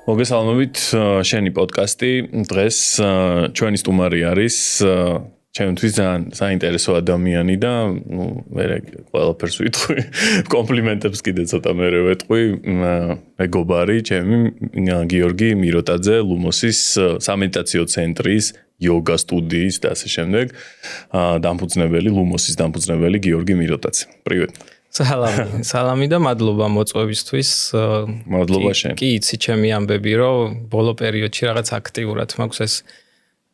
მოგესალმებით, შენი პოდკასტი. დღეს ჩვენი სტუმარი არის ჩემთვის ძალიან საინტერესო ადამიანი და მე ყველაფერს ვიტყვი, კომპლიმენტებს კიდე ცოტა მერე ვეტყვი. მეგობარი, ჩემი გიორგი მიროტაძე, ლუმოსის სამედიტაციო ცენტრის იოგა სტუდიის და ასე შემდეგ. დამფუძნებელი, ლუმოსის დამფუძნებელი გიორგი მიროტაძე. Привет. სალამი და მადლობა მოწვევისთვის. მადლობა შენ. კი იცი ჩემი ამბები, რომ ბოლო პერიოდში რაღაც აქტიურად მაქვს ეს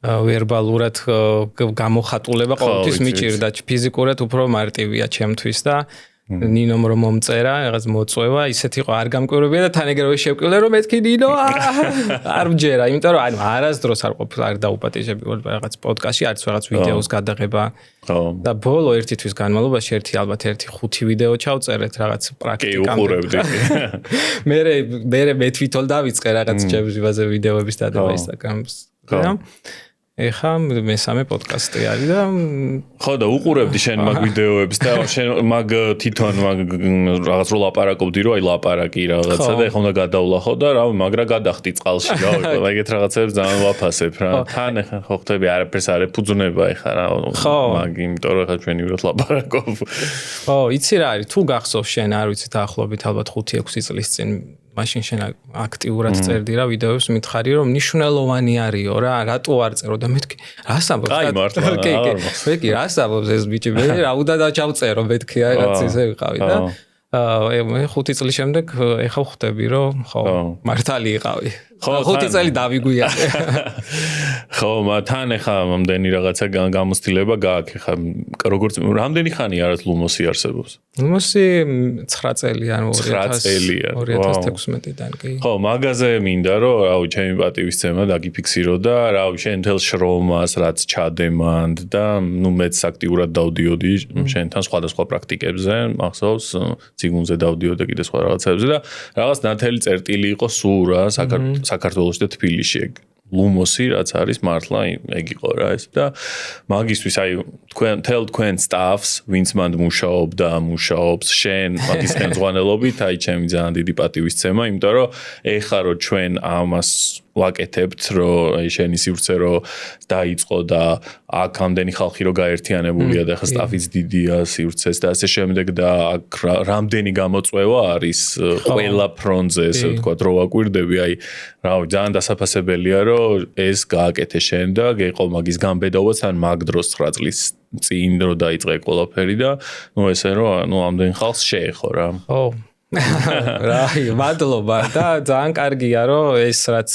ვერბალურად გამოხატულება ყოველთვის მიჭირდა. ფიზიკურად უფრო მარტივია ჩემთვის და ნინომ რომ მომწერა, რაღაც მოწვევა, ისეთ იყო არ გამკვირვებია და თან ეგრევე შევკილე რომ მეთქი ნინო არ მჯერა, იმიტომ რომ ანუ არასდროს არ დაუპატიჟები ვარ რაღაც პოდკასტში, არც რაღაც ვიდეოს გადაღება. და ბოლო ერთი თვის განმავლობაში ალბათ 1-5 ვიდეო ჩავწერეთ რაღაც პრაქტიკამდე. მე თვითონ დავიწყე რაღაც ჩემზე ვიდეოების დადება Instagram-ს. ეხა მესამე პოდკასტი არის და ხო და უყურებდი შენ მაგ ვიდეოებს და შენ მაგ თვითონ რაღაც რო ლაპარაკობდი რომ აი ლაპარაკი რაღაცა და ეხლა უნდა გადავლახო და რა მაგრა გადახდი წყალში რა ეგეთ რაღაცებს ძალიან ვაფასებ რა თან ეხლა ხო ხტები არაფერს არ ეფუძნება ეხლა რა მაგ იმიტომ რომ ეხლა ჩვენი ვიროთ ლაპარაკობ ხო იცი რა არის თუ გახსოვს შენ არ ვიცი დაახლოებით ალბათ 5-6 წლის წინ მაშინ შენ აქტიურად წერდი რა ვიდეოებს მითხარი რომ მნიშვნელოვანი არისო რა რატო არ წერო და მეთქი რას ამბობს აი მართლა მეთქი რას ამბობს ეს ბიჭი მე რა უნდა დავწერო მეთქი რაღაც ისე ვიყავი და 5 წლის შემდეგ ეხლა ხვდები რომ ხო მართალი იყავი 5 წელი დავიგვიარე ხო თან ეხლა მომდენი რაღაცა გამოცდილება გააქვს ეხლა როგორც რამდენი ხანია არის ლუმოსი არსებობს ლუმოსი 9 წელი ანუ 2016-დან კი ხო მაგაზე მინდა რომ რავი ჩემი პატივისცემა დაგიფიქსირო და რავი შენ თელ შრომას რაც ჩადემანდ და ნუ მეც აქტიურად დავდიოდი შენთან სხვადასხვა პრაქტიკებზე მახსოვს ციგუნზე დავდიოდი კიდე სხვა რაღაცებზე და რაღაც ნათელი წერტილი იყო სულ რა საქართველოს და თბილისში ლუმოსი რაც არის მართლა ეგ იყო რა ეს და მაგისთვის აი თქვენ სტაფს ვინც მანდ მუშაობდა მუშაობს შენ მაგის ხელმძღვანელობით აი ჩემი ძალიან დიდი პატივისცემა იმიტომ რომ ეხლა რომ ჩვენ ამას ვაკეთებთ რომ აი შენი სივრცე რომ დაიწყო და აქ ამდენი ხალხი რომ გაერთიანებულია და ხა სტაფიც დიდია სივრცეს და ასე შემდეგ და აქ რამდენი გამოწვევა არის ყველა ფრონტზე ესე ვთქვათ რომ ვაკვირდები აი რავი ძალიან დასაფასებელია რომ ეს გააკეთე შენ და გეყო მაგის გამბედავაც ან მაგ დროს 9 წლის წინ რომ დაიწყე ყველაფერი და ნუ ესე რომ ნუ ამდენ ხალხს შეეხო რა ხო რაი მადლობა და ძალიან კარგია რომ ეს რაც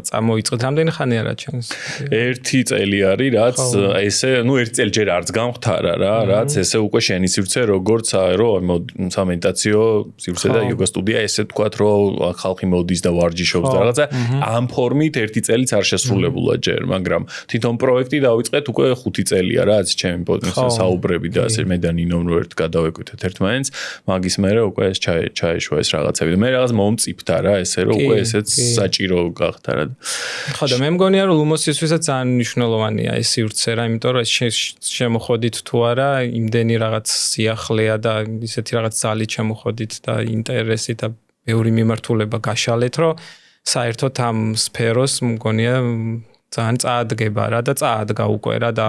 წამოიწყეთ რამდენი ხანია რა ჩანს 1 წელი არის რაც ესე ნუ 1 წელი ჯერ არც გამختარა რა რაც ესე უკვე შენი სივრცე როგორც რომ სამედიტაციო სივრცე და იოგა სტუდია ესე თქვათ რომ ხალხი მოდის და ვარჯიშობს და რაღაცა ამ ფორმით 1 წელიც არ შესრულებულა ჯერ მაგრამ თვითონ პროექტი დავიწყეთ უკვე 5 წელია რა რაც ჩემი პოდკასტის საუბრები და ასე მე და ნინომ რო ერთ გადავეკვეთეთ ერთმანეთს მაგის მერე უკვე ეს ჩაეშვა ეს რაღაცები და მე რაღაც მომწიფდა რა ესე რომ უკვე ესეც საჭირო გახდა რა ხო და მე მგონია რომ ლუმოსისთვისაც ძალიან მნიშვნელოვანია ეს სივრცე რა იმიტომ რომ შემოხოდით თუ არა იმდენი რაღაც სიახლეა და ისეთი რაღაც ზალი შემოხოდით და ინტერესი და ბევრი მიმართულება გაშალეთ რომ საერთოდ ამ სფეროს მგონია ძალიან წაადგება რა და წაადგა უკვე რა და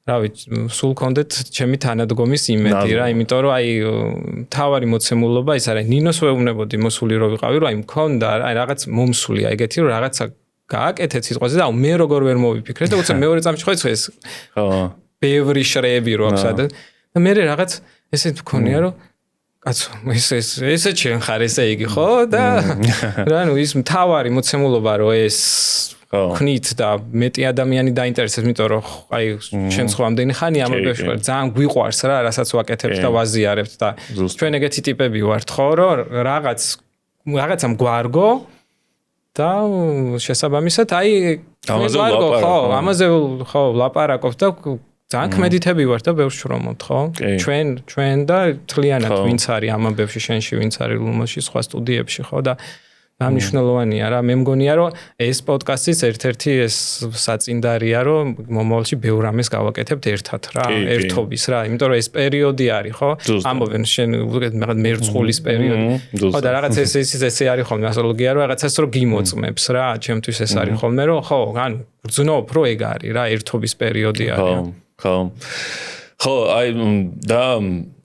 რავი, სულ კონდეთ ჩემი თანადგომის იმედი რა, იმიტომ რომ აი თავარი მოცემულობა ის არის, ნინოს ვეუბნებოდი მოსული რო ვიყავი, რომ აი მქონდა აი რაღაც მომსულია ეგეთი რომ რაღაცა გააკეთეთ სიტყვაზე და მე როგორ ვერ მოვიფიქრე და უცებ მეორე წამში ხო ეს ხო ბევრი შრეები რო აქვს და მე რაღაც ესე მქონია რომ კაცო ესე ჩვენ ხარ ესე იგი ხო და რა ნუ ის თავარი მოცემულობა რომ ეს ხნით და მეტი ადამიანი დაინტერესებს, იმიტომ რომ აი ჩვენ სხვა ამდენი ხანი ამბებში ვარ, ძალიან გვიყვარს რა, რასაც ვაკეთებთ და ვაზიარებთ და ჩვენ ეგეთი ტიპები ვართ ხო, რომ რაღაცამ გვარგო და შესაბამისად აი ამაზე ხო ლაპარაკობთ და ძალიან ქმედითები ვართ და ბევრს შრომობთ ხო? ჩვენ და თლიანად ვინც არის ამ ამბებში შენში, ვინც არის ლუმოსში, სხვა სტუდიებში ხო და მნიშვნელოვანია რა მე მგონია რომ ეს პოდკასტიც ერთ-ერთი ეს საწინდარია რომ მომავალში ბევრ ამას გავაკეთებთ ერთად რა ერთობის რა იმიტომ რომ ეს პერიოდი არის ხო ამბობენ შენ მერწყულის პერიოდი ხო და რაღაც ესე არის ხოლმე ასტროლოგია რომ რაღაცას რო გიმოწმებს რა ჩემთვის ეს არის ხოლმე რომ ხო ანუ გძნობ რომ ეგ არის რა ერთობის პერიოდი არის ხო აი და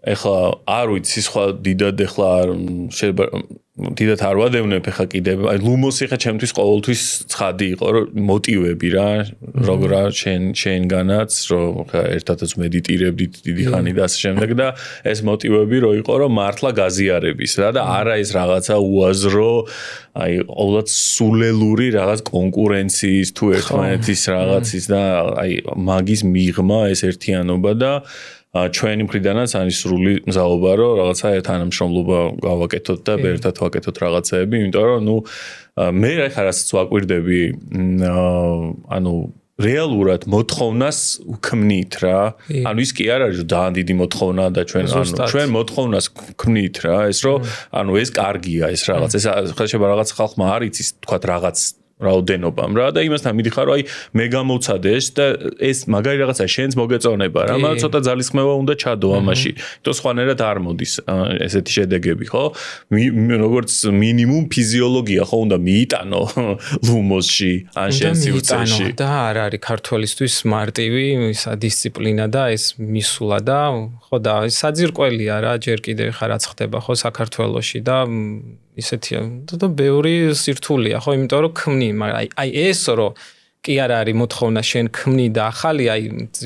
ეხლა არ ვიცი სხვა დიდად ეხლა დიდად არ ვადევნებ ეხა კიდე აი ლუმოსი ხა ჩემთვის ყოველთვის ცხადი იყო რომ მოტივები რა როგორ შენგანაც რომ ხა ერთადაც მედიტირებდით დიდი ხანი და ასე შემდეგ და ეს მოტივები რო იყო რომ მართლა გაზიარების რა და არა ეს რაღაცა უაზრო აი ყოველდღე სულელური რაღაც კონკურენციის თუ ერთმანეთის რაღაცის და აი მაგის მიღმა ეს ერთიანობა და ჩვენი მხრიდანაც არის სრული მზაობა რომ რაღაცა თანამშრომლობა გავაკეთოთ და ერთად ვაკეთოთ რაღაცეები, იმიტომ რომ ნუ მე ხა რასაც ვაკვირდები ანუ რეალურად მოთხოვნას ვქმნით რა. ანუ ის კი არ არის რომ ძალიან დიდი მოთხოვნა და ჩვენ მოთხოვნას ვქმნით რა, ეს რომ ანუ ეს კარგია ეს რაღაც. ეს ხალხმა რაღაც ხალხმა არ იცის თქვა რაღაც რაოდენობამ რა და იმასთან მიდიხარ რომ აი მე გამოვცადე ეს და ეს მაგარი რაღაცა შენს მოგეწონება რა მაგრამ ცოტა ძალისხმევა უნდა ჩადო ამაში თო სხვანაირად არ მოდის ესეთი შედეგები ხო როგორც მინიმუმ ფიზიოლოგია ხო უნდა მიიტანო ლუმოსში ან შენ სივრცეში და არ არის ქართველისთვის მარტივი ისა დისციპლინა და ეს მისულა და ხო და საძირკველია რა ჯერ კიდევ ხარ რაც ხდება ხო საქართველოში და ისეთია და ბევრი სირთულეა ხო იმიტომ რომ ქმნი მაგრამ აი ეს რომ კი არ არის მოთხოვნა შენ ქმნი და ახალი აი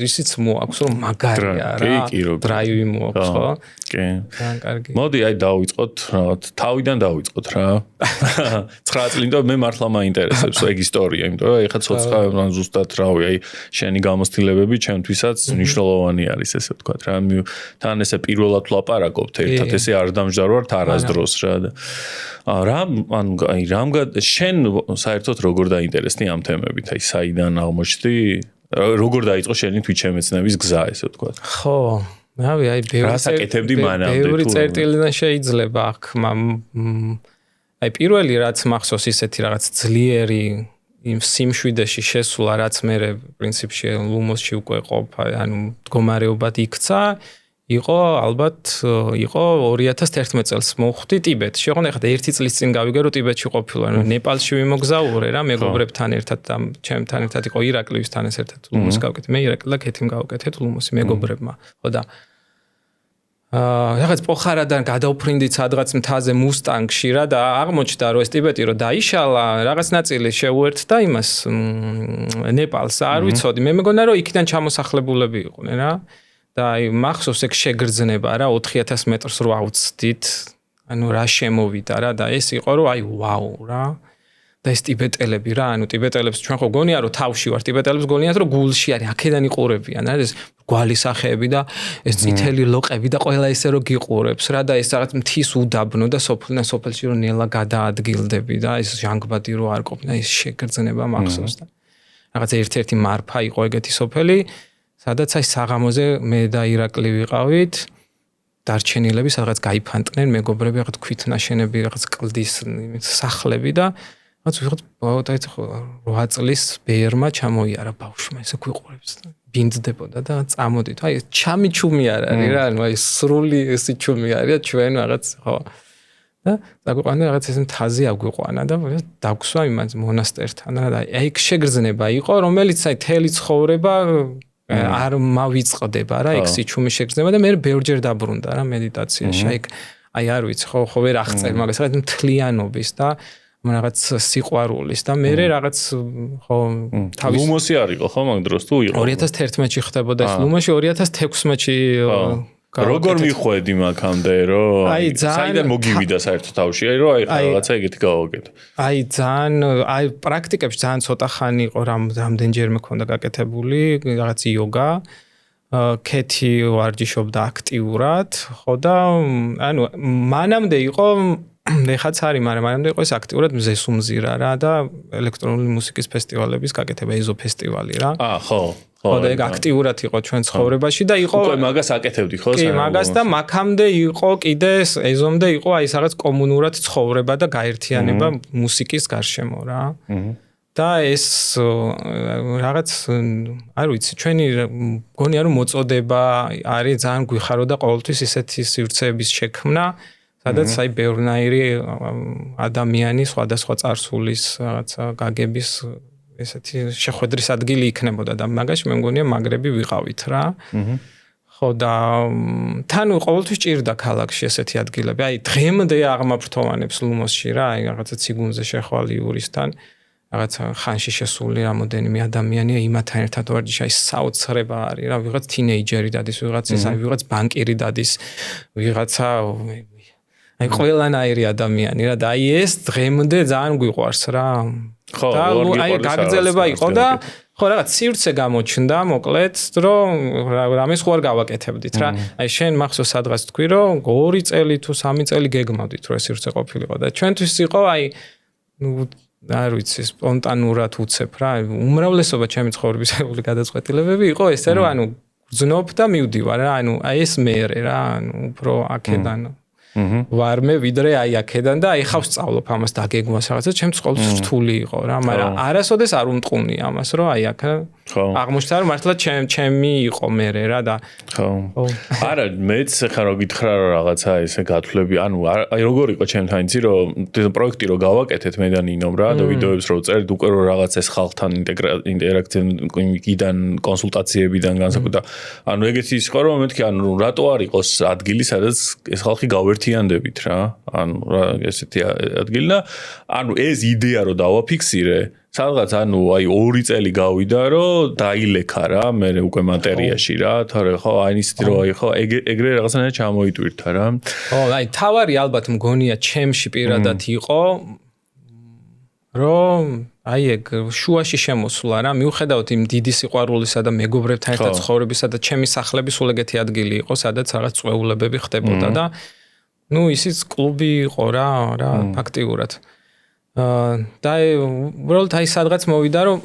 ისიც მოაქვს რომ მაგარია რა დრაივი მოაქვს ხო კი ძალიან კარგი მოდი აი დავიწყოთ რაღაც თავიდან დავიწყოთ რა 9 წლით და მე მართლა მაინტერესებს ეგ ისტორია იმიტომ რომ ეხლა ცოცხა ზუსტად რავი აი შენი გამოცდილებები ჩემთვისაც მნიშვნელოვანი არის ესე ვთქვათ რა თან ესე პირველად ვლაპარაკობთ ერთად ესე არ დამჯდარვართ არასდროს რა და ანუ აი შენ საერთოდ როგორ დაინტერესდი ამ თემებით აი საიდან აღმოჩნდი როგორ დაიწყო შენი თვითშემეცნების გზა ესე ვთქვათ ხო რავი აი ბევრი წერტილიდან შეიძლება აქ აი პირველი რაც მახსოვს ისეთი რაღაც ძლიერი იმ სიმშვიდეში შესულა რაც მე პრინციპში ლუმოსში უკვე ყოფ ანუ მდგომარეობად იქცა იყო ალბათ იყო 2011 წელს მოვხვდი ტიბეტში. ოღონდ ეხლა 1 წლის წინ გავიგე რომ ტიბეტში ყოფილა. ნეპალში ვიმოგზაურე რა მეგობრებთან ერთად და ჩემთან ერთად იყო ირაკლიუსთან ერთად ლუმოსს გავკეთე. მე ირაკლი და ქეთიმ გავკეთეთ ლუმოსი მეგობრებმა. ხო და რაღაც პოხარადან გადავფრინდით სადღაც მთაზე მუსტანგში რა და აღმოჩნდა რომ ეს ტიბეტი რომ დაიშალა რაღაც ნაწილი შეუერთდა იმას ნეპალს არ ვიცოდი. მე მეგონა რომ იქიდან ჩამოსახლებულები იყვნენ რა. და აი მახსოვს ეგ შეგრძნება რა 4000 მეტრს რო ავწდით ანუ რა შემოვიდა რა და ეს იყო რომ აი ვაუ რა და ეს ტიბეტელები რა ანუ ტიბეტელებს ჩვენ ხო გონია რომ თავში ვარ ტიბეტელებს გონიათ რომ გულში არის აქედან იყურებიან რა ეს გვალი სახეები და ეს წითელი ლოყები და ყველა ისე რომ გიყურებს რა და ეს რაღაც მთის უდაბნო და სოფლიდან სოფელში რომ ნელა გადაადგილდები და ეს ჟანგბადი რო არ ყოფნა ეს შეგრძნება მახსოვს და რაღაც ერთ-ერთი მარფა იყო ეგეთი სოფელი სადაც აი საღამოზე მე და ირაკლი ვიყავით დარჩენილები სადღაც გაიფანტნენ მეგობრები რაღაც ქვითნაშენები რაღაც კლდის სახლები და რაც ვიღოთ ბავშვი ხო 8 წლის ბერმა ჩამოიარა ბავშვმა ესე გვიყურებს ბინდდებოდა და წამოდით აი ჩამიჩუმი არ არის რა ანუ აი სრული ესი ჩუმი არის ჩვენ რაღაც ხო და დაგვიყვანა რაღაც ეს მთაზე აგვიყვანა და დაგვსვა იმას მონასტერთან რა და აი შეგრძნება იყო რომელიც აი თელი ცხოვრება არ მავიწყდება რა ეგ სიჩუმი შეგრძნება და მე ბევრჯერ დაბრუნდა რა მედიტაციაში აი არ ვიცი ხო ვერ აღწერ მაგას რაღაც მთლიანობის და რაღაც სიყვარულის და მე რაღაც ხო თავის ლუმოსი არისო ხო მაგ დროს თუ იყო 2011-ში ხდებოდა ეს ლუმოსი 2016-ში როგორ მიხვედი მაგამდე რომ საიდან მოგივიდა საერთოდ თავში აი რომ აი რაღაცა ეგეთი გავაკეთე აი ძალიან აი პრაქტიკებში ძალიან ცოტა ხანი იყო რამდენჯერმე მქონდა გაკეთებული რაღაც იოგა ქეთი ვარჯიშობდა აქტიურად ხო და ანუ მანამდე იყო ეხაც არის, მაგრამ მანამდე იყო ეს აქტიურად მზესუმზირა რა და ელექტრონული მუსიკის ფესტივალების გაკეთება, ეზო ფესტივალი რა. ხო. ხო და ეგ აქტიურად იყო ჩვენ ცხოვრებაში და იყო უკვე მაგას აკეთებდი ხო? კი, მაგას და მაგამდე იყო კიდე ეზომდე იყო აი რაღაც კომუნურად ცხოვრება და გაერთიანება მუსიკის გარშემო რა. და ეს რაღაც არ ვიცი, ჩვენი მგონია რომ მოწოდება არის ძალიან გვიხაროდა ყოველთვის ისეთი სივრცეების შექმნა, სადაც აი ბევრნაირი ადამიანი სხვადასხვა წარსულის რაღაცა გაგების ესეთი შეხვედრის ადგილი იქნებოდა და მაგაში მე მგონია მაგრები ვიყავით რა. ხო და თან ყოველთვის ჭირდა ქალაქში ესეთი ადგილები. აი დღემდე აღმაფრთოვანებს ლუმოსში რა, აი რაღაცა ციგუნზე შეხვალი იურისთან რაღაცა ხანში შესული რამოდენიმე ადამიანია იმათან ერთად ვარჯიში, აი საოცრება არის რა, ვიღაც თინეიჯერი დადის, ვიღაც ბანკირი დადის, ვიღაცა აი ყველანაირი ადამიანი რა და აი ეს დღემდე ძალიან გვიყვარს რა. ხო, აი გაგრძელება იყო და ხო რაღაც სივრცე გამოჩნდა მოკლედ რომ რამეს ხوار გავაკეთებდით რა. აი შენ მახსოვს სადღაც თქვი რომ 2 წელი თუ 3 წელი გეგმავდით რომ ეს სივრცე ყოფილიყო და ჩვენთვის იყო აი არ ვიცი სპონტანურად უცებ რა. უმრავლესობა ჩემი ცხოვრების გადაწყვეტილებები იყო ესე რომ ანუ გძნობ და მივდივარ რა. ანუ აი ეს მერე რა, ანუ უფრო აქედან ვარმე ვიდრე აი აქედან და აი ხავს სწავლობ ამას დაგეგმვას რაღაცა ჩემთვის ყოველთვის რთული იყო რა, მაგრამ არასოდეს არ უმტყუნი ამას რომ აი აქ აღმოჩნდა რომ მართლა ჩემი იყო მერე რა და ხო არა მეც ხა რო გითხრა რომ რაღაცა ესე გათვლები ანუ აი როგორ იყო ჩემთან იცი რომ პროექტი რო გავაკეთეთ მე და ნინომ რა და ვიდეოებს რო წერდ უკვე რო რაღაც ეს ხალხთან ინტერაქციიდან კონსულტაციებიდან განსაკუთრდა ანუ ეგეთი ის იყო რომ მეთქი ანუ რატო არ იყოს ადგილი სადაც ეს ხალხი გავერთიანდებით რა ანუ ესეთი ადგილი და ანუ ეს იდეა რო დავაფიქსირე სადღაც ანუ აი 2 წელი გავიდა რომ დაილექა რა მე უკვე მატერიაში რა თორე ხო აი ისეთი რომ აი ხო ეგრე რაღაცნაირად ჩამოიტვირთა რა ხო აი თავარი ალბათ მგონია ჩემში პირადად იყო რომ აი ეგ შუაში შემოსვლა რა მიუხედავად იმ დიდი სიყვარულისა და მეგობრებთან ერთად ცხოვრებისა და ჩემი სახლები სულ ეგეთი ადგილი იყო სადაც რაღაც წვეულებები ხდებოდა და ნუ ისიც კლუბი იყო რა ფაქტიურად და უბრალოდ აი სადღაც მოვიდა რომ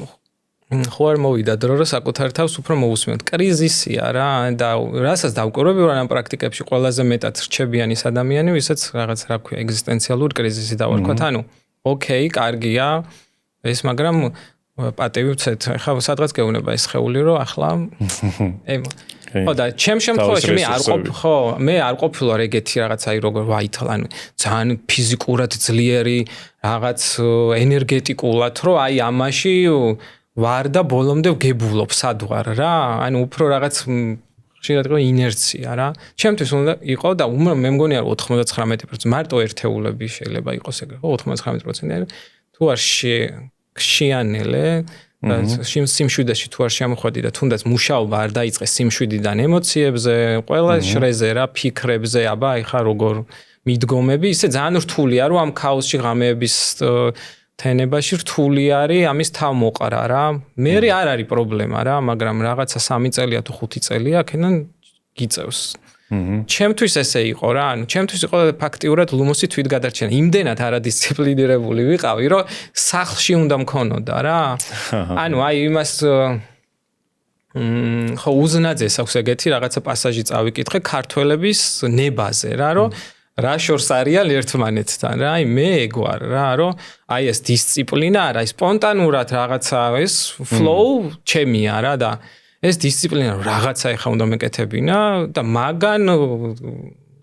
ხო არ მოვიდა დრო რომ საკუთარ თავს უფრო მოусმენთ კრიზისია რა და რასაც დავკვირვები რომ ამ პრაქტიკებში ყველაზე მეტად რჩებიან ის ადამიანი ვისაც რაღაც რა ქვია ეგზისტენციალური კრიზისი დავარქვათ ანუ ოკეი კარგია ეს მაგრამ პატევი ვცეთ ხა სადღაც გეუბნება ეს ხეული რომ ახლა ხო და ჩემ შემთხვევაში მე არ ყოფილვარ ეგეთი რაღაც აი როგორ ვაითალ ანუ ძალიან ფიზიკურად ძლიერი რაღაც ენერგეტიკულად რომ აი ამაში ვარ და ბოლომდე ვგებულობ სად ვარ რა ანუ უფრო რაღაც შეიძლება თქვა ინერცია რა ჩემთვის უნდა იყო და მე მგონია 99% მარტო ერთეულები შეიძლება იყოს ეგრე ხო 99% თუ არ შეიანელე და სიმშვიდეში თუ არ შემოხვედი და თუნდაც მუშაობა არ დაიწყეს სიმშვიდიდან ემოციებზე, ყველა შრეზე რა, ფიქრებზე, აბა ეხა როგორ მიდგომები, ისე ძალიან რთულია რომ ამ ქაოსში ღამეების თენებაში რთული არის ამის თავმოყრა რა. მე არ არის პრობლემა რა, მაგრამ რაღაცა 3 წელია თუ 5 წელია აქედან გიწევს. ჩემთვის ესე იყო რა, ანუ ჩემთვის იყო ფაქტიურად ლუმოსი თვითგადარჩენა. იმდენად არადისციპლინირებული ვიყავი, რომ სახლში უნდა მქონოდა რა. ანუ აი იმას ხო უზნაძეს აქვს ეგეთი რაღაცა პასაჟი წავიკითხე ქართველების ნებაზე რა, რომ რა შორს არიან ერთმანეთთან რა, აი მე ეგ ვარ რა, რომ აი ეს დისციპლინა არა, აი სპონტანურად რაღაცა ეს flow ჩემია რა და ეს დისციპლინა რაღაცა ეხა უნდა მეკეთებინა და მაგან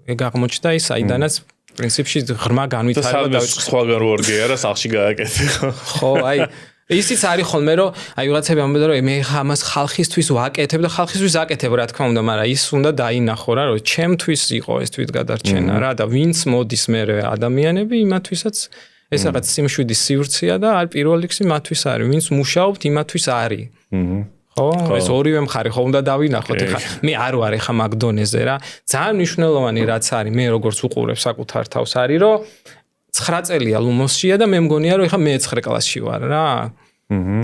ეგ აღმოჩნდა ის აიდანაც პრინციპში ღრმა განვითარება დავიწყე სხვაგან ვარგე არა სახში გააკეთე ხო აი ისიც არის ხოლმე რომ აი ვიღაცები ამბობენ რომ მე ხა ამას ხალხისთვის ვაკეთებ და ხალხისთვის აკეთებ რა თქმა უნდა მაგრამ ის უნდა დაინახო რა რომ ჩემთვის იყო ეს თვითგადარჩენა რა და ვინც მოდის მე ადამიანები იმათვისაც ეს რაღაც სიმშვიდის სივრცეა და არ პირველ რიგში მათთვის არის ვინც მუშაობთ იმათთვის არის ხო ეს ორივე მხარე ხო უნდა დავინახოთ ეხა მე არ ვარ ეხა მაგდონეზე რა ძალიან მნიშვნელოვანი რაც არის მე როგორც უყურებ საკუთარ თავს არის რომ 9 წელია ლუმოსშია და მე მგონია რომ ეხა მე 9 კლასში ვარ რა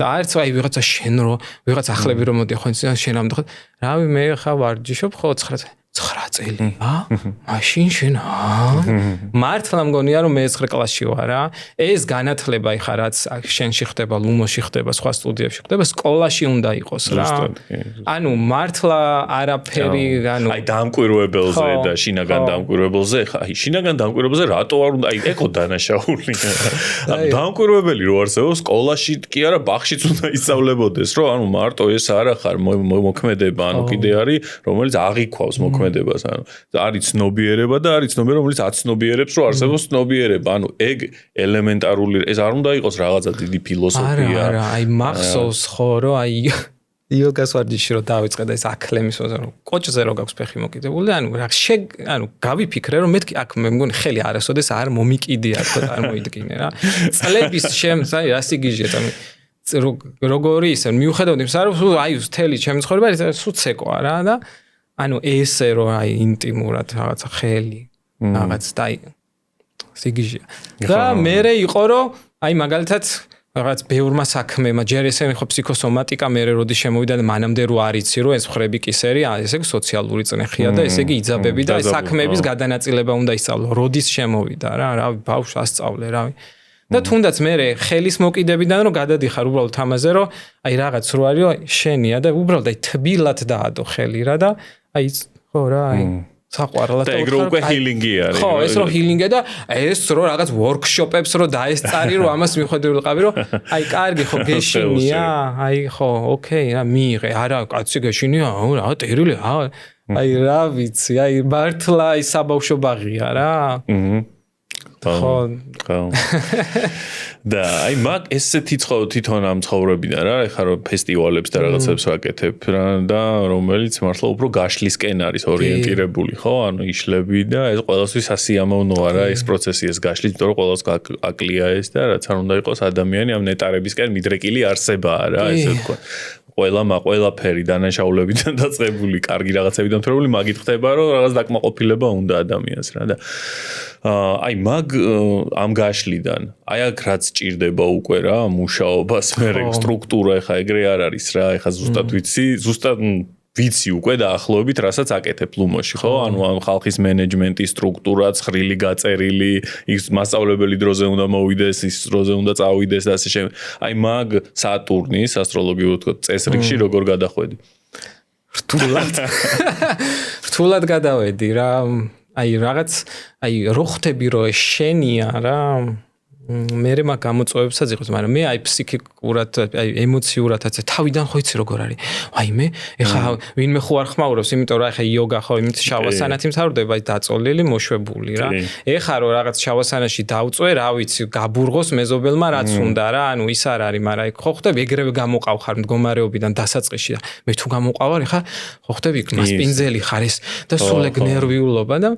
და არც აი ვიღაცა შენ რო ვიღაც ახლები რომ მოდი ხო შენ ამდღა რავი მე ეხა ვარჯიშობ ხო 9 9 წელია? მაშინ შენ მართლა მგონია რომ მე 9 კლასში ვარ რა. ეს განათლება ეხა რაც შენში ხდება, ლუმოში ხდება, სხვა სტუდიებში ხდება, სკოლაში უნდა იყოს რა. ანუ მართლა არაფერი, ანუ აი დამკვირვებელზე და შინაგან დამკვირვებელზე, აი შინაგან დამკვირვებელზე რატო არ უნდა, აი ეკო დანაშაული. ანუ დამკვირვებელი რო არსებობს, სკოლაში კი არა, ბაღშიც უნდა ისწავლებოდეს, რომ ანუ მარტო ეს არა ხარ მოქმედება, ანუ კიდე არის, რომელიც აღიქვავს მოქმედებას, ანუ არის ცნობიერება და არის ცნობიერება, რომელიც აცნობიერებს, რომ არსებობს ცნობიერება, ანუ ეგ ელემენტარული, ეს არ უნდა იყოს რაღაცა დიდი ფილოსოფია. არა, აი მახსოვს ხო, რომ აი იოგას ვარჯიში რომ დავიწყე და ეს აკლემის ვაზა რომ კოჭზე რო გაქვს ფეხი მოკიდებული, ანუ რა ანუ გავიფიქრე რომ მეთქი აქ მე მგონი ხელი არასოდეს არ მომიკიდია, თქო წარმოიდგინე რა. წლების შემს აი რას იგიჟე და როგორი ისე მიუხედავად იმისა რომ აი თელი ჩემი ცხოვრება სულ ცეკვა რა და ანუ ესე რომ აი ინტიმურად რაღაცა ხელი რაღაც და აი სიგიჟია. და მე იყო რომ აი მაგალითად რაღაც ბევრმა საქმემა ჯერ ესე ხო ფსიქოსომატიკა მე როდის შემოვიდა და მანამდე რო არიცი რომ ეს ხრები კისერი ესე იგი სოციალური წნეხია და ესე იგი იძაბები და საქმეების გადანაწილება უნდა ისწავლო როდის შემოვიდა რა რავი ბავშვს ასწავლე რავი და თუნდაც მე ხელის მოკიდებიდან რომ გადადიხარ უბრალოდ ამაზე რომ აი რაღაც რო არის შენია და უბრალოდ აი თბილად დაადო ხელი რა და აი ხო რა აი საყვარლად და ეგ რო უკვე ჰილინგი არის. ხო, ეს რო ჰილინგია და ეს რო რაღაც ვორქშოპებს რო დაესწარი რომ ამას მიხვედრილი ყავი რომ აი კარგი ხო გეშინია, აი ხო, ოკეი, რა მიიღე. არა, კაცი გეშინია, რა ტერილი, აი რა ვიცი, აი მართლა აი საბავშვო ბაღია რა. ხო. და აი მაგ ესეთი თვითონ ამ ცხოვრებიდან რა, ეხლა რომ ფესტივალებს და რაღაცებს ვაკეთებ რა და რომელიც მართლა უფრო გაშლისკენ არის ორიენტირებული, ხო? ანუ იშლები და ეს ყველასთვის ასიამოვნოა რა ეს პროცესი ეს გაშლი, იმიტომ რომ ყველას აკლია ეს და რაც არ უნდა იყოს ადამიანი ამ ნეტარებისკენ მიდრეკილი არსებაა რა, ესე თქვა. ყველაფერი დანაშაულებიდან დაწყებული, კარგი რაღაცებიდან თორემ მაგით ხდება რომ რაღაც დაკმაყოფილება უნდა ადამიანს რა და აი მაგ ამ გაშლიდან აი აქ რაც ჭირდება უკვე რა მუშაობას მე სტრუქტურა ეხა ეგრე არ არის რა ეხა ზუსტად ვიცი უკვე დაახლოებით რასაც აკეთებ ლუმოში ხო ანუ ამ ხალხის მენეჯმენტის სტრუქტურა ცხრილი გაწერილი ის მასწავლებელი დროზე უნდა მოვიდეს ის დროზე უნდა წავიდეს და ასე შემდეგ აი მაგ სატურნის ასტროლოგიურ წესრიგში როგორ გადახვედი რთულად გადავედი რა აი რაღაც აი რო ხვდები რომ შენია რა მე მაგ გამოწვევებსაც იყოს მაგრამ მე აი ფსიქიკურად აი ემოციურადაც თავიდან ხო იცი როგორ არის აი მე ეხა ვინმე ხო არ ხმაურობს იმიტომ რომ ეხა იოგა ხო იმით შავასანათი მთავრდება აი დაწოლილი მოშვებული რა ეხა რომ რაღაც შავასანაში დავწვე რა ვიცი გაბურღოს მეზობელმა რაც უნდა რა ანუ ის არ არის მაგრამ აი ხო ხვდები ეგრევე გამოყავ ხარ მდგომარეობიდან დასაწყისში და მე თუ გამოყავარ ეხა ხო ხვდები მასპინძელი ხარ ეს და სულ ეგ ნერვიულობა და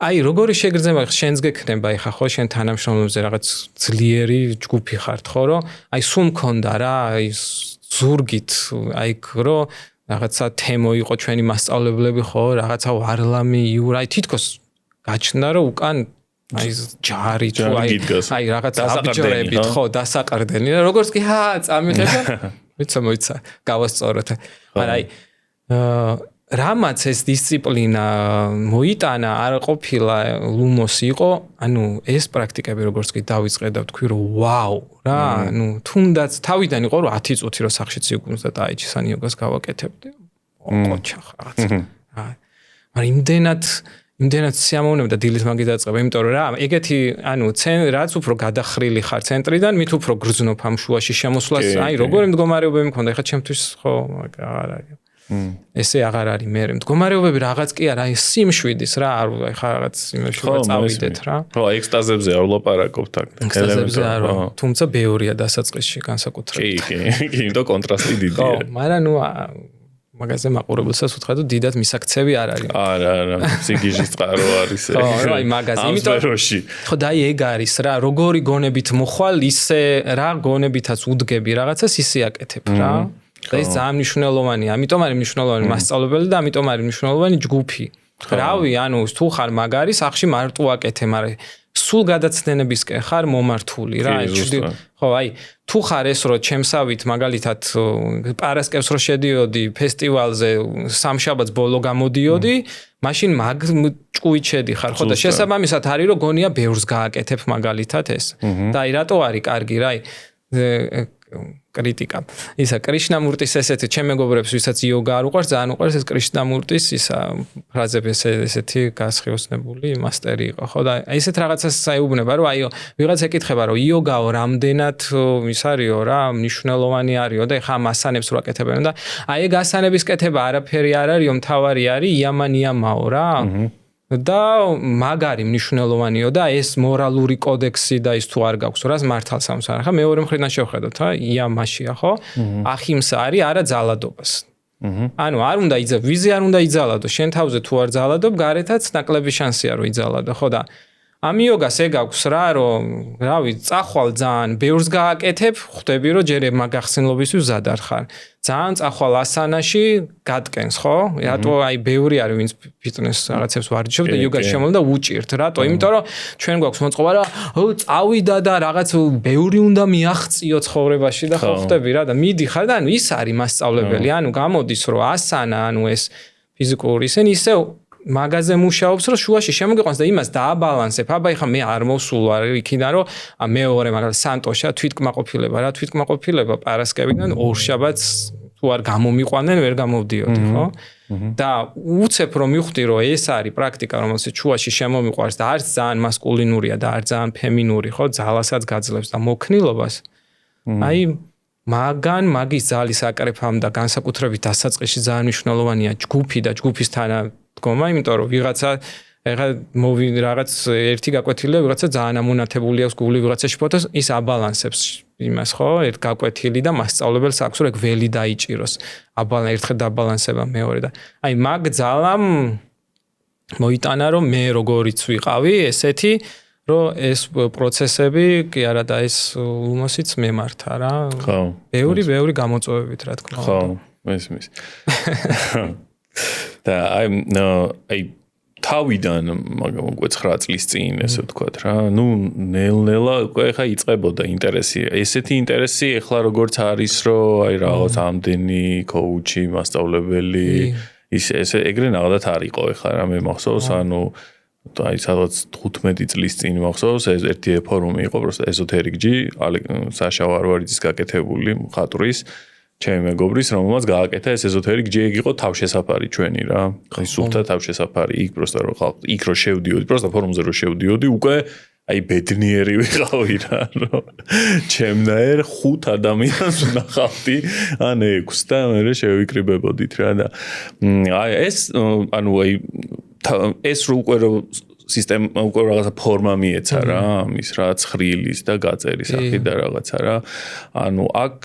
აი როგორი შეგრძნება შენს გექნება ეხა ხო შენ თანამშრომლებზე რაღაც ძლიერი ჯგუფი ხართ ხო რომ აი სულ მქონდა რა აი ზურგით აი რო რაღაცა თემო იყო ჩვენი მასწავლებლები ხო რაღაცა ვარლამი იურა აი თითქოს გაჩნდა რომ უკან აი ჯარი თუ აი რაღაც აბჯრებით ხო დასაყრდენი და როგორც კი წამიღება მოიცა გავასწოროთ მაგრამ აი რამაც ეს დისციპლინა მოიტანა არ ყოფილა ლუმოსი იყო ანუ ეს პრაქტიკები როგორც კი დავიწყე და ვთქვი რომ ვაუ რა ანუ თუნდაც თავიდან იყო რომ 10 წუთი რო სახში ციგუნს და დაიჭისან იოგას გავაკეთებდი ოყოჩა რაღაც მაგრამ იმდენად სიამოვნებდა დილის მაგით დაწყება იმიტომ რომ რა ეგეთი ანუ რაც უფრო გადახრილი ხარ ცენტრიდან მით უფრო გრძნობ ამ შუაში შემოსვლას აი როგორი მდგომარეობები მქონდა ეხლა ჩემთვის ხო აღარ არის ესე აღარ არის მე მდგომარეობები რაღაც კი არა აი სიმშვიდის რა არ ხა რაღაც იმაში წავიდეთ რა ხო ექსტაზებზე არ ვლაპარაკობთ აქ ექსტაზებზე არ თუმცა ბევრია დასაწყისში განსაკუთრებით კი იმიტომ კონტრასტი დიდია ხო მაგრამ ნუ მაგაზე მაყურებელსაც უთხრა თუ დიდად მისაქცევი არ არის არა სიგიჟის წყარო არის ხო აი მაგაზე იმიტომ ხო და აი ეგ არის რა როგორი გონებით მოხვალ ისე რა გონებითაც უდგები რაღაცას ისე აკეთებ რა და ეს ძალიან მნიშვნელოვანია, ამიტომ არის მნიშვნელოვანი მასწავლებელი და ამიტომ არის მნიშვნელოვანი ჯგუფი. რავი, ანუ თუ ხარ მაგარი, სახში მარტო აკეთე, მაგრამ სულ გადაცდენებისკენ ხარ მომართული რა, ხო, აი, თუ ხარ ეს რო ჩემსავით მაგალითად პარასკევს რო შედიოდი ფესტივალზე, სამშაბათს ბოლო გამოდიოდი, მაშინ მაგ ჭკუით შედიხარ ხო და შესაბამისად არის რომ გონია ბევრს გააკეთებ მაგალითად ეს და აი რატო არის კარგი რა აი კრიტიკა ისა კრიშნამურტის ესეთი ჩემ მეგობრებს ვისაც იოგა არ უყვარს ძალიან უყვარს ეს კრიშნამურტის ისა ფრაზები ესეთი გასხიოსნებული მასტერი იყო ხო და აი ესეთ რაღაცას საუბნება რომ აიო ვიღაც ეკითხება რომ იოგაო რამდენად ის არისო რა მნიშვნელოვანი არისო და ეხა მასანებს რო აკეთებენ და აი ეგ ასანების კეთება არაფერი არ არისო მთავარი არის იამანიამაო რა და მაგარი მნიშვნელოვანიო და ეს მორალური კოდექსი და ის თუ არ გაქვს რას მართალს ამსარ ხა მეორე მხრიდან შევხედოთ რა იამაშია ხო ახიმსა არის არა ძალადობას ანუ არ უნდა ვიზი არ უნდა იძალადო შენ თავზე თუ არ ძალადობ გარეთაც ნაკლები შანსია რომ იძალადო ხო და ამ იოგას ეგ აქვს რა რომ რავი წახვალ ძალიან ბევრს გააკეთებ ხვდები რომ ჯერ მაგახსენლობისთვის მზად არ ხარ ძალიან წახვალ ასანაში გატკენს ხო რატო აი ბევრი არის ვინც ფიტნეს რაღაცებს ვარჯიშობ და იოგას შემოვლ და უჭირთ რატო იმიტომ რომ ჩვენ გვაქვს მოწყობა რა წავიდა და რაღაც ბევრი უნდა მიაღწიო ცხოვრებაში და ხო ხვდები რა და მიდიხარ და ანუ ის არის მასწავლებელი ანუ გამოდის რომ ასანა ანუ ეს ფიზიკური ისე მაგაზე მუშაობს რომ შუაში შემოგიყვანს და იმას დააბალანსებ. აბა ეხლა მე არ მოსულ ვარ იქიდან რომ მეორე მაგრამ სანტოშა თვითკმაყოფილება რა თვითკმაყოფილება პარასკევიდან ორშაბათს თუ არ გამომიყვანენ ვერ გამოვდიოდი ხო? და უცებ რომ მივხვდი რომ ეს არის პრაქტიკა რომელსაც შუაში შემომიყვარს და არც ძალიან მასკულინურია და არც ძალიან ფემინური ხო ძალასაც გაძლევს და მოქნილობას. აი მაგან მაგის ძალის აკრეფამ და განსაკუთრებით დასაწყისში ძალიან მნიშვნელოვანია ჯგუფი და ჯგუფის თანადგომა, იმიტომ რომ ვიღაცა ეხლა რაღაც ერთი გაკვეთილია, ვიღაცა ძალიან ამონათებული აქვს გული ვიღაცაში ფოტოს, ის აბალანსებს იმას ხო, ერთ გაკვეთილი და მასწავლებელს აქვს რომ ეგ ველი დაიჭიროს. ერთხელ დაბალანსება მეორე და აი მაგ ძალამ მოიტანა რომ მე როგორიც ვიყავი ესეთი რომ ეს პროცესები კი არა და ეს ლუმოსიც მემართა რა. ხო. ბევრი გამოწვევებით რა თქმა უნდა. ხო, მესმის. და აი თავიდან მაგამ უკვე 9 წლის წინ ესე ვთქვათ რა. ნუ ნელ-ნელა უკვე ხა იწყებოდა ინტერესი. ესეთი ინტერესი ეხლა როგორც არის რომ აი რაღაც ამდენი კოუჩი, მასწავლებელი ის ესე ეგრე ნახდათ არ იყო ეხლა რა მე მახსოვს ანუ აი სადღაც 15 წლის წინ მახსოვს ეს ერთი ფორუმი იყო просто ეზოთერიკჯი საშა ვარვარიძის გაკეთებული მხატვრის ჩემი მეგობრის რომელმაც გააკეთა ეს ეზოთერიკჯი ეგ იყო თავშესაფარი ჩვენი რა აი სულთა თავშესაფარი იქ просто რომ ხალხი იქ რო შევდიოდი просто ფორუმზე რო შევდიოდი უკვე აი ბედნიერი ვიყავი რა რომ ჩემნაირ 5 ადამიანს ვნახავდი ან 6 და მე შევიკრიბებოდით რა და აი ეს ანუ აი ეს უკვე სისტემა უკვე რაღაცა ფორმა მიეცა რა ამის რა ცხრილის და გაწერის სახით და რაღაცა რა ანუ აქ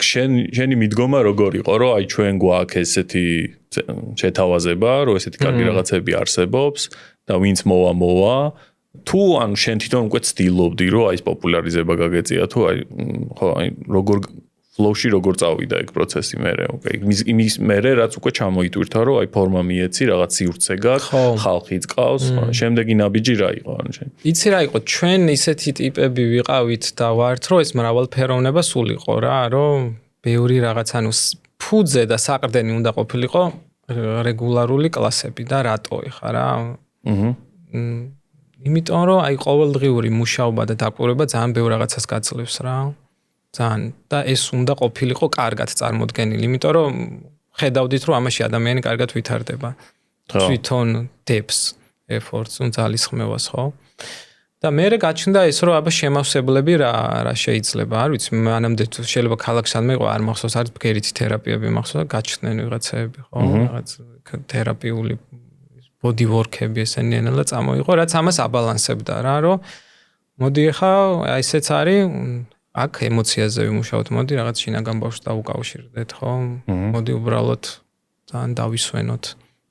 შენი მიდგომა როგორ იყო რომ აი ჩვენ გვაქვს ესეთი შეთავაზება რომ ესეთი კარგი რაღაცები არსებობს და ვინც მოვა თუ ანუ შენ თვითონ უკვე ცდილობდი რომ აი ეს პოპულარიზება გაგეწია თუ აი ხო აი როგორ ფლოუში როგორ წავიდა ეგ პროცესი მერე უკვე იმის მერე რაც უკვე ჩამოიტვირთა რომ აი ფორმა მიეცი რაღაც სივრცე გაქვს ხალხი წყავს შემდეგი ნაბიჯი რა იყო ანუ შენ იცი რა იყო ჩვენ ისეთი ტიპები ვიყავით და ვართ რომ ეს მრავალფეროვნება სულიყო რა რომ ბევრი რაღაც ანუ ფუძე და საყრდენი უნდა ყოფილიყო რეგულარული კლასები და რატო ეხა რა იმიტომ რომ აი ყოველდღიური მუშაობა და დაკვირვება ძალიან ბევრ რაღაცას გაძლევს რა ძალიან და ეს უნდა ყოფილიყო კარგად წარმოდგენილი, იმიტომ რომ ხედავდით რომ ამაში ადამიანი კარგად ვითარდება. თვითონ depths efforts un ძალისხმევას ხო? და მე გაჩნდა ეს რომ აბა შემავსებლები რა შეიძლება, არ ვიცი, მანამდე შეიძლება ქალაქშად მეყვა, არ მახსოვს, არის ბგერითი თერაპიები მახსოვს, გაჩნდნენ ვიღაცები ხო? რაღაც თერაპიული body work-ები ესენი ენელა წამოიღო, რაც ამას აბალანსებდა რა, რომ მოდი ხა აი ესეც არის აქ ემოციაზე ვიმუშაოთ, მოდი რაღაც შინაგან ბავშვს დაუკავშირდეთ, ხო? მოდი უბრალოდ ძალიან დავისვენოთ.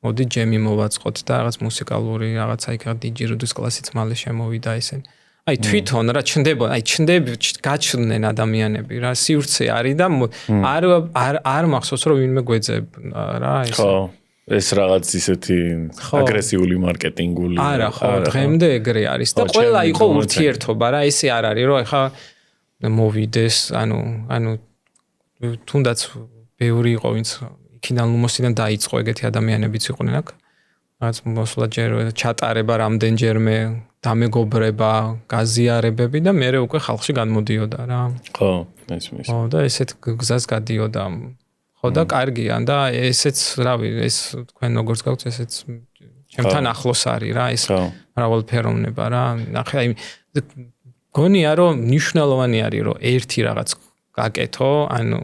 მოდი ჯემი მოვაწყოთ და რაღაც მუსიკალური რაღაცა იქ დიჯირუდის კლასიც მალე შემოვიდა ესენი. აი თვითონ რა ჩნდება, აი გაჩნდნენ ადამიანები რა, სივრცე არის და არ მახსოვს რომ ვინმე გვეძებნა რა ეს. ხო. ეს რაღაც ისეთი აგრესიული მარკეტინგული. არა, ხო, დღემდე ეგრე არის და ყველა იყო ურთიერთობა რა, ესე არ არის რომ ეხა მოვიდეს, ანუ თუნდაც ბევრი იყო, ვინც იქიდან ლუმოსიდან დაიწყო ეგეთი ადამიანებიც იყვნენ აქ. რაც მოსვლა ჯერ ჩატარება რამდენჯერმე დამეგობრება, გაზიარებები და მე უკვე ხალხში განმოდიოდა რა. ხო, მესმის. ხო და ესეთ გზას გადიოდა. ხო და კარგია და ესეც რავი, ეს თქვენ როგორც გაქვთ ესეც ჩემთან ახლოს არის რა, ეს მრავალფეროვნება რა. ნახე აი გონია რომ მნიშვნელოვანი არის რომ ერთი რაღაც გაკეთო, ანუ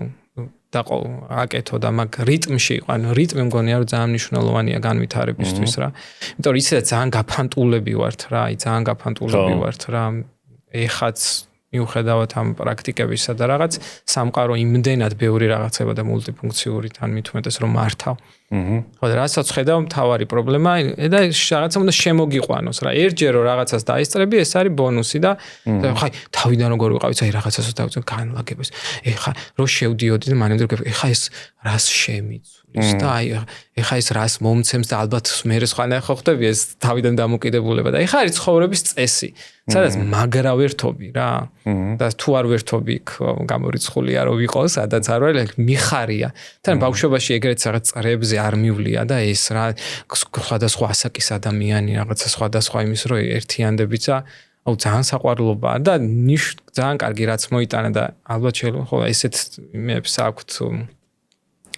აკეთო და მაგ რიტმში იყო, ანუ რიტმი მგონია რომ ძალიან მნიშვნელოვანია განვითარებისთვის რა. იმიტომ რომ ისე ძალიან გაფანტულები ვართ რა, აი ძალიან გაფანტულები ვართ რა. ეხაც მიუხედავად ამ პრაქტიკებისა და რაღაც სამყარო იმდენად ბევრი რაღაცება და მულტიფუნქციური თან მithumetes რომ მართავ. ხო და რასაც ხედავ მთავარი პრობლემა და რაღაცა უნდა შემოგიყვანოს რა. ერთჯერ რომ რაღაცას დაისწრები, ეს არის ბონუსი და ხაი თავიდან როგორ ვიყავით, აი რაღაცას დავწერ განლაგებას. ეხა რო შევდიოდი და მანამდე ეხა ეს რას შემიცვლის და აი ეხა ეს რას მომცემს და ალბათ მე სხვანაირ ხო ხდები ეს თავიდან დამოკიდებულება და ეხა არის ცხოვრების წესი. სადაც მაგრა ვერთობი რა. და თუ არ ვერთობი იქ გამორიცხულია რომ ვიყო, სადაც არ ვარ, მიხარია. თან ბავშვობაში ეგრეთ რაღაც წრებზე არ მივლია და ეს რა სხვადასხვა ასაკის ადამიანი რაღაცა სხვადასხვა იმის რო ერთიანდებიცა, აუ ძალიან საყვარლობაა და ძალიან კარგი რაც მოიტანა და ალბათ შეიძლება ხო ესეთ იმებს აქვთ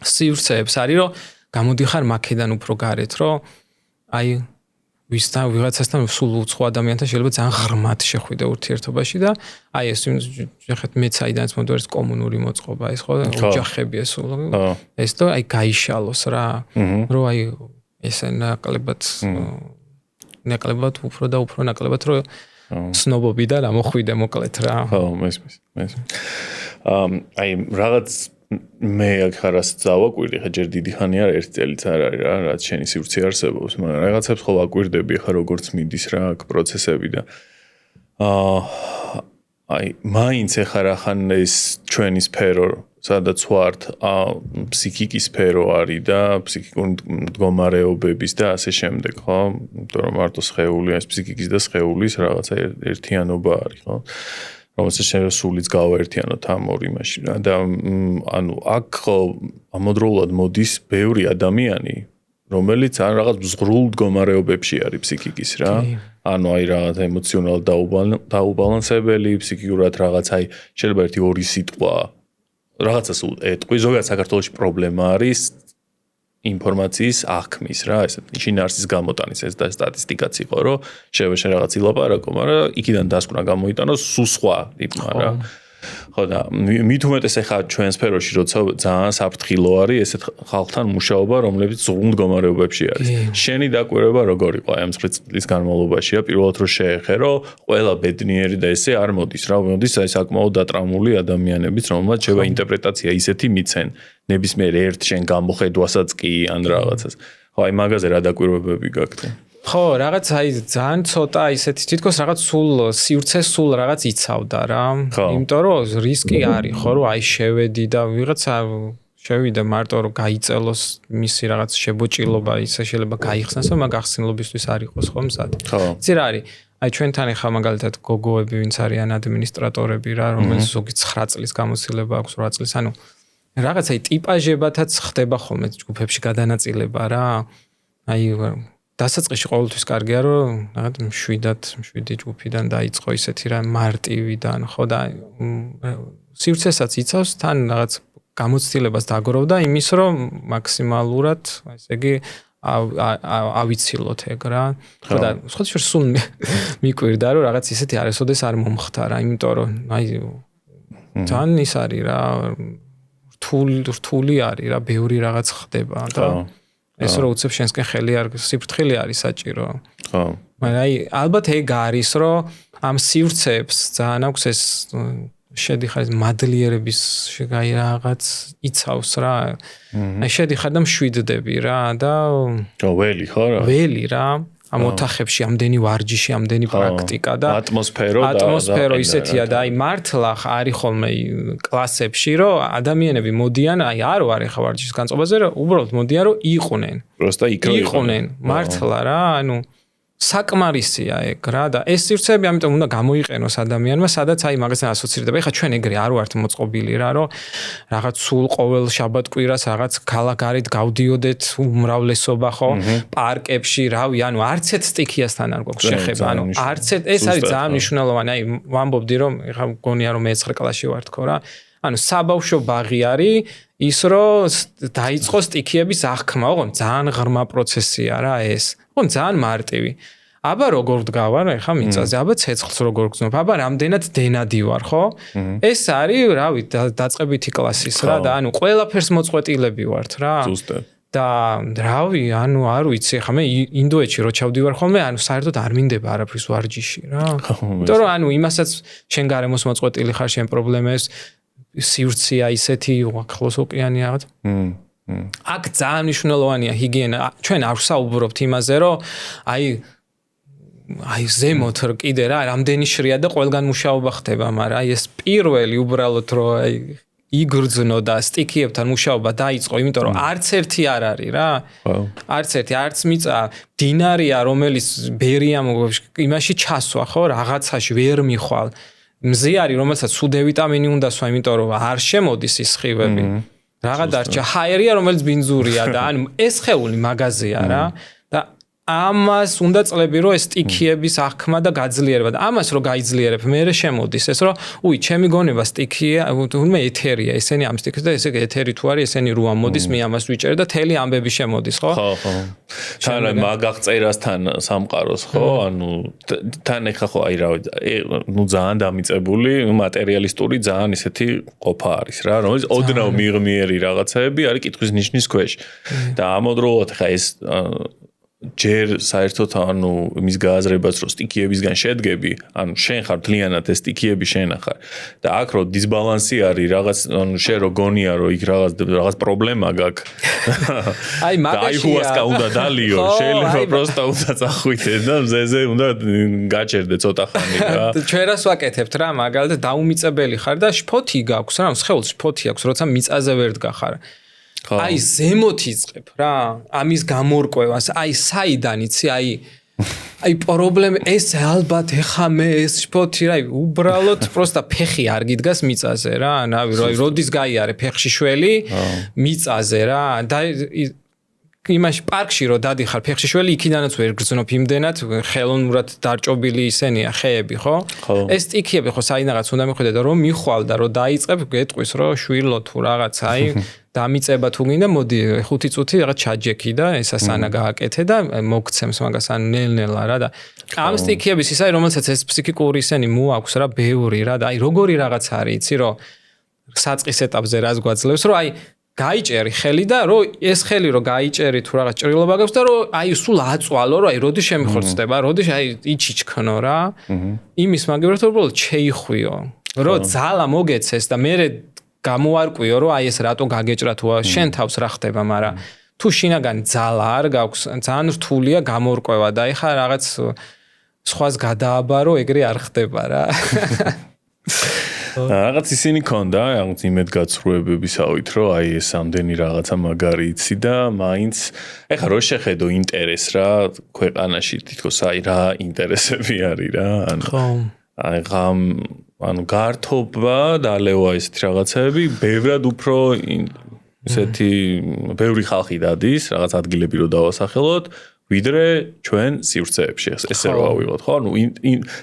სივრცეებს არის რომ გამოდიხარ მაქედან უფრო გარეთ რომ აი ვისთან ვიღაცასთან სულ უცხო ადამიანთან შეიძლება ძალიან ღრმად შეხვიდე ურთიერთობაში და აი ეს ხეთ მეც აიდანაც მომდერის კომუნური მოწყობა ეს ხო ოჯახები ეს ეს და აი გაიშალოს რა რომ აი ესე ნაკლებად უფრო და უფრო ნაკლებად რომ სნობობი და რა მოხვიდე მოკლედ რა ხო მესმის აი რაღაც მე აქ ხარას დავაკვირდი ხა ჯერ დიდი ხანი არ ერთი წელიც არ არის რა რაც შენი სივრცე არსებობს მაგრამ რაღაცებს ხო ვაკვირდები ხა როგორც მიდის რა აქ პროცესები და აი მაინც ხა რა ხან ეს ჩვენი სფერო სადაც ვართ ფსიქიკის სფერო არის და ფსიქიკური მდგომარეობების და ასე შემდეგ ხო იმიტომ რომ მარტო სხეული ეს ფსიქიკის და სხეულის რაღაცა ერთიანობა არის ხო რომელსაც შეიძლება სულიც გავაერთიანოთ ამ ორ იმაში რა და ანუ აქ ამოდროულად მოდის ბევრი ადამიანი რომელიც ან რაღაც ზღრულ მდგომარეობებში არის ფსიქიკის რა ანუ აი რაღაც ემოციონალ დაუბალანსებელი ფსიქიკურად რაღაც აი შეიძლება ერთი ორი სიტყვა რაღაცას ეტყვი ზოგადად საქართველოში პრობლემა არის ინფორმაციის აღქმის რა ესე შინაარსის გამოტანის ეს და სტატისტიკაც იყო რომ შეიძლება შენ რაღაც ილაპარაკო მაგრამ იქიდან დასკვნა გამოიტანოს სულ სხვა ტიპმა რა ხო და მით უმეტეს ახლა ჩვენ სფეროში როცა ძალიან საფრთხილო არის ესეთ ხალხთან მუშაობა რომლებიც ზღრულ მდგომარეობებში არის შენი დაკვირვება როგორ იყო აი ამ 9 წლის განმავლობაშია პირველად რომ შეეხე რომ ყველა ბედნიერი და ესე არ მოდის რა მოდის აი საკმაოდ დატრაუმული ადამიანებიც რომელმაც შევა ინტერპრეტაცია ისეთი მიცენ ნებისმიერ ერთ შენ გამოხედვასაც კი ან რაღაცას ხო აი მაგაზე რა დაკვირვებები გაქვთ ხო, რაღაც აი ძალიან ცოტა ისეთი თითქოს რაღაც სულ სივრცე სულ რაღაც იცავდა რა. იმიტომ რომ რისკი არის ხო რომ აი შევედი და ვიღაცა შევიდა მარტო რომ გაიწელოს მისი რაღაც შებოჭილობა ისე შეიძლება გაიხსნას რომ მაგ ახსნილობისთვის არ იყოს ხო მზად. იცი რა არის? აი ჩვენთან ახლა მაგალითად გოგოები ვინც არიან ადმინისტრატორები რა რომელიც ზოგი 9 წლის გამოცდილება აქვს 8 წლის ანუ რაღაც აი ტიპაჟებათაც ხდება ხოლმე ჯგუფებში გადანაწილება რა. აი დასაწყისში ყოველთვის კარგია რომ რაღაც 7 ჯგუფიდან დაიწყო ისეთი რა მარტივიდან ხო და სივრცესაც იცავს თან რაღაც გამოცდილებას დაგროვდა იმის რომ მაქსიმალურად ესე იგი ავიცილოთ ეგ რა ხო და სხვათა სულ მიკვირდა რომ რაღაც ისეთი არასოდეს არ მომხდარა იმიტომ რომ აი თან ის არის რა რთული არის რა ბევრი რაღაც ხდება და ეს რო უცებ შენსკენ ხელი არ სიფრთხილე არის საჭირო. ხო. მაგრამ აი ალბათ ეგ არის რომ ამ სივრცეებს ძალიან აქვს ეს შედიხარ ეს მადლიერების შეგაი რაღაც იცავს რა. აი შედიხარ და მშვიდდები რა და ველი ხო რა. ველი რა. ამ ოთახებში ამდენი ვარჯიში, ამდენი პრაქტიკა და ატმოსფერო ისეთია და აი მართლა არის ხოლმე კლასებში რომ ადამიანები მოდიან, აი არ ვარ ახლა ვარჯიშის განწყობაზე, რომ უბრალოდ მოდიან რომ იყვნენ. პროსტა იქ იყვნენ, მართლა რა, ანუ საკმარისია ეგ რა და ეს სივრცეები ამიტომ უნდა გამოიყენოს ადამიანმა, სადაც აი მაგასთან ასოცირდება. ეხლა ჩვენ ეგრე არ ვართ მოწყობილი რა, რომ რაღაც სულ ყოველ შაბათ-კვირას რაღაც ქალაქ-გარეთ გავდიოდეთ უმრავლესობა ხო, პარკებში, რავი, ანუ არც ერთ სტიქიასთან არ გვაქვს შეხება, ანუ არც ერთ ეს არის ძალიან მნიშვნელოვანი. აი ვამბობდი რომ ეხლა მგონია რომ მე-9 კლასში ვარ თქო რა. ანუ საბავშვო ბაღი არის ის რომ დაიწყო სტიქიების აღქმა, ოღონდ ძალიან ღრმა პროცესია რა ეს. ოღონდ ძალიან მარტივი. აბა როგორ დგავარ ეხა მიწაზე, აბა ცეცხლს როგორ გზნობ, აბა რამდენად დენადი ვარ, ხო? ეს არის, რავი, დაწყებითი კლასის რა და ანუ ყველაფერს მოწყვეტილები ვართ რა. ზუსტად. და რავი, ანუ არ ვიცი, ხა მე ინდოეთში რო ჩავდივარ ხოლმე, ანუ საერთოდ არ მინდება არაფრის ვარჯიში რა. იმიტომ რომ ანუ იმასაც შენ გარემოს მოწყვეტილი ხარ შენ პრობლემებს სივრცეა ისეთი ახლოს ოკეანე რაღაც. აქ ძალიან მნიშვნელოვანია ჰიგიენა. ჩვენ არ ვსაუბრობთ იმაზე, რომ აი ზემოთ კიდე რა, რამდენი შრია და ყველგან მუშაობა ხდება, მაგრამ აი ეს პირველი უბრალოდ რომ აი იგრძნო და სტიქიებთან მუშაობა დაიწყო, იმიტომ რომ არც ერთი არ არის რა. არც ერთი, არც მიწა დინარია, რომელიც ბერია იმაში ჩასვა, ხო, რაღაცაში ვერ მიხვალ. მზე არის, რომელსაც სულ D ვიტამინი უნდა სვა, იმიტომ რომ არ შემოდის ის სხივები. რაღა დარჩა, ჰაერია, რომელიც ბინძურია და ანუ ეს ხეული მაღაზია რა. და ამას უნდა წლები, რომ ეს სტიქიების აღქმა და გაძლიერება და ამას რო გაიძლიერებ, მერე შემოდის ეს, რომ უი, ჩემი გონება სტიქია, თუნდაც ეთერია, ესენი ამ სტიქს და ესე ეთერი თუ არის, ესენი რო ამოდის, მე ამას ვიჭერ და თელი ამბები შემოდის, ხო? ხო. თან მაგაღწერასთან სამყაროს, ხო? ანუ თან ეხა ხო აი რავი, ნუ ძალიან დამიწებული, მატერიალისტური ძალიან ისეთი ყოფა არის რა, რომელიც ოდნავ მიღმიერი რაღაცეები არის კითხვის ნიშნის ქვეშ. და ამავდროულად ხა ეს ჯერ საერთოდ ანუ იმის გააზრებას რომ სტიქიებისგან შედგები, ანუ შენ ხარ მთლიანად ეს სტიქიები შენ ხარ. და აქ რო დისბალანსი არის, რაღაც ანუ შენ რო გონია რომ იქ რაღაც პრობლემა გაქვს. აი მაგაში აიჰუასკა უნდა დალიო, შეიძლება პროსტა უნდა წახვიდე და მზეზე უნდა გაჭერდე ცოტა ხანი რა. ჩვენ რას ვაკეთებთ რა, მაგალითად დაუმიწებელი ხარ და შფოთი გაქვს რა, სხეულს შფოთი აქვს, როცა მიწაზე ვერ დგახარ. აი ზემოთ იწყებ რა, ამის გამორკვევას, აი საიდან იცი, აი პრობლემა ეს ალბათ ეხა მე ეს შფოთი რა, უბრალოდ პროსტა ფეხი არ გიდგას მიწაზე რა, ნავი როდის გაიარე ფეხში შველი მიწაზე რა და იმაში პარკში რო დადიხარ ფეხში შველი იქიდანაც ვერ გრძნობ იმდენად ხელოვნურად დარჭობილი ისენია ხეები ხო? ეს სტიქიები ხო საიდანაც უნდა მიხვიდე და რომ მიხვალ და რომ დაიწყებ გეტყვის რომ შვილო თუ რაღაც აი დამიწება თუ გინდა მოდი 5 წუთი რაღაც ჩაჯექი და ესას ანა გააკეთე და მოგცემს მაგას ან ნელ-ნელა რა და ამ სტიქიების ის არის რომელსაც ეს ფსიქიკური ისენი მოაქვს რა ბევრი რა და აი როგორი რაღაც არის იცი რომ საწყის ეტაპზე რას გვაძლევს რომ აი გაიჭერი ხელი და რომ ეს ხელი რომ გაიჭერი თუ რაღაც ჭრილობა გაქვს და რომ აი სულ აწვალო რომ აი როდი შემიხორცდება როდი აი იჩიჩქნო რა იმის მაგივრად უბრალოდ შეიხვიო რომ ძალა მოგეცეს და მე გამოარკვიო რომ აი ეს რატო გაგეჭრა თუ შენ თავს რა ხდება მაგრამ თუ შინაგანი ძალა არ გაქვს ძალიან რთულია გამორკვევა და ეხა რაღაც სხვას გადააბარო ეგრე არ ხდება რა რაღაც ისინი ქონდა რაღაც იმედგაცრუებებისავით რომ აი ეს ამდენი რაღაცა მაგარი იცი და მაინც ეხა რო შეხედო ინტერესს რა ქვეყანაში თითქოს აი რა ინტერესები არის რა ანუ გართობა და ლევა ესეთი რაღაცები ბევრად უფრო ესეთი ბევრი ხალხი დადის რაღაც ადგილები რო დავასახელოთ ვიდრე ჩვენ სივრცეებში ესე რა ავიღოთ ხო ანუ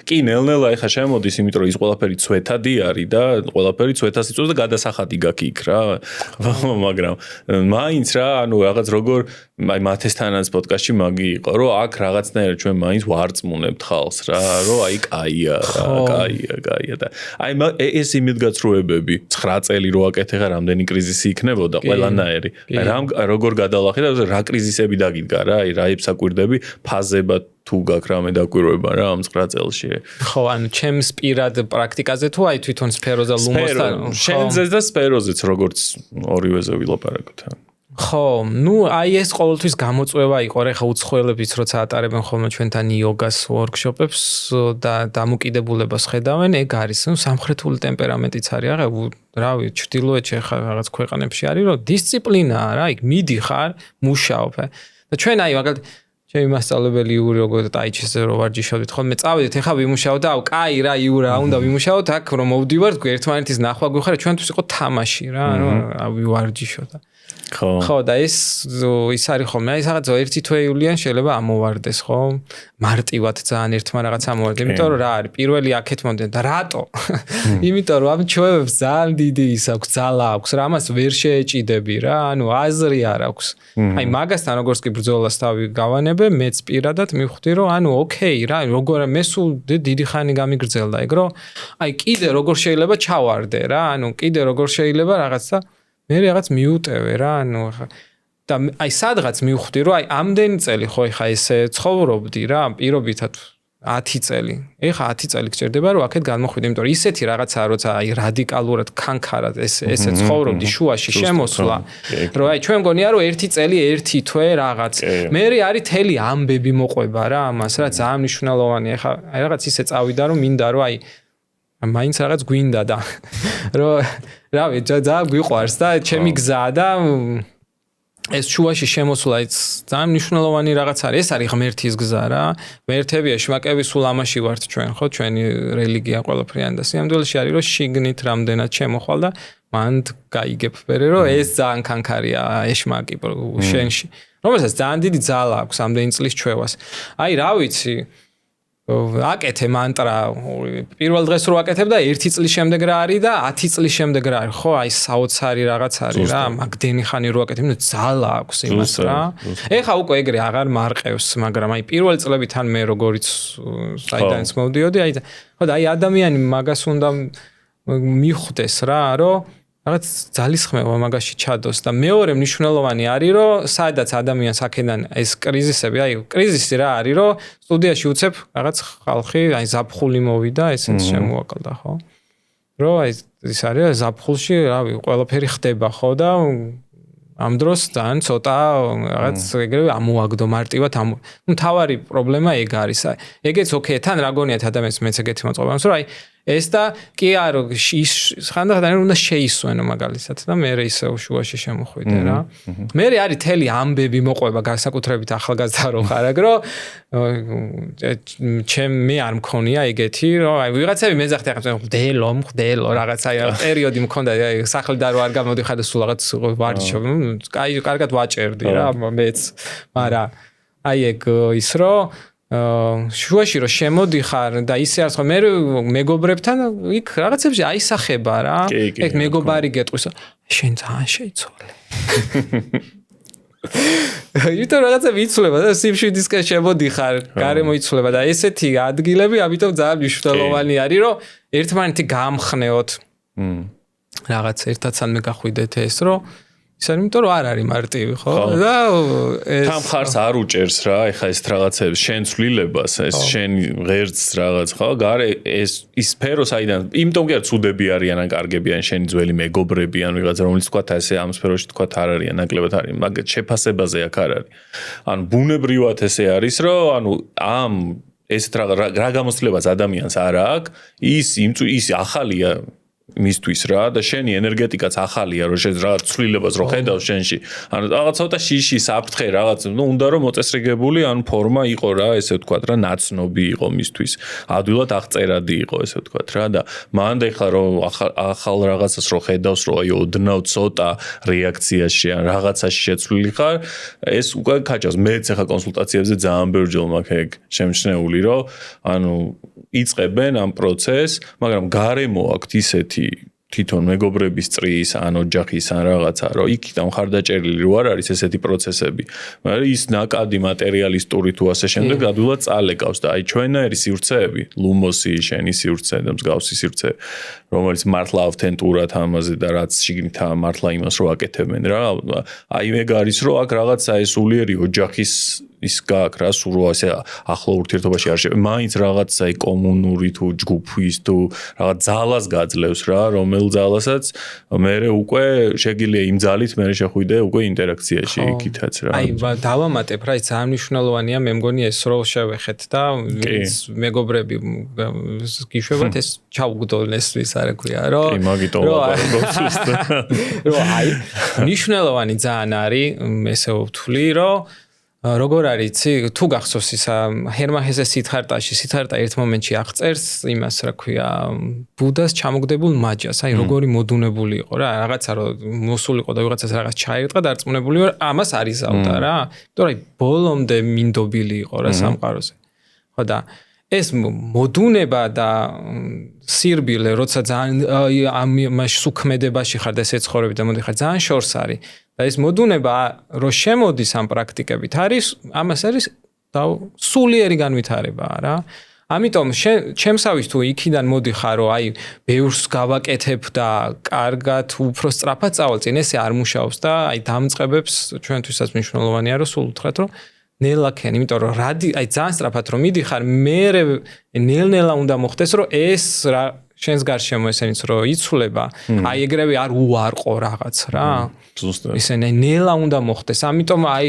კი ნელ-ნელა ეხა შემოდის იმიტომ რომ ის ყველაფერი ცვეთადი არის და ყველაფერი ცვეთას იწვევს და გადასახადი გაქვს იქ რა მაგრამ მაინც რა ანუ რაღაც როგორ აი მათესთანაც პოდკასტში მაგი იყო რომ აქ რაღაცნაირად ჩვენ მაინც ვარწმუნებთ ხალხს რა რომ აი კაია რა კაია და აი ეს იმედგაცრუებები 9 წელი რო აკეთე ხა რამდენი კრიზისი იქნებოდა ყველანაირი აი როგორ გადალახე და რა კრიზისები დაგიდგა რა აი რა საკვირდები ფაზება თუ გაქვს რამე დაკვირვება რა ამ 9 წელში ხო ანუ ჩემს პირად პრაქტიკაზე თუ აი თვითონ სფეროზე ლუმოსთან შენზე და სფეროზეც როგორც ორივეზე ვილაპარაკოთ ხო ნუ აი ეს ყოველთვის გამოწვევა იყო რა ხა უცხოელებიც როცა ატარებენ ხოლმე ჩვენთან იოგას ვორქშოპებს და დამოკიდებულებას ხედავენ ეგ არის ნუ სამხრეთული ტემპერამენტიც არის რა რავი ჩრდილოეთში ხა რაღაც ქვეყანებში არის რომ დისციპლინაა რა იქ მიდიხარ მუშაობ და ჩვენ აი მაგალითად ჩემი მასწავლებელი იური როგორ ტაიჩიზე რო ვარჯიშობდით ხოლმე წავედით ეხა ვიმუშაოთ და კაი რა იური უნდა ვიმუშაოთ აქ რომ მოვდივართ ერთმანეთის ნახვა გვიხარა ჩვენთვის იყო თამაში რა ვარჯიშოთ ხო და ის არის ხოლმე ის რაღაც ერთი თვეულიან შეიძლება ამოვარდეს ხო მარტივად ძალიან ერთმა რაღაც ამოვარდეს იმიტომ რომ რა არის პირველი აქეთ მომდენ და რატო იმიტომ რომ ამ ჩვევებს ძალიან დიდი ის აქვს ძალა აქვს რა ამას ვერ შეეჭიდები რა ანუ აზრი არ აქვს აი მაგასთან როგორც კი ბრძოლას თავი გავანებე მეც პირადად მივხვდი რომ ანუ ოკეი რა როგორ მე სულ დიდი ხანი გამიგრძელდა ეგ რომ აი კიდე როგორ შეიძლება ჩავარდე რა ანუ კიდე როგორ შეიძლება რაღაცა მე რაღაც მიუტევე რა ანუ და აი სადღაც მივხვდი რომ აი ამდენი წელი ხო ეხა ესე ცხოვრობდი რა პირობითად 10 წელი ეხა 10 წელი გჭირდება რომ აქეთ განმოხვიდე იმიტომ რომ ისეთი რაღაცაა როცა აი რადიკალურად ქანქარად ესე ცხოვრობდი შუაში შემოსვლა რომ აი ჩვენ მგონია რომ 1 წელი 1 თვე რაღაც მე არის თელი ამბები მოყვება რა ამას რა ძალიან მნიშვნელოვანია ეხა აი რაღაც ისე წავიდა რომ მინდა რომ აი მაინც რაღაც გვინდა და რომ რავი ძალიან გვიყვარს და ჩემი გზაა და ეს შუაში შემოსვლა ის ძალიან მნიშვნელოვანი რაღაც არის ეს არის ღმერთის გზა რა ღმერთებია შმაკები სულ ამაში ვართ ჩვენ ხო ჩვენი რელიგია ყველაფრიანი და სიამდვილეში არის რომ შიგნით რამდენად შემოხვალ და მანდ გაიგებ ფერე რომ ეს ძალიან ქანქარია ეშმაკი შენში რომელსაც ძალიან დიდი ძალა აქვს ამდენი წლის ჩვევას აი რა ვიცი აკეთე მანტრა პირველ დღეს რო აკეთებ და 1 წლის შემდეგ რა არის და 10 წლის შემდეგ რა არის ხო აი საოცარი რაღაც არის რა მაგდენი ხანი რო აკეთებ ნუ ძალა აქვს იმას რა ეხა უკვე ეგრე აღარ მარყევს მაგრამ აი პირველ წლები თან მე როგორიც საიდანაც მოვდიოდი აი ხო და აი ადამიანი მაგას უნდა მიხვდეს რა რომ რაღაც ძალისხმევა მაგაში ჩადოს და მეორე მნიშვნელოვანი არის რომ სადაც ადამიანს აქედან ეს კრიზისები აი კრიზისი რა არის რომ სტუდიაში უცებ რაღაც ხალხი აი ზაფხული მოვიდა ესეც შემოაკლდა ხო რომ აი ის არის ზაფხულში რავი ყველაფერი ხდება ხო და ამ დროს ძალიან ცოტა რაღაც ეგრევე ამოაგდო მარტივად ნუ თავარი პრობლემა ეგ არის ეგეც ოკეი თან რა გონიათ ადამიანს მეც ეგეთი მოწყობა რომ აი ეს და კი არა ის ხანდახან უნდა შეისვენო მაგალითად და მე ისე შუაში შემოხვიდე რა მე არის თელი ამბები მოყვება განსაკუთრებით ახალგაზრდა რო ხარ აგრო მე არ მქონია ეგეთი რომ აი ვიღაცები მეძახდა ახლა მდელო რაღაცა პერიოდი მქონდა აი სახლიდან რო არ გამოდიხარ და სულ რაღაც ვარჯიშობ კაი კარგად ვაჭერდი რა მეც მაგრამ აი ეგ ის რომ შუაში რომ შემოდიხარ და ისე არის ხო მე მეგობრებთან იქ რაღაცებში აისახება რა ეგ მეგობარი გეტყვის შენ ძალიან შეიცვალე იმიტომ რაღაცა ვიცვლება და სიმშვიდისკენ შემოდიხარ გარემო იცვლება და ესეთი ადგილები ამიტომ ძალიან მნიშვნელოვანი არის რომ ერთმანეთი გამხნეოთ რაღაც ერთადსან მე გახვიდეთ ეს რომ ის არის იმიტომ რომ არ არის მარტივი ხო და ეს თან ხარს არ უჭერს რა ეხა ეს რაღაცებს შენ ცვლილებას ეს შენ ღერცს რაღაც ხო გარე ეს ის სფერო საიდან იმიტომ კი არ ცუდები არიან ან კარგები ან შენი ძველი მეგობრები ან ვიღაცა რომელიც თქვა ესე ამ სფეროში თქვა არ არიან ნაკლებად არის მაგ შეფასებაზე აქ არ არის ანუ ბუნებრივად ესე არის რომ ანუ ამ ეს რა გამოცდილებას ადამიანს არ აქვს ის ახალია მისთვის რა და შენი ენერგეტიკაც ახალია რომ შენ რაღაც ცვლილებას რო ხედავს შენში ანუ რაღაც ცოტა შიში საფრთხე რაღაც ნუ უნდა რომ მოწესრიგებული ანუ ფორმა იყო რა ესე ვთქვათ რა ნაცნობი იყო მისთვის ადვილად აღწერადი იყო ესე ვთქვათ რა და მანდ ეხლა რომ ახალ რაღაცას რო ხედავს რომ აი ოდნავ ცოტა რეაქციაში ან რაღაცაში შეცვლილი ხარ ეს უკვე ქაჭავს მეც ეხლა კონსულტაციებზე ძალიან ბევრჯერ მაქვს ეგ შემჩნეული რომ ანუ იწყებენ ამ პროცესს მაგრამ გარემო აქვს ისეთი თვითონ მეგობრების წრის ან ოჯახის ან რაღაცა რომ იქიდან ხარდაჭერილი რო არ არის ესეთი პროცესები მაგრამ ის ნაკადი მატერიალისტური თუ ასე შემდეგ ადვილად წალეკავს და აი ჩვენაირი სივრცეები ლუმოსი შენი სივრცე და მსგავსი სივრცე რომელიც მართლა ავთენტურად ამაზე და რაც შიგნითა მართლა იმას რო აკეთებენ რა აი ეგ არის რომ აქ რაღაცა ეს ულიერი ოჯახის ის გააკ რა სულ რო ასე ახლო ურთიერთობაში არ შეიძლება მაინც რაღაცა კომუნური თუ ჯგუფის თუ რაღაც ძალას გაძლევს რა რომელ ძალასაც მე უკვე შეგიძლია იმ ძალით მე შეხვიდე უკვე ინტერაქციაში იქითაც რა აი დავამატებ რა ის ძალიან მნიშვნელოვანია მე მგონი ეს რო შევეხეთ და მეგობრები გიშვებათ ეს ჩაუგდოლნეს ვის არ ქვია რომ კი მაგიტომ ვაპარაკობთ რომ აი მნიშვნელოვანი ძალიან არის ესე ვთვლი რომ როგორ არის იცი თუ გახსოვს ისა ჰერმანჰესეს სიდჰარტა ერთ მომენტში აღწერს იმას რა ქვია ბუდას ჩამოგდებულ მაჯას აი როგორი მოდუნებული იყო რა რაღაცა რომ მოსულიყო და ვიღაცას რაღაც ჩაირტყა დარწმუნებული ვარ ამას არიზავდა რა იმიტომ რომ ბოლომდე მინდობილი იყო რა სამყაროზე ხო და ეს მოდუნება და სირბილე როცა ძალიან ამაში სუქმედებაში ხარ და ეცხოვრები და მოდი ხარ ძალიან შორს არის და ეს მოდუნება რო შემოდის ამ პრაქტიკებით არის ამას არის სულიერი განვითარებაა რა ამიტომ ჩემსავის თუ იქიდან მოდიხარ რომ აი ბევრს გავაკეთებ და კარგად უფრო სწრაფად წავალწინ ესე არ მუშაობს და აი დამწყებებს ჩვენთვისაც მნიშვნელოვანია რომ სულ უთხრათ რომ ნელაკენ, იმიტომ რომ აი ძალიან სწრაფად რომ მიდიხარ, მე ნელ-ნელა უნდა მოხდეს, რომ ეს რა შენს გარშემო ესენიც რომ იცვლება, აი ეგრევე არ უარყო რაღაც რა. ისინი ნელა უნდა მოხდეს. ამიტომ აი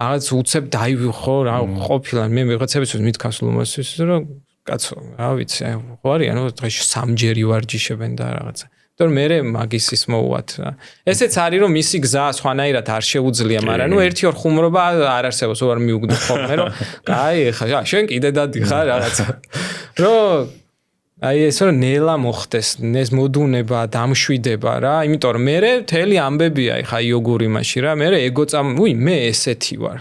რაღაც უცებ დაივიხო რა ყოფილა მე ვიღაცებს მithkავს ლომასის რომ კაცო, რა ვიცი, ხო არიან, დღეში სამჯერი ვარჯიშებენ და რაღაცა. თორე მე მაგის ის მოუვათ რა. ესეც არის რომ მისი გზა სხვანაირად არ შეუძლია, მაგრამ ნუ ერთი ორ ხუმრობა არ არსებობს, უარ მიუგდო ხოლმე რომ კაი ხა შენ კიდე დადიხარ რაღაცა. რომ აი ეს რომ ნელა მოხდეს, ეს მოდუნება, დამშვიდება რა, იმიტომ რომ მე მთელი ამბებია ხა იოგური მაში რა, მე ეგო მე ესეთი ვარ.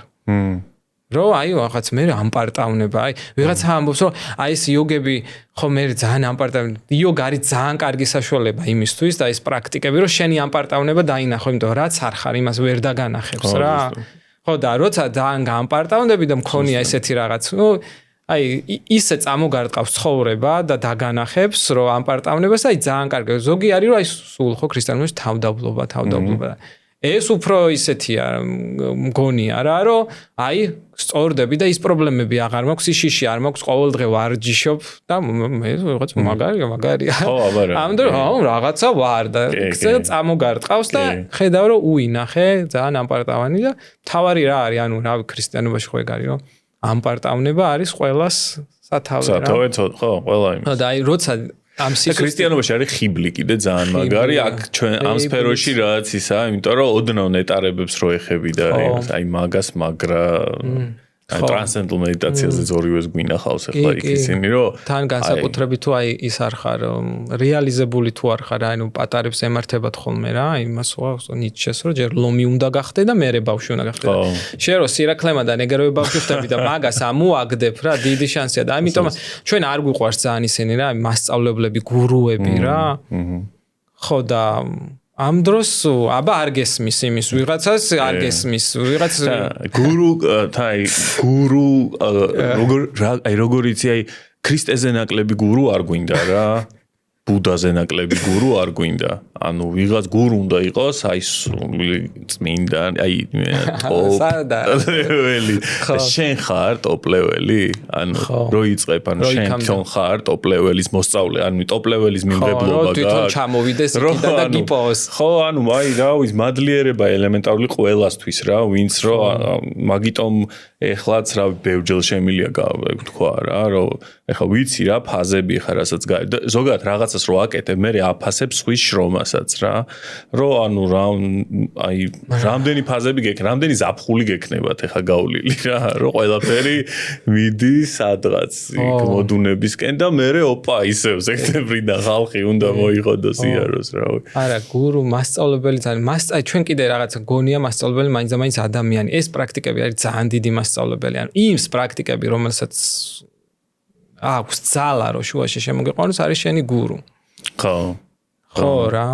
რომ აი რაღაც მე ამპარტავნება, აი ვიღაცა ამბობს რომ აი ეს იოგები ხო მე ძალიან ამპარტავნება, იოგა არის ძალიან კარგი საშუალება იმისთვის და ეს პრაქტიკები რომ შენი ამპარტავნება დაინახო, იმიტომ რომ რაც არ ხარ იმას ვერ დაგანახებს რა. ხო და როცა ძალიან გაამპარტავნები და მქონია ესეთი რაღაც, ნუ აი ისე წამოგარტყავს ცხოვრება და დაგანახებს რომ ამპარტავნებას აი ძალიან კარგი ზოგი არის რომ აი სულ ხო ქრისტიანობაში თავდაბლობა ეს უფრო ისეთია მგონია რა რომ აი სწორდები და ის პრობლემები აღარ მაქვს ის შიში არ მაქვს ყოველდღე ვარჯიშობ და მე რაღაც მაგარია ამდენ რაღაცა ვარ და წამოგარტყავს და ხედავ რომ უინახე ძალიან ამპარტავანი და თავარი რა არის ანუ რა ქრისტიანობაში ხო ეგ არის რომ ამპარტავნება არის ყველას სათავე რა. ხო, ყველა იმის. და აი როცა ამ ქრისტიანობაში არის ხიბლი კიდე ძალიან მაგარი, აქ ჩვენ ამ სფეროში რაც ისა, იმიტომ რომ ოდნავ ნეტარებებს რო ეხები და აი მაგას მაგრა აი ტრანსცენდენტალ მედიტაციაზე ზორივეს გვინახავს ახლა იქ ისინი რომ თან განსაკუთრებით თუ აი ის არ ხარ რეალიზებული თუ არ ხარ აი ნუ პატარებს ემართებათ ხოლმე რა იმას ხო ნიჩეს რომ ჯერ ლომი უნდა გახდე და მერე ბავშვი უნდა გახდე შენ რო სირაქლემადან ეგრევე ბავშვი ხდები და მაგას ამოაგდებ რა დიდი შანსია და ამიტომ ჩვენ არ გვიყვარს ძალიან ისინი რა მასწავლებლები გურუები რა ხო და ამ დროს აბა არ გესმის იმის ვიღაცას არ გესმის ვიღაც გურუ როგორ იცი აი ქრისტეზე ნაკლები გურუ არ გვინდა რა ბუდაზე ნაკლები გურუ არ გვინდა ანუ ვიღაც გურუ უნდა იყოს აი წმინდა აი ტოპ-ლეველი შენ ხარ ტოპ-ლეველი ანუ რო იწყებ ანუ შენ ხარ ტოპ-ლეველის მოსწავლე ანუ ტოპ-ლეველის მიმღებლობა გაქვს თვითონ ჩამოვიდეს იქიდან და გიპოვოს ხო ანუ აი რა ვიცი მადლიერება ელემენტარული ყველასთვის რა ვინც რო მაგიტომ ეხლაც რა ბევრჯერ შემილია თქვა რა რომ ეხლა ვიცი რა ფაზები ხარ რასაც ზოგადად რაღაცას რო აკეთებ მე აფასებს ხვის შრომასაც რა რო ანუ რა აი რამდენი ფაზები გექნება რამდენი ზაფხული გექნებათ ეხლა გავლილი რა რო ყველაფერი მიდის სადღაც იქ მოდუნებისკენ და მე ოპა ისევ სექტემბრიდან ხალხი უნდა მოიღოდოს იაროს რა არა გურუ მასწავლებელი ძალიან აი ჩვენ კიდე რაღაცა გონია მასწავლებელი მაინც ადამიანი ეს პრაქტიკები არის ძალიან დიდი მასწავლებელი ანუ იმ პრაქტიკები რომელსაც აქვს ძალა რო შუაში შემოგიყვანოს არის შენი გურუ ხო რა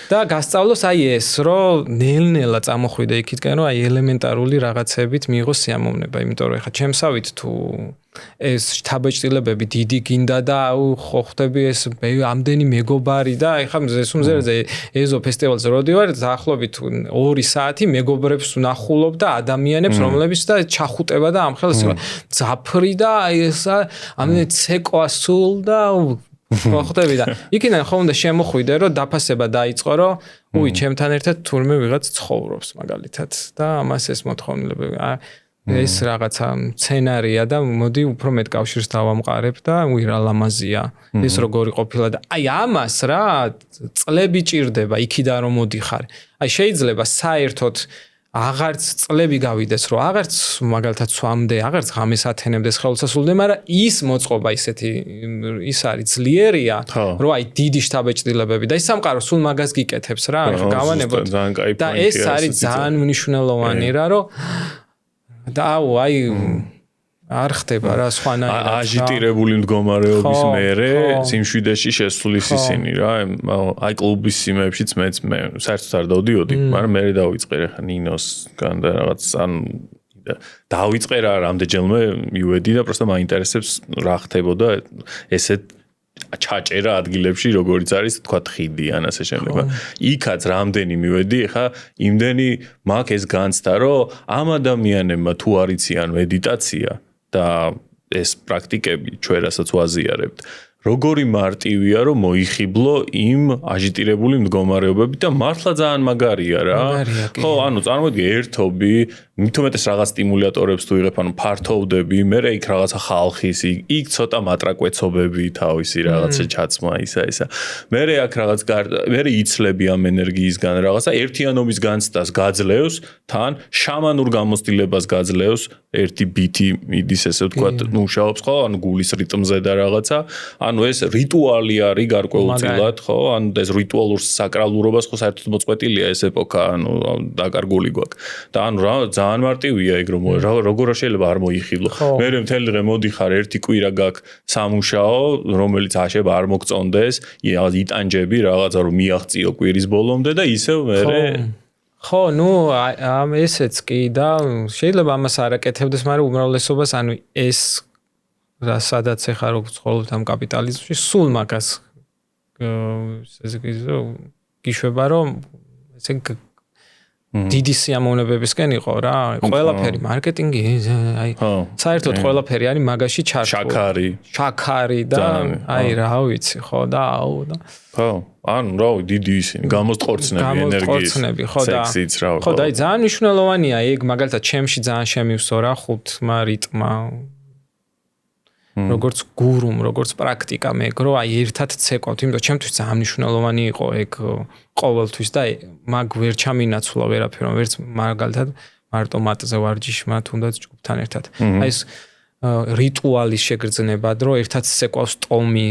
და გასწავლოს აი ეს რომ ნელ-ნელა წამოხვიდე იქითკენ რომ აი ელემენტარული რაღაცებით მიიღოს სიამოვნება იმიტომ რომ ეხა ჩემსავით თუ ეს შთაბეჭდილებები დიდი გინდა და ხო ხვდები ეს ამდენი მეგობარი და ეხა ზესუმზერზე ეზო ფესტივალზე როდივარ დაახლოებით 2 საათი მეგობრებს ვნახულობ და ადამიანებს რომლებიც და ჩახუტება და ამ ხელს ძაფრი და აი ესა ამდენი ცეკვა სულ და ხო ხვდები და იქიდან ხო უნდა შემოხვიდე რომ დაფასება დაიწყო რომ უი ჩემთან ერთად თურმე ვიღაც ცხოვრობს მაგალითად და ამას ეს მოთხოვნილება ეს რაღაცა სცენარია და მოდი უფრო მეტ კავშირს დავამყარებ და უი რა ლამაზია ეს როგორი ყოფილა და აი ამას რა წლები ჭირდება იქიდან რომ მოდიხარ აი შეიძლება საერთოდ აღარც წლები გავიდეს, რომ აღარც მაგალითად სვამდე, აღარც ღამეს ათენებდეს ხელსასრულზე, მაგრამ ის მოწყობა ისეთი ის არის ძლიერია, რომ აი დიდი შტაბეჭდილებები და ის სამყარო სულ მაგას გიკეთებს რა, გავანებოთ. და ეს არის ძალიან მნიშვნელოვანი რა, რომ დააუ აი არ ხდება რა სხვანაირად აჟიტირებული მდგომარეობის მერე სიმშვიდეში შესulis ისინი რა აი კლუბის სიმეებშიც მეც მე საერთოდ არ დავდიოდი მაგრამ მე დავიწყე ხა ნინოსგან და რაღაც ან დავიწყე რა რამდენჯერმე მივედი და პროსტა მაინტერესებს რა ხდებოდა ესეთ ჩაჭერა ადგილებში როგორიც არის თქვა ხიდი ან ასე შემდეგ იქაც რამდენი მივედი ხა იმდენი მაგ ეს განცდა რომ ამ ადამიანებმა თუ არიციან მედიტაცია და ეს პრაქტიკები ჩვენ რასაც ვაზიარებთ როგორი მარტივია რომ მოიხიბლო იმ აჟიტირებული მდგომარეობები და მართლა ძალიან მაგარია რა ხო ანუ წარმოიდგინე ერთობი მithumetes რაღაც სტიმულატორებს თუ იღებ ანუ ფართოვდები მე იქ რაღაცა ხალხის იქ ცოტა მატრაკვეცობები თავისი რაღაცა ჩაცმა ისა მე აქ რაღაც მე იცლები ამ ენერგიისგან რაღაცა ერთიანობის განცდას გაძლევს თან შამანურ გამოცდილებას გაძლევს ერთი ბიტი მიდის ესე ვთქვათ მუშაობს ხო ანუ გულის რიტმზე და რაღაცა ანუ ეს რიტუალი არის გარკვეულწილად ხო ანუ ეს რიტუალურ საკრალურობას ხო საერთოდ მოწყვეტილია ეს ეპოქა ანუ დაკარგული გვაქვს და ანუ რა ძალიან მარტივია ეგ რომ როგორ შეიძლება არ მოიხილო მე მთელი დღე მოდიხარ ერთი კვირა გაქვს სამუშაო რომელიც აშება არ მოგწონდეს იტანჯები რაღაცა რომ მიაღწიო კვირის ბოლომდე და ისევ მე ხო ნუ ამ ესეც კი და შეიძლება ამას არ აკეთებდეს მაგრამ უმრავლესობას ანუ ეს რა სადაც ეხა რო ცხოვრობთ ამ კაპიტალიზმში სულ მაგას ესე გიშვება რომ ესე დიდი სიამოვნებებისკენ იყო რა ყველაფერი მარკეტინგი აი საერთოდ ყველაფერი არის მაგაში შაქარი და აი რა ვიცი ხო და აუ და ხო ანუ რა დიდი ისინი გამოსტყორცნები ენერგიის სექსიც რა ხო და აი ძალიან მნიშვნელოვანია ეგ მაგალითად ჩემში ძალიან შემივსო რა ხუთმა რიტმა როგორც გურუმ, როგორც პრაქტიკა მეგრო, აი ერთად ცეკვავთ, იმიტომ ჩემთვის ძალიან მნიშვნელოვანი იყო ეგ ყოველთვის და მაგ ვერ ჩამინაცვლა ვერაფერო, ვერც მაგალითად მარტო მატზე ვარჯიშმა, თუნდაც ჯგუფთან ერთად. აი ეს რიტუალის შეგრძნებად, რომ ერთად ცეკვავს ტომი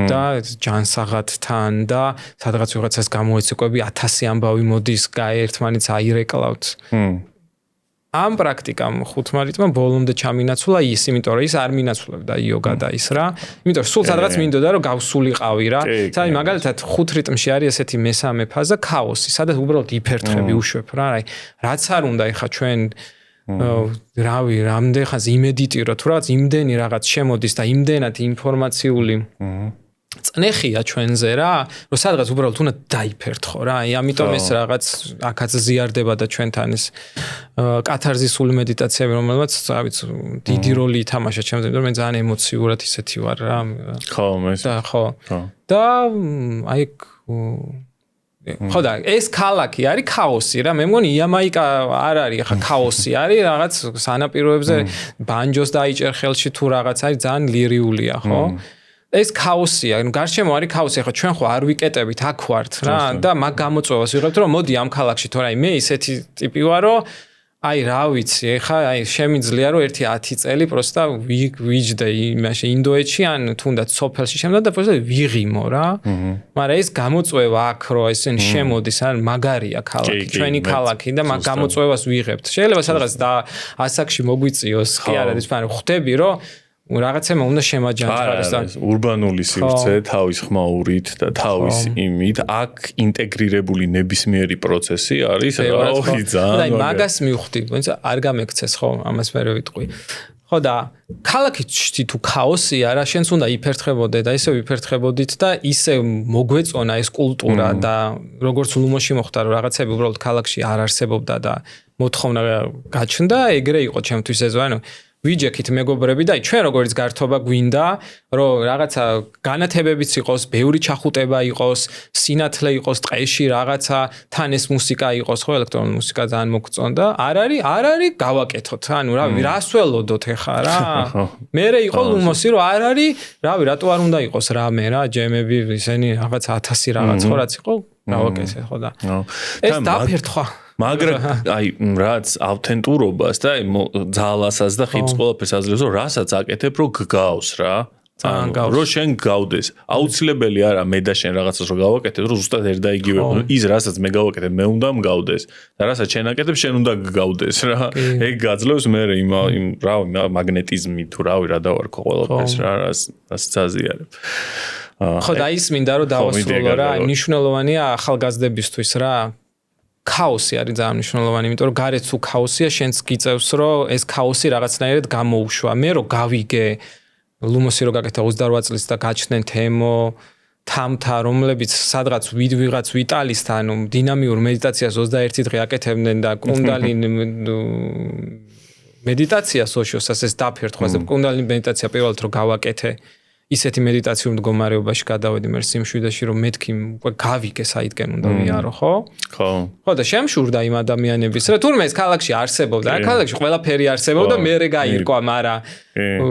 და ჯანსაღადთან და სადღაც ვიღაცას გამოეცეკვები 1000 ამბავი მოდის, ერთმანეთს აირეკლავთ. ამ პრაქტიკამ ხუთმა რიტმამ ბოლომდე ჩამინაცვლა ის, იმიტომ რომ ის არ მინაცვლებდა იოგა და ის რა. იმიტომ რომ სულ სადღაც მინდოდა რომ გავსულიყავი რა. საერთოდ მაგალითად ხუთ რიტმში არის ესეთი მესამე ფაზა ქაოსი, სადაც უბრალოდ იფერთხები უშვებ რა. აი რაც არ უნდა ეხა ჩვენ რავი, რამდენ ხანს იმედიტირო თუ რაღაც იმდენი რაღაც შემოდის და იმდენად ინფორმაციული წნეხია ჩვენზე რა, რომ სადღაც უბრალოდ უნდა დაიფერთხო რა. აი ამიტომ ეს რაღაც აქაც ზიარდება და ჩვენთან ეს კათარზისული მედიტაციები, რომელმაც ავიც დიდი როლი ითამაშა ჩემზე, იმიტომ რომ მე ძალიან ემოციურად ისეთი ვარ რა. ხო, მე. და ხო. და აი ხო და ეს ქალაქი არის ქაოსი რა. მე მგონი იამაიკა არ არის ხა ქაოსი არის რაღაც სანაპიროებზე ბანჯოს დაიჭერ ხელში თუ რაღაც არის ძალიან ლირიულია ხო? ეს ქაოსია, ანუ გარშემო არის ქაოსი, ხო ჩვენ ხო არ ვიკეტებით, აქ ვართ რა და მაგ გამოწვევას ვიღებთ, რომ მოდი ამ ქალაქში თორე აი მე ისეთი ტიპი ვარ, რომ აი რა ვიცი, ეხა აი შემიძლია რომ ერთი 10 წელი პროსტა ვიჯდე იმაში ინდოეთში ან თუნდაც სოფელში შემდა და პროსტა ვიღიმო რა. მაგრამ ეს გამოწვევა აქ რომ ესენი შემოდის, ან მაგარია ქალაქი, ჩვენი ქალაქი და მაგ გამოწვევას ვიღებთ. შეიძლება სადღაც და ასაკში მოგვიწიოს, კი არ არის, მაგრამ ხვდები რომ რაღაცემა უნდა შემაჯანმრთელდეს და ურბანული სივრცე თავის ხმაურით და თავის იმით აქ ინტეგრირებული ნებისმიერი პროცესი არის რა ძალიან აი მაგას მივხვდი ვინც არ გამექცეს ხო ამას მე ვიტყვი ხო და ქალაქში თუ ქაოსია რა შენს უნდა იფერთხებოდე და ისე ვიფერთხებოდით და ისე მოგვეწონა ეს კულტურა და როგორც ლუმოში მოხდა რომ რაღაცები უბრალოდ ქალაქში არ არსებობდა და მოთხოვნა გაჩნდა ეგრე იყო ჩემთვის ეს ანუ ვიჯექით მეგობრები და ჩვენ როგორც გართობა გვინდა რომ რაღაცა განათებებიც იყოს, ბევრი ჩახუტება იყოს, სინათლე იყოს ტყეში რაღაცა, თან ეს მუსიკა იყოს, ხო ელექტრონული მუსიკა ძალიან მოგწონდა. არ არის გავაკეთოთ. ანუ რავი, რას ველოდოთ ეხა რა. მერე იყო ლუმოსი რომ არ არის, რავი, რატო არ უნდა იყოს რამე რა, ჯემები ისენი რაღაც 1000 რაღაც ხო რაც იყო, გავაკეთე ხო და. ეს დაფერთხვა. მაგრამ აი რაც ავთენტურობას და ძალასაც და ხიბს ყველაფერს აძლევს რომ რასაც აკეთებ რომ გგავს რა რომ შენ გავდეს აუცილებელი არა მე და შენ რაღაცას რომ გავაკეთებ რომ ზუსტად ერთ და იგივე ის რასაც მე გავაკეთებ მე უნდა მგავდეს და რასაც შენ აკეთებ შენ უნდა გგავდეს რა ეგ გაძლევს მე იმ რავი მაგნეტიზმი თუ რავი რა დავარქო ყველაფერს რა რასაც აზიარებ ხო და ის მინდა რომ დავასრულო რა მნიშვნელოვანია ახალგაზრდებისთვის რა ქაოსი არის ძალიან მნიშვნელოვანი იმიტომ რომ გარეთ თუ ქაოსია შენც გიწევს რომ ეს ქაოსი რაღაცნაირად გამოუშვა მე რომ გავიგე ლუმოსი რო გაკეთა 28 წლის და გაჩნდნენ თემო თამთა რომლებიც სადღაც ვიღაც ვიტალისთან დინამიურ მედიტაციას 21 დღე აკეთებდნენ და კუნდალინი მედიტაციას ოშოს ეს დაფერთხვა და კუნდალინი მედიტაცია პირველად რო გავაკეთე ისეთი მედიტაციურ მდგომარეობაში გადავედი მე სიმშვიდეში რომ მეთქი უკვე გავიგე საიდკენ უნდა ვიარო ხო? ხო და შემშურდა იმ ადამიანების რა თურმე ეს ქალაქში არსებობდა რა ქალაქში ყველაფერი არსებობდა მე გაირკვა მაგრამ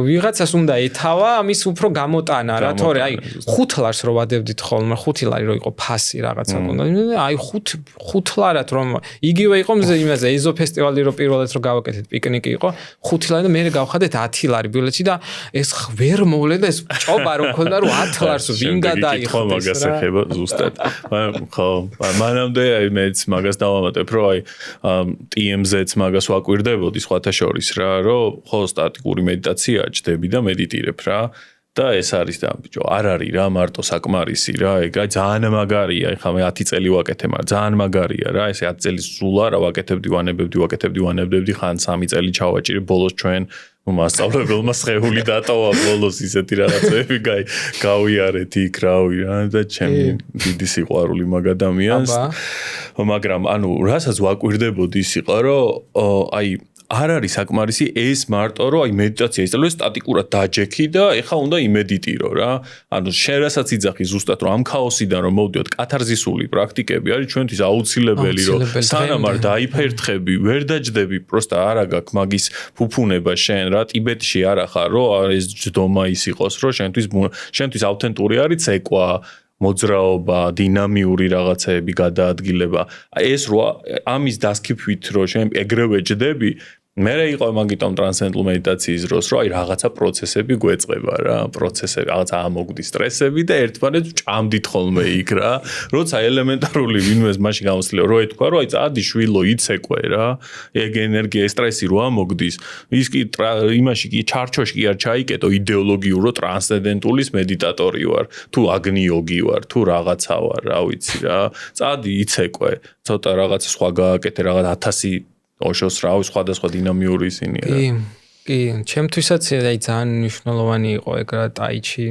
ვიღაცას უნდა ეთავა ამის უფრო გამოტანა რა თორე აი 5 ლარს რო ვადებდით ხოლმე 5 ლარი რო იყო ფასი რაღაცა კონდა აი 5 ლარად რომ იგივე იყო იმაზე ეზო ფესტივალი რო პირველად რო გავაკეთეთ პიკნიკი იყო 5 ლარი და მე გავხადეთ 10 ლარი ბილეთში და ეს ვერ მოვლე და ეს ჭობა რო ქონდა რომ 10 ლარს ვინ გადაიხდეს მაგას ეხება ზუსტად ხო მანამდე აი მეც მაგას დავამატებ რომ აი TMZ-ს მაგას ვაკვირდებოდი სხვათა შორის რა რომ ხო სტატიკური მედიტაცია ჭდები და მედიტირებ რა და ეს არის და ბიჭო არ არის რა მარტო საკმარისი რა ეგ აი ძალიან მაგარია ეხლა მე 10 წელი ვაკეთე მაგრამ ძალიან მაგარია რა ესე 10 წელი სულა რა ვაკეთებდი ვანებდებდი ხან 3 წელი ჩავაჭირე ბოლოს ჩვენ მასწავლებელმა სხეული დატოვა ბოლოს ისეთი რაღაცები გავიარეთ იქ რავი რა და ჩემი დიდი სიყვარული მაგ ადამიანს მაგრამ ანუ რასაც ვაკვირდებოდი ის იყო რომ აი არ არის საკმარისი ეს მარტო რომ აი მედიტაცია ისწავლე სტატიკურად დაჯექი და ეხა უნდა იმედიტირო რა ანუ შენ რასაც იძახი ზუსტად რომ ამ ქაოსიდან რომ მოვდიოთ კათარზისული პრაქტიკები არის ჩვენთვის აუცილებელი რომ სანამ არ დაიფერთხები ვერ დაჯდები პროსტა არა გაქვს მაგის ფუფუნება შენ რა ტიბეტში არა ხარ რომ ეს ჯდომა ის იყოს რომ შენთვის ავთენტური არის ცეკვა მოძრაობა, დინამიური რაღაცეები გადაადგილება. ეს რო ამის დასკიფვით რო შენ ეგრევე ჯდები, მე იყო მაგიტომ ტრანსცენდენტულ მედიტაციის დროს, რომ აი რაღაცა პროცესები გვეწყება რა, პროცესები, რაღაცა ამოგვდი სტრესები და ერთმანეთს ჭამდით ხოლმე იქ რა. როცა ელემენტარული ვინმეს მაშინ გამოსწლე, რო ეთქვა, რომ აი წადი შვილო იცეკვე რა. ეგ ენერგია, სტრესი რო ამოგდის, ის კი იმაში კი ჩარჩოში კი არ ჩაიკეტო იდეოლოგიურო ტრანსცენდენტულის მედიტატორი ვარ, თუ აგნიოგი ვარ, თუ რაღაცა ვარ, რა ვიცი რა. წადი იცეკვე, ცოტა რაღაცა სხვა გააკეთე, რაღაც 1000 ოშოს რავი სხვადასხვა დინამიური ისინია რა. კი, ჩემთვისაც აი ძალიან მნიშვნელოვანი იყო ეგ რა ტაიჩი,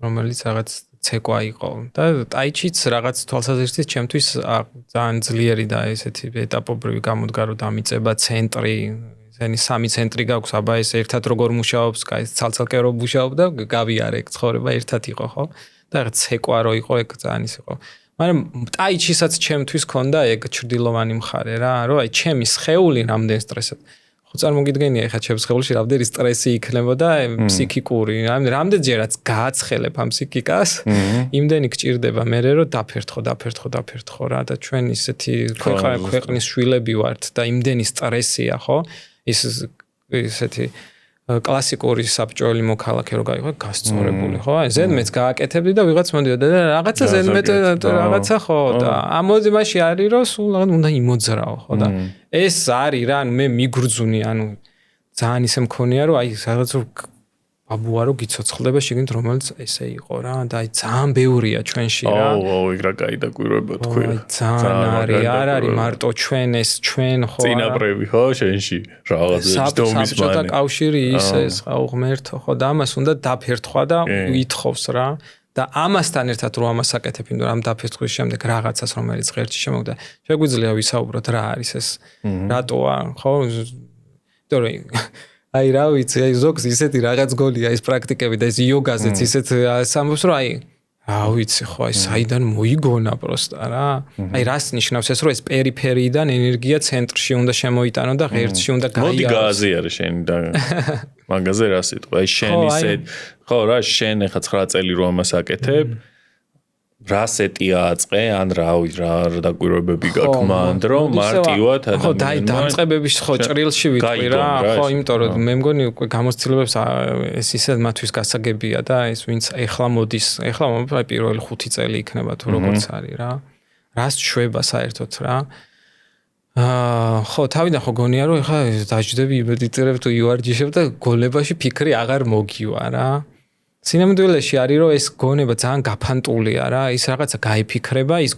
რომელიც რაღაც ცეკვა იყო და ტაიჩიც რაღაც თვალსაზრისით ჩემთვის ძალიან ძლიერი და ესეთი ეტაპობრივი გამოდგა რომ დამიწება ცენტრი, ესენი 3 ცენტრი გაქვს, აბა ეს ერთად როგორ მუშაობს, კაი ცალ-ცალკე რო მუშაობ და გავიარე ეგ ცხოვრება ერთად იყო ხო? და რაღაც ცეკვა რო იყო ეგ ძალიან ის იყო. მაგრამ ტაიჩისაც ჩემთვის ქონდა ეგ ჭრდილოვანი მხარე რა, რომ აი ჩემი სხეული რამდენ სტრესად. ხო წარმოგიდგენია ეხლა ჩემს სხეულში რამდენი სტრესი იქნებოდა ფსიქიკური, რამდენჯერაც გააცხელებ ამ ფსიქიკას, იმდენი გჭირდება მე რომ დაფერთხო რა და ჩვენ ისეთი ქვეყნის შვილები ვართ და იმდენი სტრესია, ხო? ისეთი კლასიკური საბჭოელი მოქალაქე რო გაიყო გასწორებული ხო აი ზედმეტს გააკეთებდი და ვიღაც მომდიოდა და რაღაცა ზედმეტ რაღაცა ხო და ამოდიმაში არის რომ სულ რაღაც უნდა იმოძრაო ხო და ეს არის რა ანუ მე მიგრძუნი ანუ ძალიან ისე მქონია რომ აი რაღაც აბუა რო გიცოცხლდება შეგინთ რომელიც ესე იყო რა და აი ძალიან ბევრია ჩვენში რა ეგ რა კაი დაკვირვება თქვი რა ძალიან არ არის მარტო ჩვენ ეს ჩვენ ხო წინაპრები ხო შენში რაღაც ჯდომის საბჭოთა კავშირი ის ღმერთო ხო და ამას უნდა დაფერთხვა და ვითხოვს რა და ამასთან ერთად რომ ამას აკეთებ იმიტომ რომ ამ დაფერთხვის შემდეგ რაღაცას რომელიც ღერთში შემოგდა შეგვიძლია ვისაუბროთ რა არის ეს რატოა ხო იმიტომ აი რა ვიცი აი ზოგს ისეთი რაღაც გოლია ეს პრაქტიკები და ეს იოგაზეც ისეთ სამბობს რომ აი რა ვიცი ხო აი საიდან მოიგონა პროსტა რა აი რას ნიშნავს ეს რომ ეს პერიფერიიდან ენერგია ცენტრში უნდა შემოიტანო და ღერთში უნდა გაიაროს მოდი გააზიარე შენი და მაგაზე რა სიტყვა აი შენ ისე ხო რა შენ ახლა 9 წელი რომ ამას აკეთებ რა სეტი აწყე ან რა დაკვირვებები გაქვს მანდ რომ მარტივად ხო დამწყებების ხო ჭრილში ვიტყვი რა ხო იმიტომ რომ მე მგონი გამოცდილებებს ეს ისე მათთვის გასაგებია და ეს ვინც ეხლა მოდის ეხლა პირველი 5 წელი იქნება თუ როგორც არის რა რას შვება საერთოდ რა ხო თავიდან ხო გონია რომ ეხლა დაждები იმედიტირებ თუ იوارჯიშებ და გოლებაში ფიქრი აღარ მოგივა რა სინამდვილეში არის რომ ეს გონება ძალიან გაფანტულია რა ის რაღაცა გაიფიქრება ის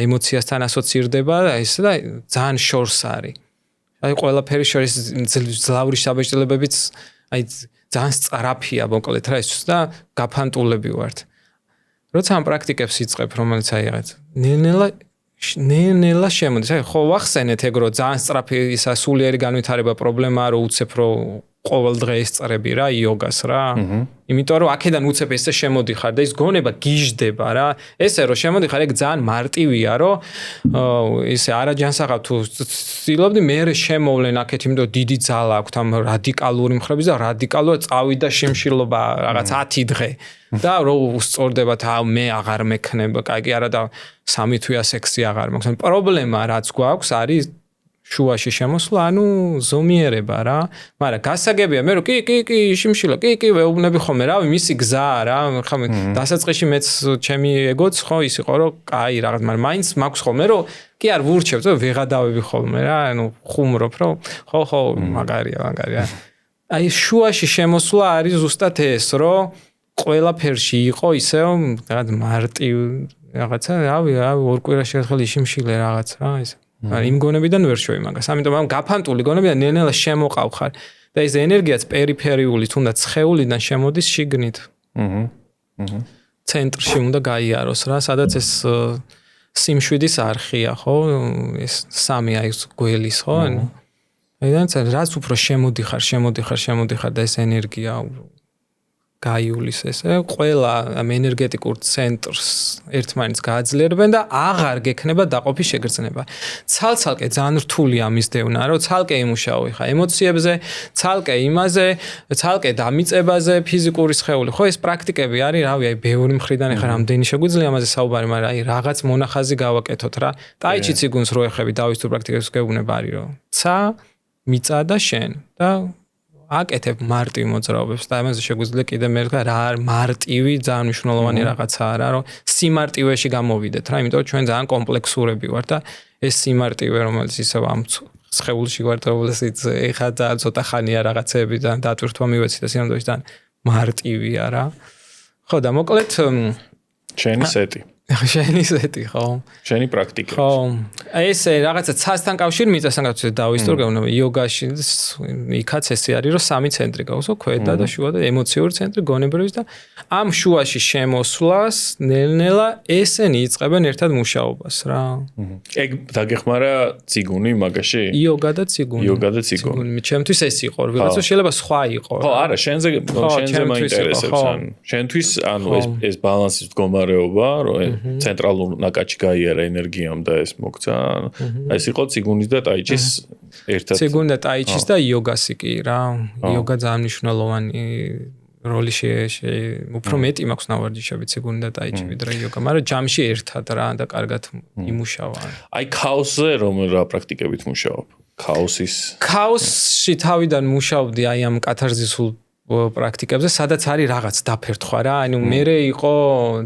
ემოციასთან ასოცირდება ეს და ძალიან შორს არის აი ყველაფერი შორის ძლავრი შაბეჭდილებებიც აი ძალიან სწრაფია მოკლედ რა ის და გაფანტულები ვართ როცა ამ პრაქტიკებს იწყებ რომელიც აი რაღაც ნელა შემოდის აი ხო ვახსენეთ ეგრო ძალიან სწრაფი ისა სულიერი განვითარება პრობლემაა რომ უცებ რომ ყოველ დღე ესწრები რა იოგას რა იმიტომ რომ აქედან უცებ ესე შემოდიხარ და ის გონება გიждდება რა ესე რომ შემოდიხარ ეგ ძალიან მარტივია რომ ისე არაჯანსაღად თუ ცდილობდი მე შემოვლენ აქეთ იმიტომ დიდი ძალა აქვს ამ რადიკალური მხრების და რადიკალურად წავიდა შიმშილობა რაღაც 10 დღე და რო უსწორდებათ მე აღარ მექნება კაი არა და 3 თვეა სექსი აღარ მაქვს პრობლემა რაც გვაქვს არის შუაში შემოსვლა, ანუ ზომიერება რა. მაგრამ გასაგებია მე რომ კი შიმშილა, კი ვეუბნები ხოლმე რავი, მისი გზაა რა. ხომ დასაწყისში მეც ჩემი ეგოც ხო ის იყო რომ კაი რაღაც, მაგრამ მაინც მაქვს ხოლმე რომ კი არ ვურჩევ, ვეღადავები ხოლმე რა. ანუ ხუმრობ რომ ხო მაგარია. აი შუაში შემოსვლა არის ზუსტად ეს, რომ ყველაფერში იყო ისე რაღაც მარტივ რაღაცა, რავი, ორ კვირაში ერთხელ შიმშილე რაღაც რა ისე. იმ გონებიდან ვერ შევი მაგას. ამიტომ ამ გაფანტული გონებიდან ნელ-ნელა შემოყავხარ და ეს ენერგიაც პერიფერიული თუნდაც სხეულიდან შემოდის შიგნით. ცენტრში უნდა გაიაროს რა, სადაც ეს სიმშვიდის არხია, ხო? ეს სამი აი გველის, ხო? აიდან რაც უფრო შემოდიხარ და ეს ენერგია გაიulis ესე ყველა ამ ენერგეტიკურ ცენტრს ერთმანეთს გააძლიერებენ და აღარ გექნება დაყოფის შეგრძნება. ცალ-ცალკე ძალიან რთული ამის დევნა, რომ ცალკე იმუშაო ხა ემოციებზე, ცალკე იმაზე, ცალკე დამიწებაზე, ფიზიკური სხეული. ხო ეს პრაქტიკები არის, რავი, აი ბევრი მხრიდან ხა რამდენი შეგვიძლია ამაზე საუბარი, მაგრამ აი რაღაც მონახაზი გავაკეთოთ რა. ტაიჩი ციგუნს რო ეხები დავის თუ პრაქტიკებს გეუბნება არის რომ ცა, მიწა და შენ და აკეთებ მარტივ მოძრაობებს და ამაზე შეგვიძლია კიდე მე ვთქვა რა მარტივი ძალიან მნიშვნელოვანი რაღაცაა რა რომ სიმარტივეში გამოვიდეთ რა იმიტომ რომ ჩვენ ძალიან კომპლექსურები ვართ და ეს სიმარტივე რომელიც ისევ ამ სხეულში ვართ რომელსაც ეხა ძალიან ცოტა ხანია რაღაცეები და დატვირთვა მივეცი და სინამდვილეში ძალიან მარტივია რა ხო და მოკლედ შენი სეტი ხო შენი პრაქტიკა ხო ეს რაღაცა ცასთან კავშირი მიწასთან კავშირი დავისწორ გეუბნება იოგაში იქაც ესე არის რომ სამი ცენტრი გაქვს ქვედა და შუა და ემოციური ცენტრი გონებრივის და ამ შუაში შემოსვლას ნელ-ნელა ესენი იწყებენ ერთად მუშაობას რა ეგ დაგეხმარა ციგუნი მაგაში იოგა და ციგუნი ჩემთვის ეს იყო ვიღაცა შეიძლება სხვა იყო ხო არა შენზე მაინტერესებს ან შენთვის ანუ ეს ბალანსის მდგომარეობა რომ ცენტრალურ ნაკადში გაიარა ენერგიამ და ეს მოგცა. ეს იყო ციგუნის და ტაიჩის ერთად. ციგუნი და ტაიჩის და იოგასი კი რა. იოგა ძალიან მნიშვნელოვანი როლი უფრო მეტი მაქვს ნავარჯიშები ციგუნი და ტაიჩი ვიდრე იოგა, მაგრამ ჯამში ერთად რა და კარგად იმუშავა. აი ქაოსზე რომ რა პრაქტიკებით მუშაობ? ქაოსში თავიდან მუშაობდი აი ამ კათარზისულ პრაქტიკებზე, სადაც არის რაღაც დაფერთხვა რა. ანუ მერე იყო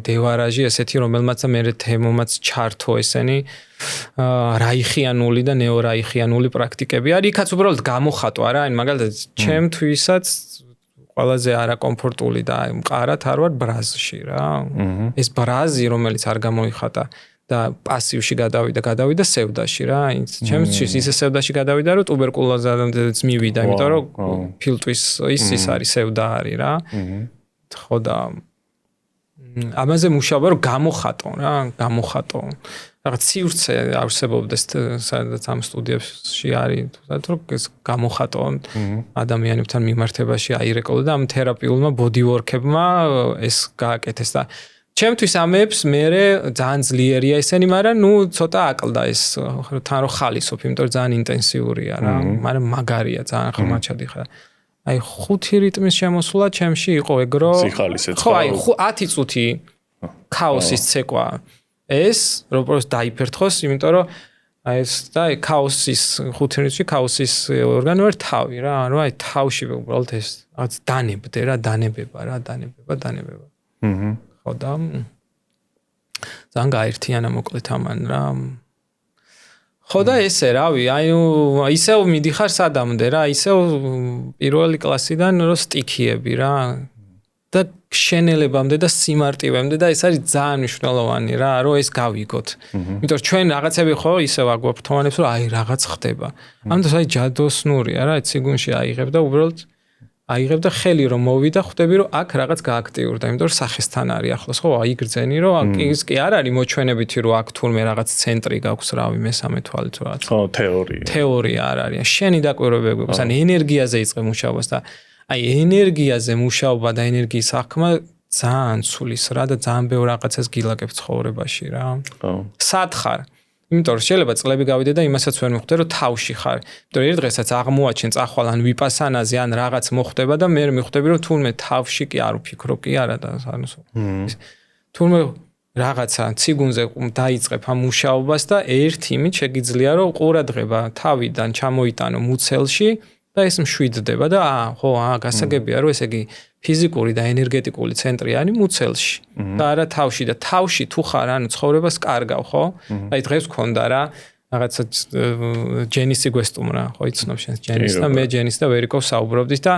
დევარაჟი ესეთი, რომელმაც მერე თემომაც ჩართო ესენი რაიხიანული და ნეორაიხიანული პრაქტიკები. არის იქაც უბრალოდ გამოხატვა რა. ანუ მაგალითად, ჩემთვისაც ყველაზე არაკომფორტული და მყარად არ ვარ ბრაზში რა. ეს ბრაზი, რომელიც არ გამოიხატა და პასივში გადავიდა სევდაში რა. ჩემთვის ისე სევდაში გადავიდა რომ ტუბერკულოზადაც მივიდა, იმიტომ რომ ფილტვის ის არის სევდა არის რა. ხო და ამაზე მუშაობა რომ გამოხატო. რაღაც სივრცე არსებობდეს სადაც ამ სტუდიებში არის, რომ ეს გამოხატო ადამიანებთან მიმართებაში აირეკო და ამ თერაპიულმა ბოდივორქებმა ეს გააკეთეს და ჩემთვის ამებს მე ძალიან ძლიერია ესენი, მაგრამ ნუ ცოტა აკლდა ეს თან რო ხალისობ, იმიტომ რომ ძალიან ინტენსიურია რა, მაგრამ მაგარია ძალიან ხმაჩადი ხარ. აი 5 რიტმის შემოსვლა ჩემში იყო ეგრო. სიხალისეც. ხო, აი 10 წუთი ქაოსის ცეკვა ეს როგორც დაიფერთხოს, იმიტომ რომ აი ეს და ქაოსის ხუთი რიცხვი ქაოსის ორგანო არის თავი რა, ანუ აი თავში უბრალოდ ეს რაღაც დანებდე რა, დანებება. ხო და ძალიან გაერთიანა მოკლედ ამან რა. ხო და ესე რავი, აი ისევ მიდიხარ სადამდე რა, ისევ პირველი კლასიდან რო სტიქიები რა და შენელებამდე და სიმარტივემდე და ეს არის ძალიან მნიშვნელოვანი რა, რომ ეს გავიგოთ. იმიტომ რომ ჩვენ რაღაცები ხო ისევ აგვაფრთოვანებს, რომ აი რაღაც ხდება. ამიტომ აი ჯადოსნურია რა, ციგუნში აიღებ და უბრალოდ აიღებ და ხელი რომ მოვიდა, ხვდები რომ აქ რაღაც გააქტიურდა, იმიტომ რომ სახესთან არის ახლოს, ხო, აიგრძენი რომ ის კი არ არის მოჩვენებითი რომ აქ თურმე რაღაც ცენტრი გაქვს, რავი, მესამე თვალით რაღაც. ხო, თეორია არ არის. შენი დაკვირვებები გვაქვს, ან ენერგიაზე იწყებ მუშაობას და აი ენერგიაზე მუშაობა და ენერგიის აღქმა ძალიან ცulis რა და ძალიან ბევრ რაღაცას გილაკებ ცხოვრებაში რა. ხო. სად ხარ? იმიტომ რომ შეიძლება წლები გავიდე და იმასაც ვერ მიხვდე რომ თავში ხარ. იმიტომ რომ ერთ დღესაც აღმოაჩენ წახვალ ან ვიპასანაზე ან რაღაც მოხდება და მე მიხვდები რომ თურმე თავში კი არ ვფიქრობ კი არა და ანუ თურმე რაღაცა ციგუნზე დაიწყებ ამ მუშაობას და ერთ იმით შეგიძლია რომ ყურადღება თავიდან ჩამოიტანო მუცელში და ეს მშვიდდება და ხო გასაგებია რომ ესე იგი ფიზიკური და ენერგეტიკული ცენტრი არის მუცელში და არა თავში და თავში თუ ხარ ანუ ცხოვრებას კარგავ ხო აი დღეს გქონდა რა რაღაცა ჯენისი გვესტუმრა ხო იცნობ შენს ჯენის და მე ჯენის და ვერიკով საუბრობდით და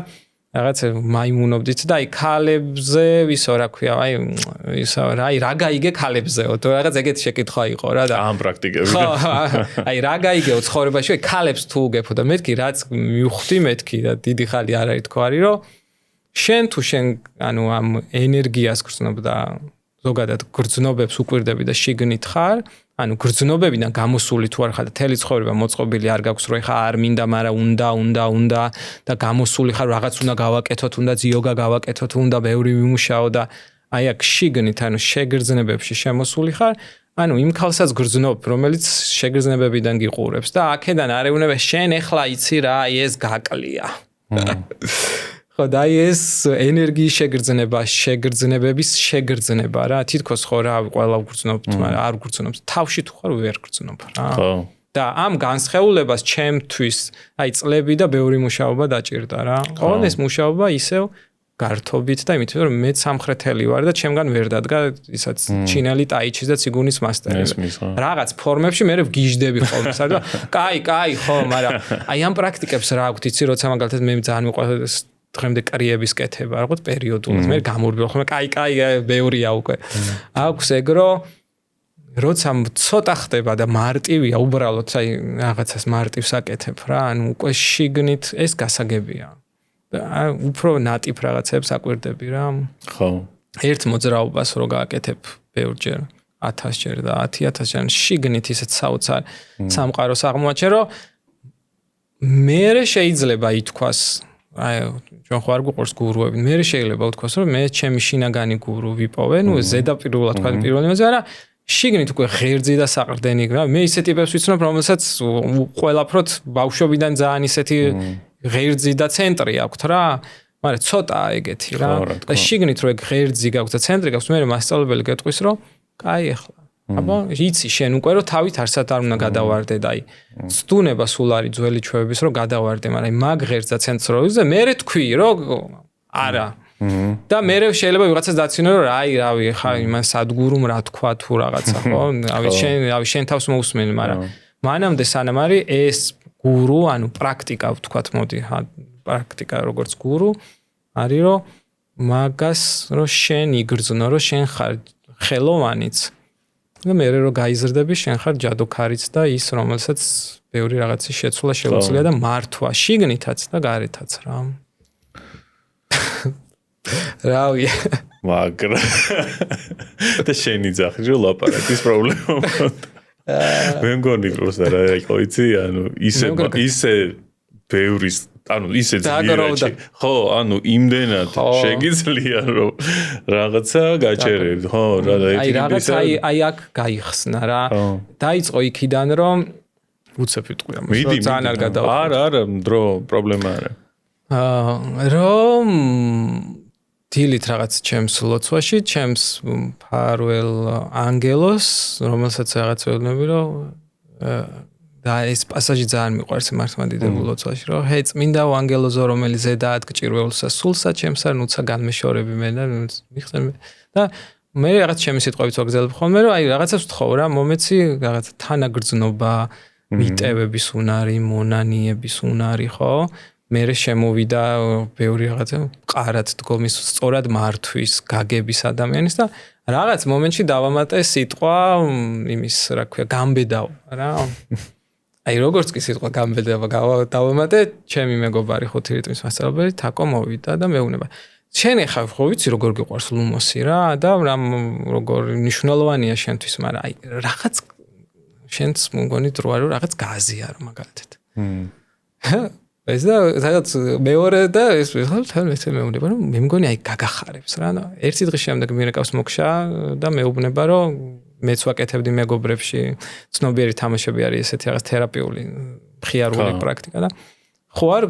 რაღაც მაიმუნობდით და აი ქალებზე ვისო რა ქვია აი ისა რა აი რა გაიგე ქალებზეო თუ რაღაც ეგეთი შეკითხვა იყო რა და ამ პრაქტიკები ხო აი რა გაიგეო ცხოვრებაში აი ქალებს თუ უგებო და მეთქი რაც მივხვდი მეთქი და დიდი ხალი არ არის თქო არის რომ შენ თუ შენ ანუ ამ ენერგიას გრძნობ და ზოგადად გრძნობებს უკვირდები და შიგნით ხარ ანუ გრძნობებიდან გამოსული თუ არ ხარ და თელი ცხოვრება მოწყობილი არ გაქვს რომ ეხა არ მინდა მაგრამ უნდა და გამოსული ხარ რაღაც უნდა გავაკეთოთ უნდა იოგა გავაკეთოთ უნდა ბევრი ვიმუშაო და აი აქ შიგნით ანუ შეგრძნებებში შემოსული ხარ ანუ იმ ქალსაც გრძნობ რომელიც შეგრძნებებიდან გიყურებს და აქედან არ ეუბნება შენ ეხლა იცი რა აი ეს გაკლია და ეს ენერგიის შეგრძნებების შეგრძნება რა თითქოს ხო რა ყველა ვგრძნობთ მაგრამ არ ვგრძნობთ თავში თუ ხარ ვერ გრძნობ რა ხო და ამ განსხეულებას ჩემთვის აი წლები და ბევრი მუშაობა დაჭირდა რა ყოველ ეს მუშაობა ისევ გართობით და იმით რომ მე სამხრეთელი ვარ და ჩემგან ვერ დადგა ისაც ჩინელი ტაიჩის და ციგუნის მასტერი რაღაც ფორმებში მე ვგიჟდები ხოლმე და კაი ხო მაგრამ აი ამ პრაქტიკებს რა აქვს იცი როცა მაგალითად მე ძალიან მიყვარს დღემდე კრიების კეთება რაღაც პერიოდულად მე გამურბილ ხოლმე კაი ბევრია უკვე აქვს ეგრო როცა ცოტა ხდება და მარტივია უბრალოდ აი რაღაცას მარტივს აკეთებ რა ანუ უკვე შიგნით ეს გასაგებია და უფრო ნატიფ რაღაცებს აკვირდები რა ხო ერთ მოძრაობას რო გააკეთებ ბევრჯერ 1000 ჯერ და 10000 ჯერ შიგნით ისეთ საოცარ სამყაროს აღმოაჩენ რომ მე შეიძლება ითქვას აი ჩვენ ხო არ გვყურს გურუები მე შეიძლება უთქვას რომ მე ჩემი შინაგანი გურუ ვიპოვე ნუ ზედაპირულად თქვა პირველი მეზე არა შიგნით უკვე ღერძი და საყრდენი რა მე ისეთ ტიპებს ვიცნობ რომელსაც ყველაფროთ ბავშვობიდან ძალიან ისეთი ღერძი და ცენტრი აქვს რა მაგრამ ცოტა ეგეთი რა და შიგნით რო ეგ ღერძი გაქვს და ცენტრი გაქვს მე მასწავლებელი გეტყვის რომ კაი ახლა აბა იცი შენ უკვე რომ თავით არსად არ უნდა გადავარდე და აი ცდუნება სულ არის ძველი ჩვევების რომ გადავარდე მაგრამ აი მაგ ღერძ და ცენტრს რო იზე მე თქვი რომ არა და მე შეიძლება ვიღაცას დაცინო რომ აი რავი ხა იმან სადგურუმ რა თქვა თუ რაღაცა ხო რავი შენ თავს მოусმენი მაგრამ მანამდე სანამ არის ეს გურუ ანუ პრაქტიკა ვთქვათ მოდი პრაქტიკა როგორც გურუ არის რომ მაგას რომ შენ იგრძნო რომ შენ ხარ ხელოვანიც და მე რო გაიზრდები შენ ხარ ჯადოქარიც და ის რომელსაც ბევრი რაღაცის შეცვლა შეუძლია და მართვა შიგნითაც და გარეთაც რა რავი მაგრამ და შენი ძახი რომ ლაპარაკის პრობლემა მე მგონი პროსტა რა იყო იცი ანუ ისე ბევრი ანუ ისე ძლიერი ხო ანუ იმდენად შეგიძლია რომ რაღაცა გაჩერებ ხო რა და აი რაღაცა აი აქ გაიხსნა რა დაიწყო იქიდან რომ უცებ ვიტყვია მოსა ძალიან არ გადავა არა დრო პრობლემა არა რომ დილით რაღაც ჩემს ლოცვაში, ჩემს ფარველ ანგელოს, რომელსაც რაღაც ვეუბნები, რომ და ეს პასაჟი ძალიან მიყვარს მართლმადიდებულ ლოცვაში, რომ ჰე წმინდა ანგელოზო, რომელიც ზედაად გჭირვეულსა სულსა ჩემსა, ნუცა განმეშორები მე და მიხსენ და მე რაღაც ჩემი სიტყვებით ვაგზავნებ ხოლმე, რომ აი რაღაცას ვთხოვ რა, მომეცი რაღაც თანაგრძნობა, მიტევების უნარი, მონანიების უნარი, ხო? მე შემოვიდა ბევრი რაღაცა ყარად დგომის სწორად მართვის გაგების ადამიანის და რაღაც მომენტში დავამატე სიტყვა იმის რა ქვია გამბედაო რა აი როგორც კი სიტყვა გამბედაო დავამატე ჩემი მეგობარი 5 რიტმის მასწავლებელი თაკო მოვიდა და მეუბნება შენ ახლა ხო ვიცი როგორ გიყვარს ლუმოსი რა და როგორ მნიშვნელოვანია შენთვის მაგრამ აი რაღაც შენც მგონი დრო არის რაღაც გაზია რა მაგალითად ეს და რაღაც მეორე და ეს თან ეს მეუბნება რომ მე მგონი აი გაგახარებს რა და ერთი დღის შემდეგ მირეკავს მოგშა და მეუბნება რომ მეც ვაკეთებდი მეგობრებში ცნობიერი თამაშები არის ესეთი რაღაც თერაპიული მხიარული პრაქტიკა და ხო არ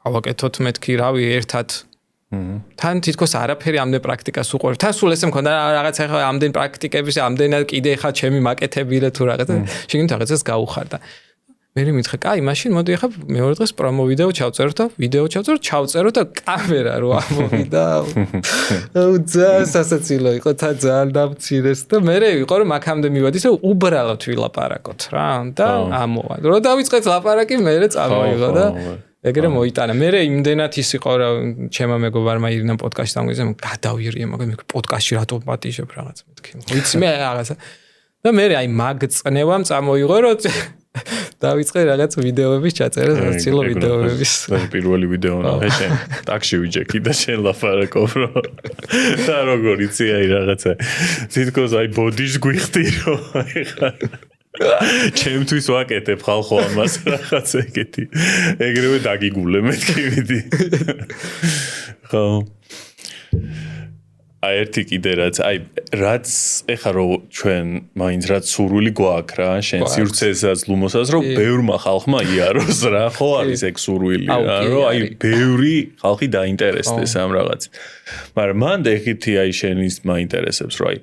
გავაკეთოთ მეთქი რავი ერთად თან თითქოს არაფერი ამდენ პრაქტიკას უყურებ თან სულ ესე მქონდა რაღაც ახლა ამდენ პრაქტიკების ამდენად კიდე ხა ჩემი მაკეთებილე თუ რაღაც შეგინთ რაღაცას გაუხარდა მე მითხრა, კაი, მაშინ მოდი ახლა მეორე დღეს პრომო ვიდეო ჩავწეროთ და ვიდეო ჩავწეროთ და კამერა რო ამოვიდა. აუ ძალიან სასაცილო იყო, ძალიან დამცირეს და მე იყო რომ აქამდე მივადის და უბრალოდ ვილაპარაკოთ რა და ამოვა. რო დავიწყეთ ლაპარაკი, მე წამოიღო და ეგრე მოიტანა. მე იმდენად ის იყო რა ჩემო მეგობარმა ირინამ პოდკასტში დამგვიძე, გადავირიე, მაგრამ მე პოდკასტში რატო პატიჟებ რაღაც მეთქი. ვიცი მე რაღაცა. და მე აი მაგწნევამ წამოიღო რომ დავიწყე რაღაც ვიდეოების ჩაწერას, საცილო ვიდეოების. პირველი ვიდეო ნახე შენ. ტაქსში ვიჯექი და შენ ლაპარაკობ რომ და როგორ იცი აი რაღაცა. თითქოს აი ბოდიშ გვიხდი რომ აი ხა ჩემთვის ვაკეთებ ხალხო ამას რაღაც ეგეთი. ეგრევე დაგიგულე მეთქი მიდი. ხო. აი ერთი კიდე რაც ეხა რომ ჩვენ მაინც რაც სურვილი გვაქვს რა შენ სივრცესაც ლუმოსაც რომ ბევრმა ხალხმა იაროს რა ხო არის ეგ სურვილი რა რომ აი ბევრი ხალხი დაინტერესდეს ამ რაღაც მაგრამ მან ეხითი აი შენის მაინტერესებს რომ აი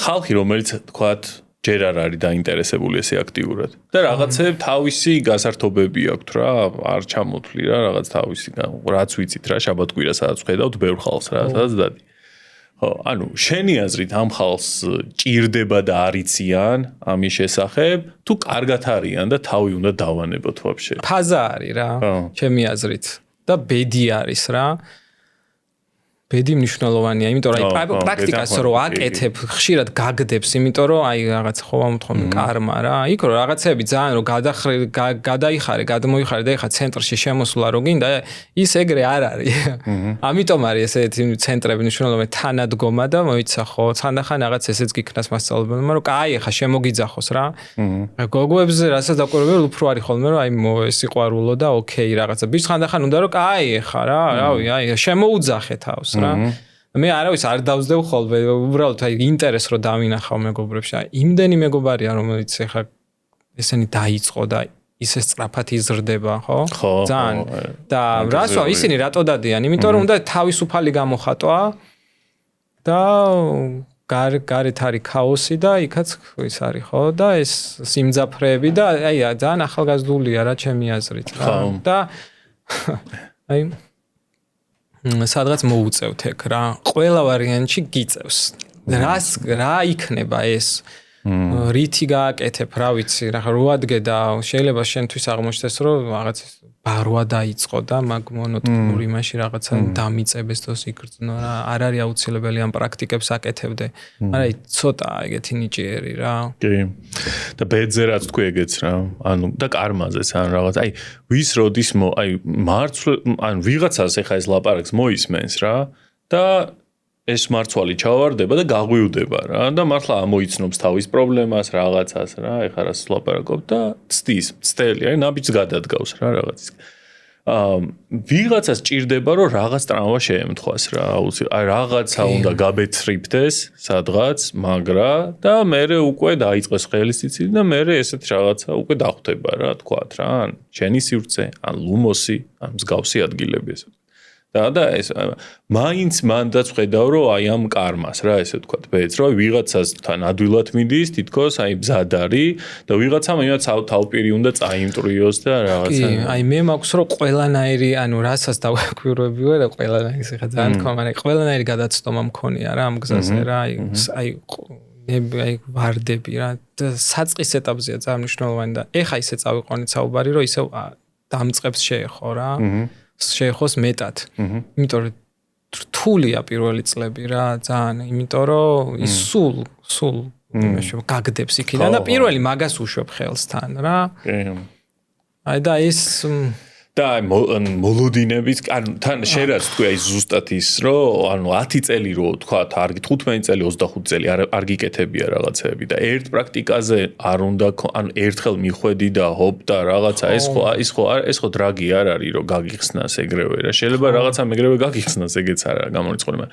ხალხი რომელიც თქვათ ჯერ არ არის დაინტერესებული ესე აქტიურად და რაღაცებ თავისი გასართობები აქვს რა არ ჩამოთვლი რა რაღაც თავისი რაც ვიცით რა შაბათ-კვირა სადაც ხედავთ ბევრ ხალხს რა სადაც დადი ხო ანუ შენი აზრით ამ ხალხს ჭირდება და არიციან ამის შესახებ თუ კარგად არიან და თავი უნდა დავანებოთ ვაფშე ფაზა არის რა ჩემი აზრით და ბედი არის რა ბედი მნიშვნელოვანია, იმიტომ რომ აი პრაქტიკას რო აკეთებ, ხშირად გაგდებს, იმიტომ რომ აი რაღაც ხო ამოთხოვნ კარმა რა. იქ რო რაღაცები ძალიან რო გადაიხარე, გადმოიხარე და ეხა ცენტრში შემოსვლა რო გინდა, ის ეგრე არ არის. ამიტომ არის ესეთი ცენტრები მნიშვნელოვანი თანადგომა და მოიცა ხო, ხანდახან რაღაც ესეც გიქნას მასწავლებელმა, რომ კაი ეხა შემოგიძახოს რა. გოგოებზე რასაც დაკვირვებელ უფრო არის ხოლმე რომ აი სიყვარულო და ოკეი რაღაცა. ბიჭს ხანდახან უნდა რომ კაი ეხა რა, რავი, აი შემოუძახე თავს. მე არავის არ დავსდევ ხოლმე უბრალოდ აი ინტერესს რო დავინახავ მეგობრებში აი იმდენი მეგობარია რომელიც ეხა ესენი დაიწყო და ისე სწრაფად იზრდება ხო ძალიან და რასო ისინი რატო დადიან იმიტომ რომ უნდა თავისუფალი გამოხატვა და გარეთ არის ქაოსი და იქაც ის არის ხო და ეს სიმძაფრეები და აი ძალიან ახალგაზრდულია რა ჩემი აზრით და აი სადღაც მოუწევთ ეგ რა ყველა ვარიანტში გიწევს რა იქნება ეს რითი გააკეთებ რა ვიცი რა რო ადგე და შეიძლება შენთვის აღმოჩნდეს რომ რაღაც ბარვა დაიწყო და მაგ მონოტონური მაშინ რაღაცა დამიწებეს თოს იგრძნო რა არ არის აუცილებელი ამ პრაქტიკებს აკეთებდე მაგრამ ცოტა ეგეთი ნიჭიერი რა კი და ბედზე რაც თქვი ეგეც რა ანუ და კარმაზეც ან რაღაც აი ვის როდის აი მარცვლ ან ვიღაცას ეხა ეს ლაპარაკს მოისმენს რა და ეს მარცვალი ჩავარდება და გაღვივდება რა და მართლა ამოიცნობს თავის პრობლემას რაღაცას რა ეხა რას ლაპარაკობ და ცდელი აი ნაბიჯს გადადგავს რა რაღაცის ვიღაცას ჭირდება რომ რაღაც ტრამვა შეემთხვას რა აი რაღაცა უნდა გაბეცრიფდეს სადღაც მაგრა და მერე უკვე დაიწყეს ხელისიცილი და მერე ესეთ რაღაცა უკვე დახვდება რა თქვათ რა ან შენი სივრცე ან ლუმოსი ან მსგავსი ადგილები ესე და ეს მაინც მანდაც ხედავ რომ აი ამ კარმას რა ესე ვთქვათ ბეც რომ ვიღაცასთან ადვილად მიდის თითქოს აი მზად არის და ვიღაცამ იმათ თავპირი უნდა წაიმტრიოს და რაღაცა აი მე მაქვს რომ ყველანაირი ანუ რასაც დავაკვირვებიო და ყველანაირი ხა ძალიან თქმა მაგრამ ყველანაირი გადაცდომა მქონია რა ამ გზაზე რა აი ვარდები რა საწყის ეტაპზეა ძალიან მნიშვნელოვანი და ეხა ისე წავიყვანეთ საუბარი რომ ისევ დამწყებს შეეხო რა შეეხოს მეტად იმიტომ რომ რთულია პირველი წლები რა ძალიან იმიტომ რომ ის სულ იმაში გაგდებს იქიდან და პირველი მაგას უშვებ ხელსთან რა აი და ის და მოლოდინების ანუ თან შერაც თქვი აი ზუსტად ის რომ ანუ 10 წელი რო თქვა არ 15 წელი 25 წელი არ გიკეთებია რაღაცები და ერთ პრაქტიკაზე არ უნდა ანუ ერთხელ მიხვედი და ჰოპ და რაღაცა ეს ხო დრაგი არ არის რომ გაგიხსნას ეგრევე რა შეიძლება რაღაცა ეგრევე გაგიხსნას ეგეც არა გამორიცხული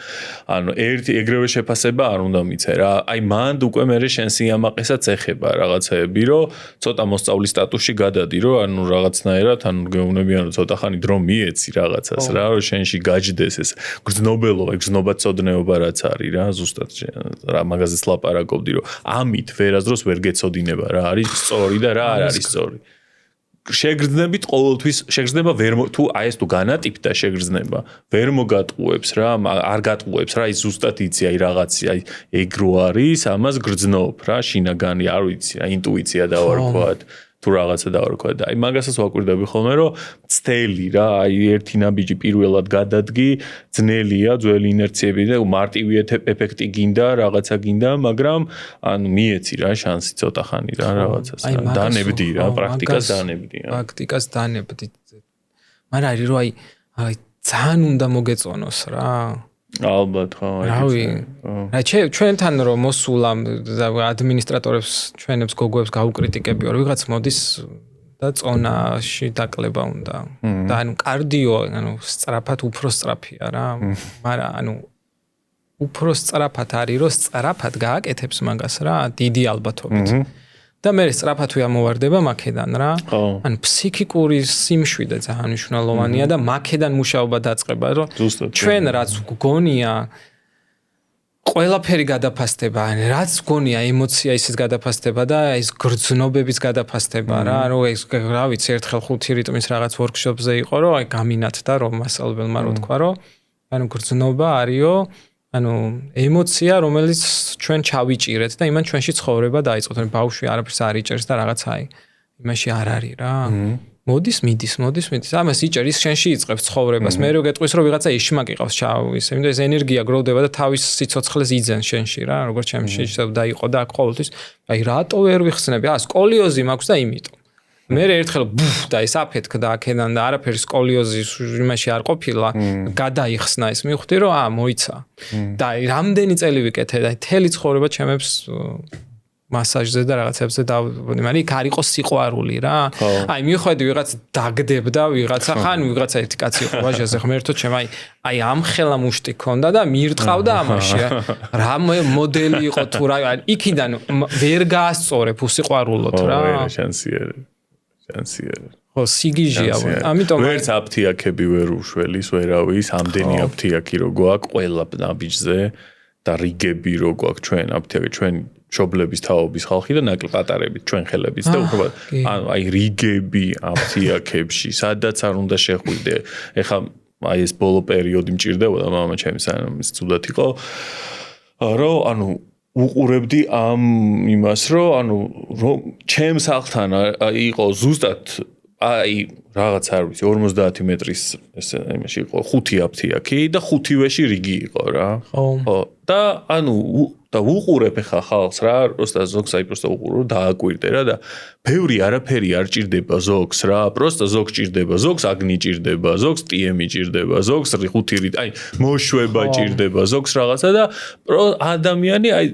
ანუ ერთი ეგრევე შეფასება არ უნდა მიცე რა აი მანდ უკვე მე შენ სიამაყესაც ეხება რაღაცეები რომ ცოტა მოსწავლის სტატუსში გადადი რომ ანუ რაღაცნაირად ანუ გეუბნები ანუ ცოტა ხანი დრო მიეცი რაღაცას რა რომ შენში გაჯდეს ეს გრძნობელობა გრძნობაცოდნეობა რაც არის რა ზუსტად რა მაგაზეც ლაპარაკობდი რომ ამით ვერასდროს ვერ გეცოდინება რა არის სწორი და რა არ არის სწორი შეგრძნებით ყოველთვის შეგრძნება ვერ თუ აი ეს თუ განატიფ და შეგრძნება ვერ მოგატყუებს რა არ გატყუებს რა ის ზუსტად იცი აი რაღაცი აი ეგრო არის ამას გრძნობ რა შინაგანი არ ვიცი რა ინტუიცია დავარქვათ თუ რაღაცა დავარქვა და აი მაგასაც ვაკვირდები ხოლმე რომ ცდელი რა აი ერთი ნაბიჯი პირველად გადადგი ძნელია ძველი ინერციები და მარტივი ეფექტი გინდა რაღაცა გინდა მაგრამ ანუ მიეცი რა შანსი ცოტა ხანი რა რაღაცას რა დანებდი რა პრაქტიკას დანებდი მაგრამ არის რომ აი ძალიან უნდა მოგეწონოს რა ალბათ ხო რავი რა ჩვენთან რომ მოსულამ ადმინისტრატორებს ჩვენებს გოგოებს გავუკრიტიკებიო რომ ვიღაც მოდის და წონაში დაკლება უნდა და ანუ კარდიო ანუ სწრაფად უფრო სწრაფია რა მაგრამ ანუ უფრო სწრაფად არის რომ სწრაფად გააკეთებს მაგას რა დიდი ალბათობით და მე სწრაფად ვიამოვარდება მაქედან რა ანუ ფსიქიკური სიმშვიდე ძალიან მნიშვნელოვანია და მაქედან მუშაობა დაწყება რომ ჩვენ რაც გონია ყველაფერი გადაფასდება რაც გონია ემოცია ისიც გადაფასდება და ის გრძნობების გადაფასდება რა რომ ეს რა ვიცი ერთხელ 5 რიტმის რაღაც ვორქშოპზე იყო რომ აი გამინათ და რომ მასწავლებელმა რო თქვა რომ ანუ გრძნობა არისო ანუ ემოცია რომელიც ჩვენ ჩავიჭირეთ და იმან ჩვენში ცხოვრება დაიწყოთ ანუ ბავშვი არაფერს არ იჭერს და რაღაცა აი იმაში არ არის რა მოდის მიდის ამას იჭერის შენში იწყებს ცხოვრებას მე რო გეტყვის რომ ვიღაცა ეშმაკი ყავს ჩავის იმიტომ ეს ენერგია გროვდება და თავის სიცოცხლეს იძენს შენში რა როგორც ჩემში დაიყო და აქ ყოველთვის აი რატო ვერ ვიხსნები სკოლიოზი მაქვს და იმიტომ მე ერთხელ და ის აფეთქდა აქედან და არაფერი სკოლიოზი იმაში არ ყოფილა გადაიხსნა ის მივხვდი რომ მოიცა და რამდენი წელი ვიკეთე და თელი ცხოვრება ჩემებს მასაჟზე და რაღაცებზე დავბონდი მაგრამ იქ არ იყო სიყვარული რა აი მივხვდი ვიღაც დაგდებდა ვიღაცა ხან ვიღაცა ერთი კაცი იყო ვაჟაზე ღმერთო ჩემ აი ამ ხელა მუშტი ქონდა და მირტყავდა ამაში რა მოდელი იყო თუ რა იქიდან ვერ გაასწორებ უსიყვარულოდ რა ხო სიგიჟია ამიტომ ვერც აფთიაქები ვერ უშველის ვერავის ამდენი აფთიაქი რო გვაქვს ყველა ნაბიჯზე და რიგები რო გვაქვს ჩვენ აფთიაქი ჩვენ მშობლების თაობის ხალხი და ნაკლი პატარებით ჩვენ ხელებით და უფრო ანუ აი რიგები აფთიაქებში სადაც არ უნდა შეხვიდე ეხა აი ეს ბოლო პერიოდი მჭირდებოდა მამა ჩემი სანამ ის ცუდად იყო რომ ანუ უყურებდი ამ იმას რომ ანუ რომ ჩემს ხალხთან იყო ზუსტად აი რაღაც არ ვიცი 50 მეტრის ეს იმაში იყო 5 აფთიაქი და 5-ვეში რიგი იყო რა ხო და ანუ და უყურებ ხა ხალხს რა პროსტა ზოგს აი პროსტა უყურო დააკვირდე რა და ბევრი არაფერი არ ჭირდება ზოგს რა პროსტა ზოგს ჭირდება ზოგს აგნი ჭირდება ზოგს ტიემი ჭირდება ზოგს 5 რიტ აი მოშვება ჭირდება ზოგს რაღაცა და ადამიანი აი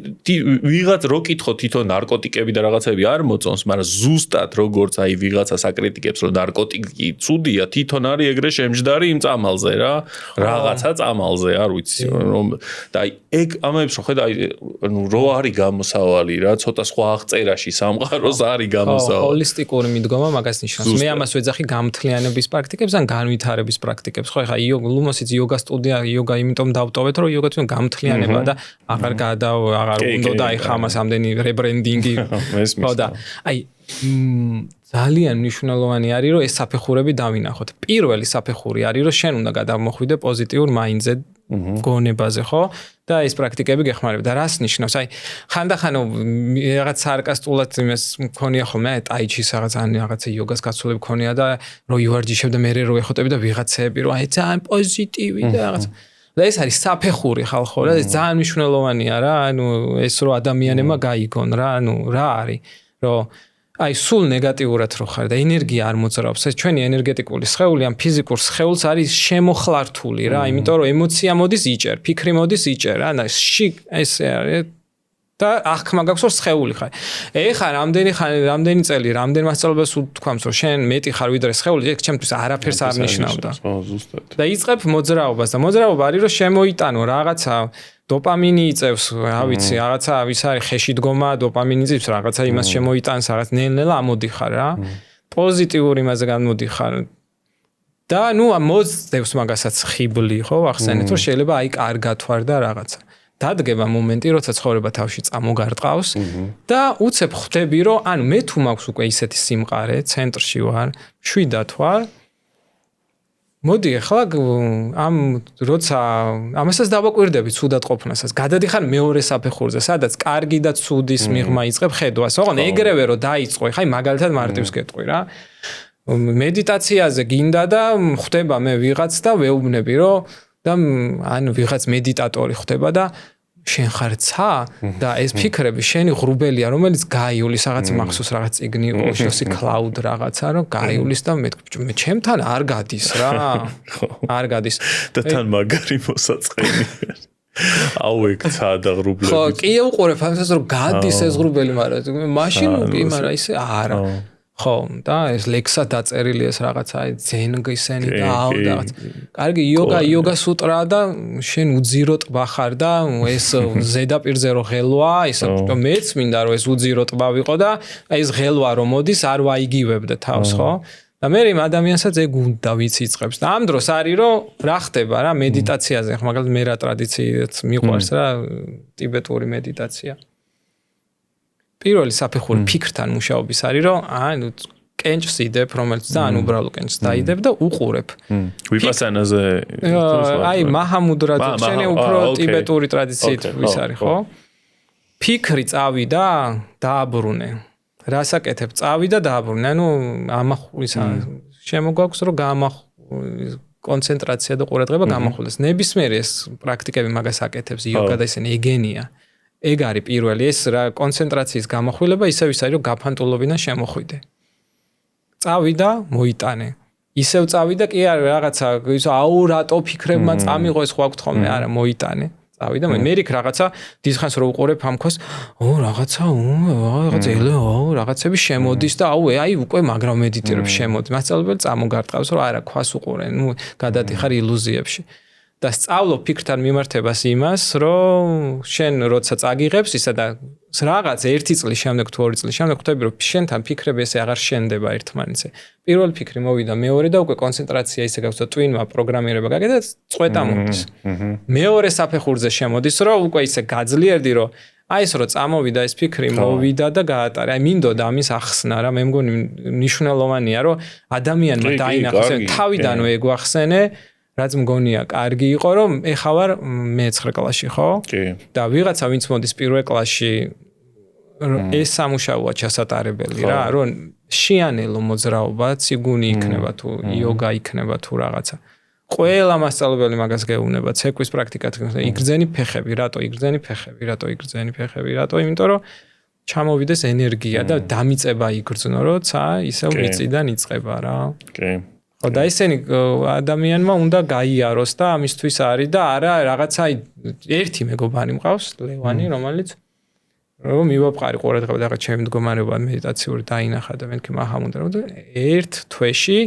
ვიღაც რო კითხო თვითონ ნარკოტიკები და რაღაცები არ მოწონს მაგრამ ზუსტად როგორც აი ვიღაცა საკრიტიკებს რომ ნარკოტიკი კი ცუდია თვითონ არის ეგრე შემჯდარი იმ წამალზე რა რაღაცა წამალზე არ ვიცი რომ და ეგ ამებს რო ხედავ რო არის გამოსავალი რა ცოტა სხვა აღწერაში სამყაროს არის გამოსავალი ჰოლისტიკური მიდგომა მაგას ნიშნავს მე ამას ვეძახი გამთლიანების პრაქტიკებს ან განვითარების პრაქტიკებს ხო ეხლა ლუმოსიც იოგა სტუდია იოგა იმიტომ დავტოვეთ რომ იოგა თვითონ გამთლიანება და აღარ უნდა დაიხა ამას ამდენი რებრენდინგი ხო და აი ძალიან მნიშვნელოვანი არის რომ ეს საფეხურები დავინახოთ. პირველი საფეხური არის რომ შენ უნდა გადამოხვიდე პოზიტიურ მაინდზე გონებაზე ხო და ეს პრაქტიკები გეხმარება და რას ნიშნავს? აი ხანდახან რაღაც სარკასტულად იმას მქონია ხოლმე ტაიჩის რაღაცა იოგას გასულები მქონია და რო ივარჯიშებ და მე რო ეხოტები და ვიღაცები რომ აი ძალიან პოზიტივი და რაღაც და ეს არის საფეხური ხალხო რა ეს ძალიან მნიშვნელოვანია რა ანუ ეს რო ადამიანებმა გაიგონ რა ანუ რა არის რომ აი სულ ნეგატიურად რო ხარ და ენერგია არ მოძრაობს ეს ჩვენი ენერგეტიკული სხეული ან ფიზიკურ სხეულს არის შემოხლართული რა იმიტომ რომ ემოცია მოდის იჭერ ფიქრი მოდის იჭერ რა და ეს არის და აღქმა გაქვს რომ სხეული ხარ ეხა რამდენი წელი რამდენი მასწავლებლებს ვთქვამს რომ შენ მეტი ხარ ვიდრე სხეული ეგ ჩემთვის არაფერს არ ნიშნავდა და იწყებ მოძრაობას და მოძრაობა არის რომ შემოიტანო რაღაცა დოპამინი იწევს, რა ვიცი, რაღაცა ვის არის ხეში დგომა, დოპამინი იწევს, რაღაცა იმას შემოიტანს, რაღაც ნელ-ნელა ამოდიხარ რა. პოზიტიურ იმაზე გამოდიხარ. და ნუ მოძდევს მაგასაც ხიბლი, ხო, ახსენეთ, რომ შეიძლება აი კარგად ვარ და რაღაცა. დადგება მომენტი, როცა ცხოვრება თავში წამოგარტყავს და უცებ ხვდები, რომ ანუ მე თუ მაქვს უკვე ისეთი სიმყარე, ცენტრში ვარ, შვიდად ვარ მოდი ახლა ამ როცა ამასაც დავაკვირდები ცუდად ყოფნასაც გადადიხარ მეორე საფეხურზე სადაც კარგი და ცუდის მიღმა იწყებ ხედვას ოღონდ ეგრევე რომ დაიწყო ხა მაგალითად მარტივს გეტყვი რა მედიტაციაზე გინდა და ხვდება მე ვიღაც და ვეუბნები რომ და ანუ ვიღაც მედიტატორი ხვდება და შენ ხარ ცა და ეს ფიქრები შენი ღრუბელია რომელიც გაიulis რაღაც მახსოვს რაღაც ციგნი იყო შოსი კლაუდ რაღაცა რომ გაიulis და მე ჩემთან არ გადის რა არ გადის და თან მაგარი მოსაწყენი აუ ეგ ცა და ღრუბლები ხო კი უყურებ ამას რომ გადის ეს ღრუბელი მაგრამ მაშინ კი მაგრამ ისე არა ხო და ეს ლექსა დაწერილი ეს რაღაცა ძენგისენი და აუ რაღაც კარგი იოგა სუტრა და შენ უძირო ტბა ხარ და ეს ზედაპირზე რო ღელვა ის მეც მინდა რომ ეს უძირო ტბა ვიყო და ეს ღელვა რომ მოდის არ ვაიგივებდე თავს ხო და მე იმ ადამიანსაც ეგ უნდა ვიცი იწყებს და ამ დროს არის რომ რა ხდება რა მედიტაციაზე ხო მაგალითად მე რა ტრადიციით მიყვარს რა ტიბეტური მედიტაცია პირველი საფეხური ფიქრთან მუშაობის არის რომ ანუ კენჭს იდებ რომელიც ძალიან უბრალო კენჭს დაიდებ და უყურებ ვიპასანაზე აი მაჰამუდრა შენი უფრო ტიბეტური ტრადიციით ვის არის ხო ფიქრი წავიდა დააბრუნე რასაკეთებ წავიდა დააბრუნე ანუ ამახვილისა შემოგვაქვს რომ კონცენტრაცია და ყურადღება გამახვილდეს ნებისმიერი ეს პრაქტიკები მაგას აკეთებს იოგა და ისინი ეგენია ეგ არის პირველი ეს რა კონცენტრაციის გამახვილება ისევ ის არის რომ გაფანტულობიდან შემოხვიდე. წავიდა, მოიტანე. ისევ წავიდა კი არა რაღაცა ის აუ რატო ფიქრებმა წამიღო ეს ხო აქვთ ხოლმე არა მოიტანე. წავიდა მე რიქ რაღაცა დისხანს რო უყურებ ამქოს ო რაღაცა რაღაცები შემოდის და აუ აი უკვე მაგრა მედიტირებ შემოდის. მასწავლებელი წამოგარტყავს რომ არა ქვას უყურე ნუ გადადიხარ ილუზიებში. და სწავლო ფიქრთან მიმართებას იმას, რომ შენ როცა წაგიღებს ისა და რაღაც 1 წლის შემდეგ თუ 2 წლის შემდეგ ხვდები რომ შენთან ფიქრები ესე აღარ შენდება ერთმანეთზე. პირველი ფიქრი მოვიდა, მეორე და უკვე კონცენტრაცია ისე გაქვს და ტვინმა პროგრამირება გაკეთდა, წვეტა მოდის. მეორე საფეხურზე შემოდის, რომ უკვე ისე გაძლიერდი, რომ აი ეს რომ წამოვიდა ეს ფიქრი მოვიდა და გაატარა. აი მინდოდა ამის ახსნა რა, მე მგონი მნიშვნელოვანია, რომ ადამიანმა დაინახოს თავიდანვე ეგ ვახსენე რაც მგონია კარგი იყო რომ ეხა ვარ მე-9 კლასში ხო? კი. და ვიღაცა ვინც მოდის პირველ კლასში ეს სამუშაოა ჩასატარებელი რა რომ შიანელო მოძრაობა ციგუნი იქნება თუ იოგა იქნება თუ რაღაცა. ყველა მასწავლებელი მაგას გეუბნება ცეკვის პრაქტიკად იგრძენი ფეხები რატო იგრძენი ფეხები რატო იმიტომ რომ ჩამოვიდეს ენერგია და დამიწება იგრძნო როცა ისევ მიწიდან იწყება რა. კი. და ისინი ადამიანმა უნდა გაიაროს და ამისთვის არის და არა რაღაცა ერთი მეგობარი მყავს ლევანი რომელიც რომ მივაფყარი ყურადღება და რაღაც ჩემი მდგომარეობა მედიტაციური დაინახა და მეთქი მაჰამუდრა და ერთ თვეში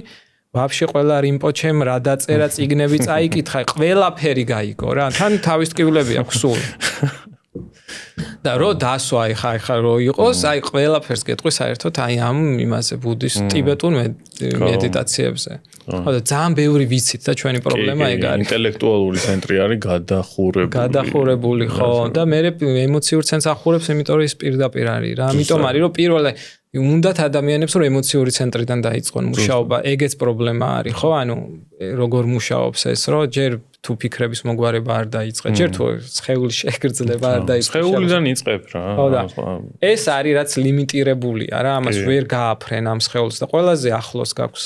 ვაფშე ყველა რიმპოჩემ რა დაწერა წიგნები წაიკითხა, ყველაფერი გაიგო რა. თან თავის ტკივილები აქვს სულ. და რო დასვა ხა რო იყოს, აი ყველაფერს გეტყვი საერთოდ აი ამ იმაზე ბუდისტ ტიბეტურ მედიტაციებზე. ხო და ძალიან ბევრი ვიცით და ჩვენი პრობლემა ეგ არის. ინტელექტუალური ცენტრი არის გადახურებული, ხო და მე ემოციური ცენტრს ახურებს, იმიტომ რომ ის პირდაპირ არის რა. ამიტომ არის რომ პირველი უნდათ ადამიანებს რომ ემოციური ცენტრიდან დაიწყონ მუშაობა, ეგეც პრობლემა არის, ხო? ანუ როგორ მუშაობს ეს, რომ ჯერ თუ ფიქრების მოგვარება არ დაიწყე, ჯერ თუ სხეული შეგრძნება არ დაიწყე. სხეულიდან იწყებ რა. ხო და ეს არის რაც ლიმიტირებულია რა, ამას ვერ გააფრენ ამ სხეულს და ყველაზე ახლოს გაქვს.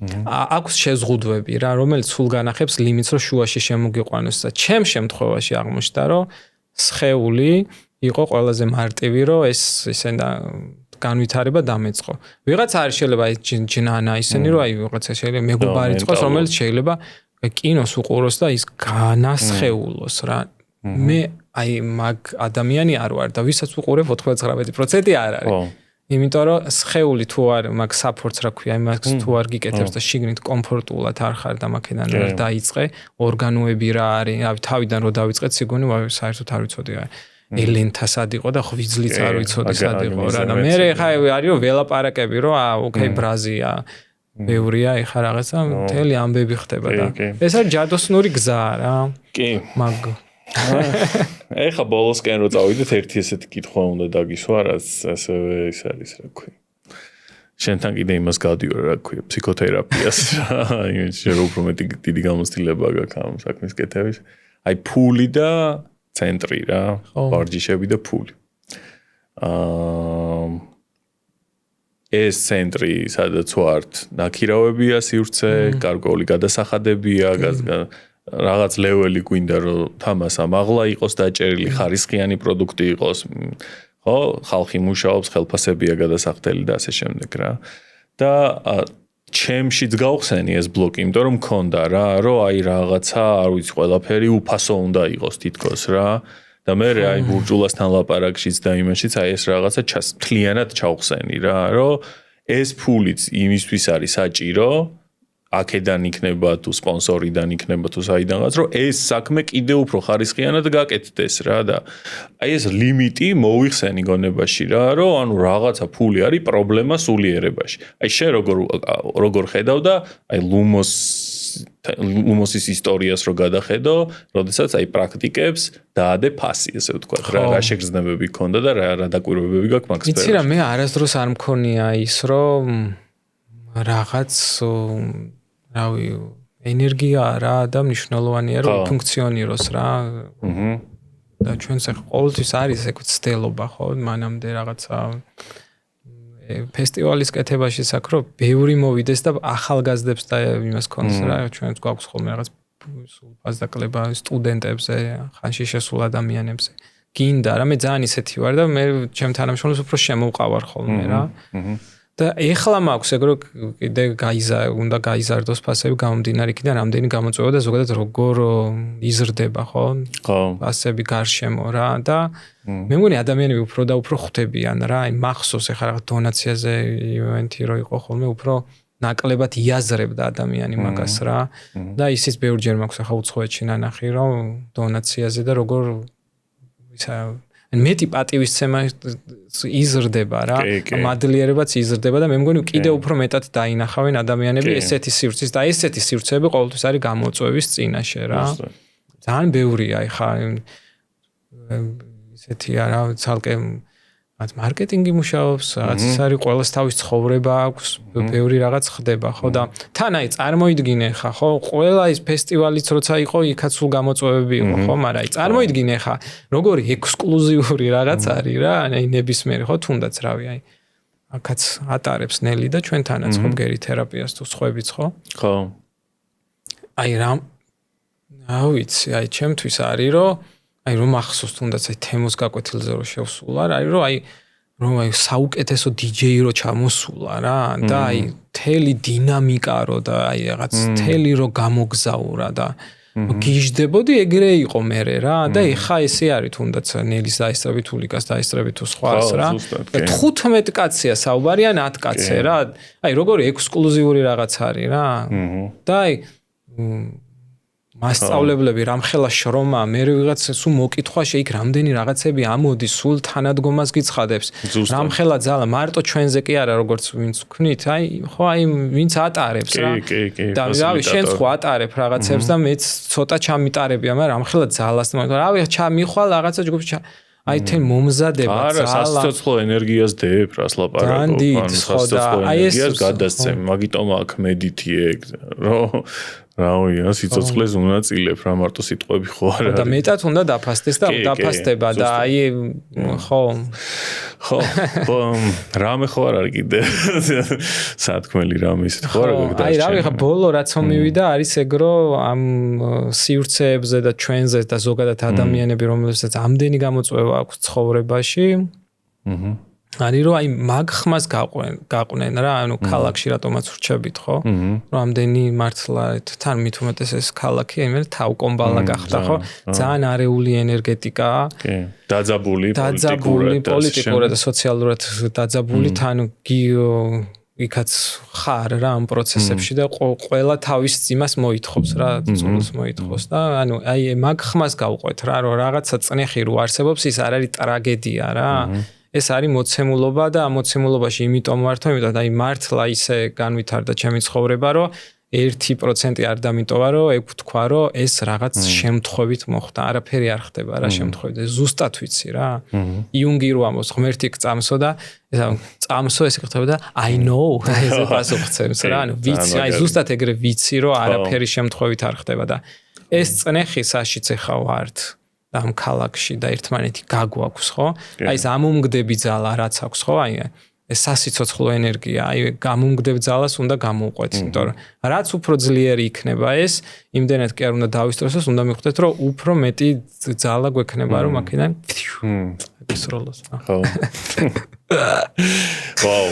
აქვს შეზღუდვები რა, რომელიც სულ განახებს ლიმიტს, რომ შუაში შემოგიყვანოს და ჩემ შემთხვევაში აღმოჩნდა, რომ სხეული იყო ყველაზე მარტივი, რომ ეს ისე განვითარება დამეწყო. ვიღაც არის შეიძლება აი ჯნანა ისენი, რომ აი ვიღაცა შეიძლება მეგობარი იყოს, რომელიც შეიძლება კინოს უყუროს და ის განასხეულოს რა. მე აი მაგ ადამიანი არ ვარ და ვისაც უყურებ 99% არ არის. იმიტომ რომ სხეული თუ არ მაგ საფორტს რა ქვია, იმას თუ არ გიკეთებს და შიგნით კომფორტულად არ ხარ და მაქედან ვერ დაიწყე, ორგანოები რა არის, აი თავიდან რო დავიწყეთ სიგონი, საერთოდ არ ვიცოდი აი ელენთა სად იყო და ხვიძლიც არ ვიცოდი სად იყო რა და მე ხა არის რომ ველაპარაკები რომ ოკეი ბრაზია ბევრია ეხა რაღაცა მთელი ამბები ხდება და ეს არის ჯადოსნური გზა რა კი მაგ ეხა ბოლოსკენ რო წავიდეთ ერთი ესეთი კითხვა უნდა დაგისვა რაც ასევე ის არის რა ქვია შენთან კიდე იმას გადიوار რა ქვია ფსიქოთერაპიას იმის რომ უფრო მეტი დიდი გამოცდილება გაქვს ამ საქმის კეთების აი ფული და ცენტრი რა, ვარჯიშები და ფული. ეს ცენტრი, სადაც ვართ, ნაქირავებია სივრცე, გარკვეული გადასახადებია, რაღაც ლეველი გვინდა რომ თამას ამაღლა იყოს დაჭერილი, ხარისხიანი პროდუქტი იყოს, ხო, ხალხი მუშაობს, ხელფასებია გადასახდელი და ასე შემდეგ რა. და ჩემშიც გავხსენი ეს ბლოკი, იმიტომ რომ მქონდა რა, რომ აი რაღაცა, არ ვიცი, ყველაფერი უფასო უნდა იყოს თითქოს რა. და მე აი ბურჯულასთან ლაპარაკშიც და იმაშიც აი ეს რაღაცა მთლიანად ჩავხსენი რა, რომ ეს ფულიც იმისთვის არის საჭირო, აქედან იქნება თუ სპონსორიდან იქნება თუ საიდანაც, რომ ეს საქმე კიდევ უფრო ხარისხიანად გაკეთდეს რა და აი ეს ლიმიტი მოვიხსენი გონებაში რა, რომ ანუ რაღაცა ფული არის პრობლემა სულიერებაში. აი შენ როგორ ხედავ და აი ლუმოსის ისტორიას რო გადახედო, როდესაც აი პრაქტიკებს დაადე ფასი, ესე ვთქვათ, რა შეგრძნებები ქონდა და რა დაკვირვებები გაქვს მაგ სფეროში. იცი რა, მე არასდროს არ მქონია ის, რომ რაღაც რავი, ენერგია რა და მნიშვნელოვანია რომ ფუნქციონიროს რა. და ჩვენს ყოველთვის არის ეგ ცდელობა ხო, მანამდე რაღაცა ფესტივალის კეთებაში საკრო ბევრი მოვიდეს და ახალგაზრდებს და იმას ქონდეს რა, ჩვენც გვაქვს ხოლმე რაღაც სულფას დაკლება სტუდენტებზე, ხანში შესულ ადამიანებზე. გინდა რა, მე ძალიან ისეთი ვარ და მე ჩემ თანამშრომლებს უფრო შემოვყავარ ხოლმე რა. და ეხლა მაქვს ეგ რომ კიდე უნდა გაიზარდოს ფასები გამომდინარე იქიდან რამდენი გამოწვევა და ზოგადად როგორ იზრდება ხო? ფასები გარშემო რა და მე მგონი ადამიანები უფრო და უფრო ხვდებიან რა, აი მახსოვს ეხლა რაღაც დონაციაზე ივენთი რო იყო ხოლმე უფრო ნაკლებად იაზრებდა ადამიანი მაგას რა და ისიც ბევრჯერ მაქვს ახლა უცხოეთში ნანახი რომ დონაციაზე და როგორ ისა მეტი პატივისცემა იზრდება რა, მადლიერებაც იზრდება და მე მგონი კიდევ უფრო მეტად დაინახავენ ადამიანები ესეთი სივრცის და ესეთი სივრცეები ყოველთვის არის გამოწვევის წინაშე რა. ძალიან ბევრია ეხა ესეთია რა, ცალკე მათ მარკეტინგი მუშაობს, რაღაც ის არის ყოველს თავის ცხოვრება აქვს, ბევრი რაღაც ხდება, ხო და თან აი წარმოიდგინე ხა, ხო, ყველა ის ფესტივალიც როცა იყო, იქაც სულ გამოწვევები იყო, ხო, მაგრამ აი წარმოიდგინე ხა, როგორი ექსკლუზიური რაღაც არის რა, აი ნებისმიერი, ხო, თუნდაც რავი, აი აქაც ატარებს ნელი და ჩვენთანაც ხო გერი თერაპიას თუ სხვებიც, ხო? ხო. აი რა ვიცი, აი ჩემთვის არის რომ აი რომ ახსოვს თუნდაც აი თემოს გაკვეთილზე რო შევსულა რა, რომ აი საუკეთესო DJ რო ჩამოსულა რა და აი თელი დინამიკა რო და აი რაღაც თელი რო გამოგზაურა და გიждდებოდი ეგრე იყო მერე რა და ეხა ესე არის თუნდაც ნელის დაესწრებით ულიკას დაესწრებით თუ სხვას რა 15 კაცია საუბარი ან 10 კაცე რა აი როგორი ექსკლუზიური რაღაც არის რა და აი მასწავლებლები რამხელა შრომა მე ვიღაც სულ მოკითხვაში იქ რამდენი რაღაცები ამოდის სულ თანადგომას გიცხადებს რამხელა ძალა მარტო ჩვენზე კი არა როგორც ვინც ვქნით აი ხო აი ვინც ატარებს რა და რავი შენ ხო ატარებ რაღაცებს და მეც ცოტა ჩამიტარებია მაგრამ რამხელა ძალას რავი ჩამიხვალ რაღაცა ჯგუფში აი თენ მომზადება ძალა არა სასიცოცხლო ენერგიას დებ რას ლაპარაკობ ან სასიცოცხლო ენერგიას გადასცემ მაგიტომ აქ მედიტი ეგ რომ რავია, სიცოცხლეს უნაწილებ რა მარტო სიტყვები ხო არა. და მეტად უნდა დაფასდეს და დაფასდება და აი ხო რამე ხო არ არის კიდე სათქმელი რამე ისეთ ხო არა გქონდა. აი რავი ხა ბოლო რაც მივიდა არის ეგრო ამ სივრცეებზე და ჩვენზე და ზოგადად ადამიანები რომელსაც ამდენი გამოწვევა აქვს ცხოვრებაში. არის რომ აი მაგ ხმას გაყვნენ რა ანუ ქალაქში რატომაც ვრჩებით ხო რომ ამდენი მართლა თან მით უმეტეს ეს ქალაქი აი თავკომბალა გახდა ხო ძალიან არეული ენერგეტიკაა დაძაბული პოლიტიკურად და სოციალურად დაძაბული თან იქაც ხარ რა ამ პროცესებში და ყველა თავის ძიმას მოითხოვს რა წულს მოითხოვს და ანუ აი მაგ ხმას გავყვეთ რა რომ რაღაცა წნეხი რო არსებობს ის არ არის ტრაგედია რა ეს არის მოცემულობა და ამ მოცემულობაში იმიტომ ვარ თო იმიტომ აი მართლა ისე განვითარდა ჩემი ცხოვრება რომ 1% არ დამიტოვა რომ ეგ თქვა რომ ეს რაღაც შემთხვევით მოხდა არაფერი არ ხდება რა შემთხვევით ზუსტად ვიცი რა იუნგი რო ამბობს ღმერთი წამსო და წამსო ესე ხდება და I know ესე პასუხცემს რა ანუ ვიცი აი ზუსტად ეგრე ვიცი რომ არაფერი შემთხვევით არ ხდება და ეს წნეხი საშიც ეხა ვართ და ამ ქალაქში და ერთმანეთი გაგვაქვს ხო? აი ეს ამომგდები ძალა რაც აქვს ხო? აი ეს სასიცოცხლო ენერგია, აი გამომგდებ ძალას უნდა გამოვყვეთ, იმიტომ რომ რაც უფრო ძლიერი იქნება ეს, იმდენად კი არ უნდა დავისწროს, უნდა მიხვდეთ რომ უფრო მეტი ძალა გვექნება რომ აქედან ისროლოს. ხო. ვაუ.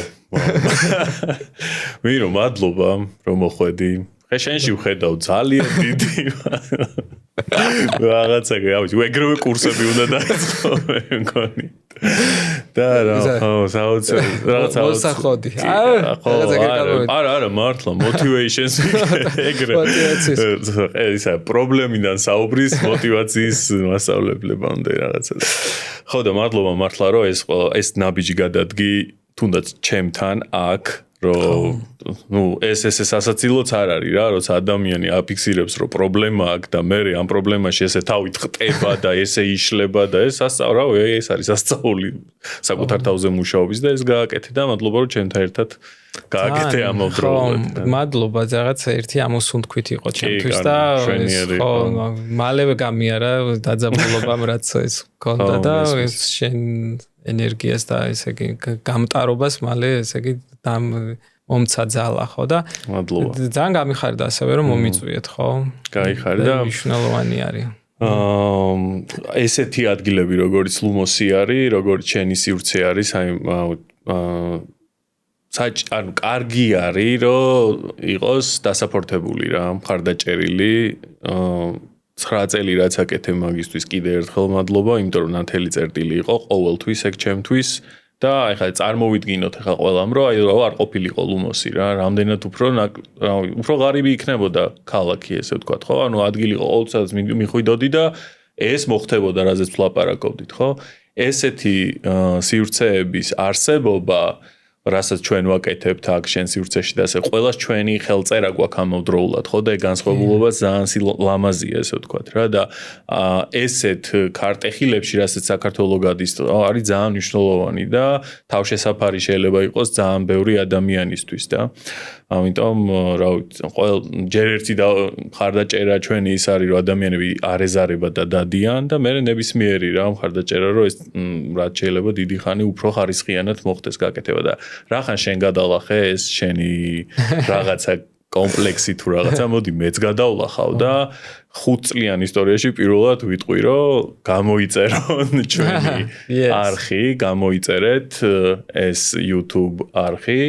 ვირო მადლობა რომ მოხვედი. ხეშენში ვხედავ ძალიან დიდი რაღაცა გავი ეგრევე კურსები უნდა დაიწყო მე მგონი და რა რაღაცა მოსახოდი არა მართლა motivations ეგრე ისა პრობლემიდან საუბრის მოტივაციის მასწავლებლებამდე რაღაცა ხო და მადლობა მართლა რომ ეს ნაბიჯი გადადგი თუნდაც ჩემთან აქ რომ ნუ ეს სასაცილოც არ არის რა, როცა ადამიანი აფიქსირებს რომ პრობლემა აქვს და მე ამ პრობლემაში ესე თავით ხტება და ესე იშლება და ეს ეს არის სასწაული საკუთარ თავზე მუშაობის და ეს გააკეთე და მადლობა რომ ჩემთან ერთად გააკეთე ამავდროულად. მადლობა რაღაც ერთი ამოსუნთქვით იყო ჩემთვის და ხო მალევე გამიარა დაძაბულობამ რაც ეს გქონდა და ეს შენ ენერგიას და ესე იგი გამტარობას მალე ესე იგი მომცა ძალა ხო და მადლობა. ძალიან გამიხარდა ასევე რომ მომიწვიეთ ხო? გაიხარდა. მნიშვნელოვანი არის. ესეთი ადგილები როგორც ლუმოსი არის, როგორც ჩენი სივრცე არის, აი ანუ კარგი არის რომ იყოს დასაფორთებული რა, მხარდაჭერილი 9 წელი რაც აკეთე მაგისტვის კიდე ერთხელ მადლობა, იმიტომ რომ ნათელი წერტილი იყო ყოველთვის ეგ ჩემთვის და ეხლა წარმოვიდგინოთ ეხლა ყველამ რომ აი არ ყოფილიყო ლუმოსი რა, რამდენად უფრო ღარიბი იქნებოდა ქალაქი ესე ვთქვათ ხო? ანუ ადგილი იყო ყოველთვის მიხვიდოდი და ეს მოხდებოდა რაზეც ვლაპარაკობდით ხო? ესეთი სივრცეების არსებობა რასაც ჩვენ ვაკეთებთ აქ შენ სივრცეში და ასე ყველას ჩვენი ხელწერა გვაქვს ამავდროულად ხო და განსხვავებულობა ძალიან ლამაზია ესე ვთქვათ რა და ესეთ ქარტეხილებში რასაც საქართველოს გადის არის ძალიან მნიშვნელოვანი და თავშესაფარი შეიძლება იყოს ძალიან ბევრი ადამიანისთვის და ამიტომ რა ვიცი ჯერ ერთი მხარდაჭერა ჩვენი ის არის რომ ადამიანები არ ეზარება და დადიან და მე ნებისმიერი რა მხარდაჭერა რომ ეს რაც შეიძლება დიდი ხანი უფრო ხარისხიანად მოხდეს გაკეთება და რახან შენ გადალახე ეს შენი რაღაცა კომპლექსი თუ რაღაცა მოდი მეც გადავლახავ და 5 წლიან ისტორიაში პირველად ვიტყვი რომ გამოიწერონ ჩვენი არხი გამოიწერეთ ეს YouTube არხი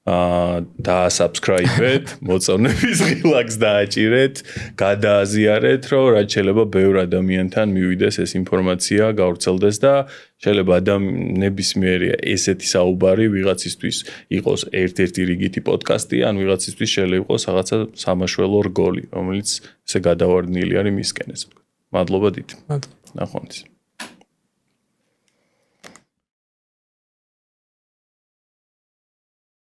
დაასაბსკრაიბეთ, მოწონების ღილაკს დააჭირეთ, გადააზიარეთ, რომ რაც შეიძლება ბევრ ადამიანთან მივიდეს ეს ინფორმაცია, გავრცელდეს და შეიძლება ნებისმიერი ესეთი საუბარი ვიღაცისთვის იყოს ერთ-ერთი რიგითი პოდკასტი, ან ვიღაცისთვის შეიძლება იყოს რაღაცა სამაშველო რგოლი, რომელიც ესე გადავარდნილი არის მისკენ, ესე ვთქვათ. მადლობა დიდ. მადლობა. ნახვამდის.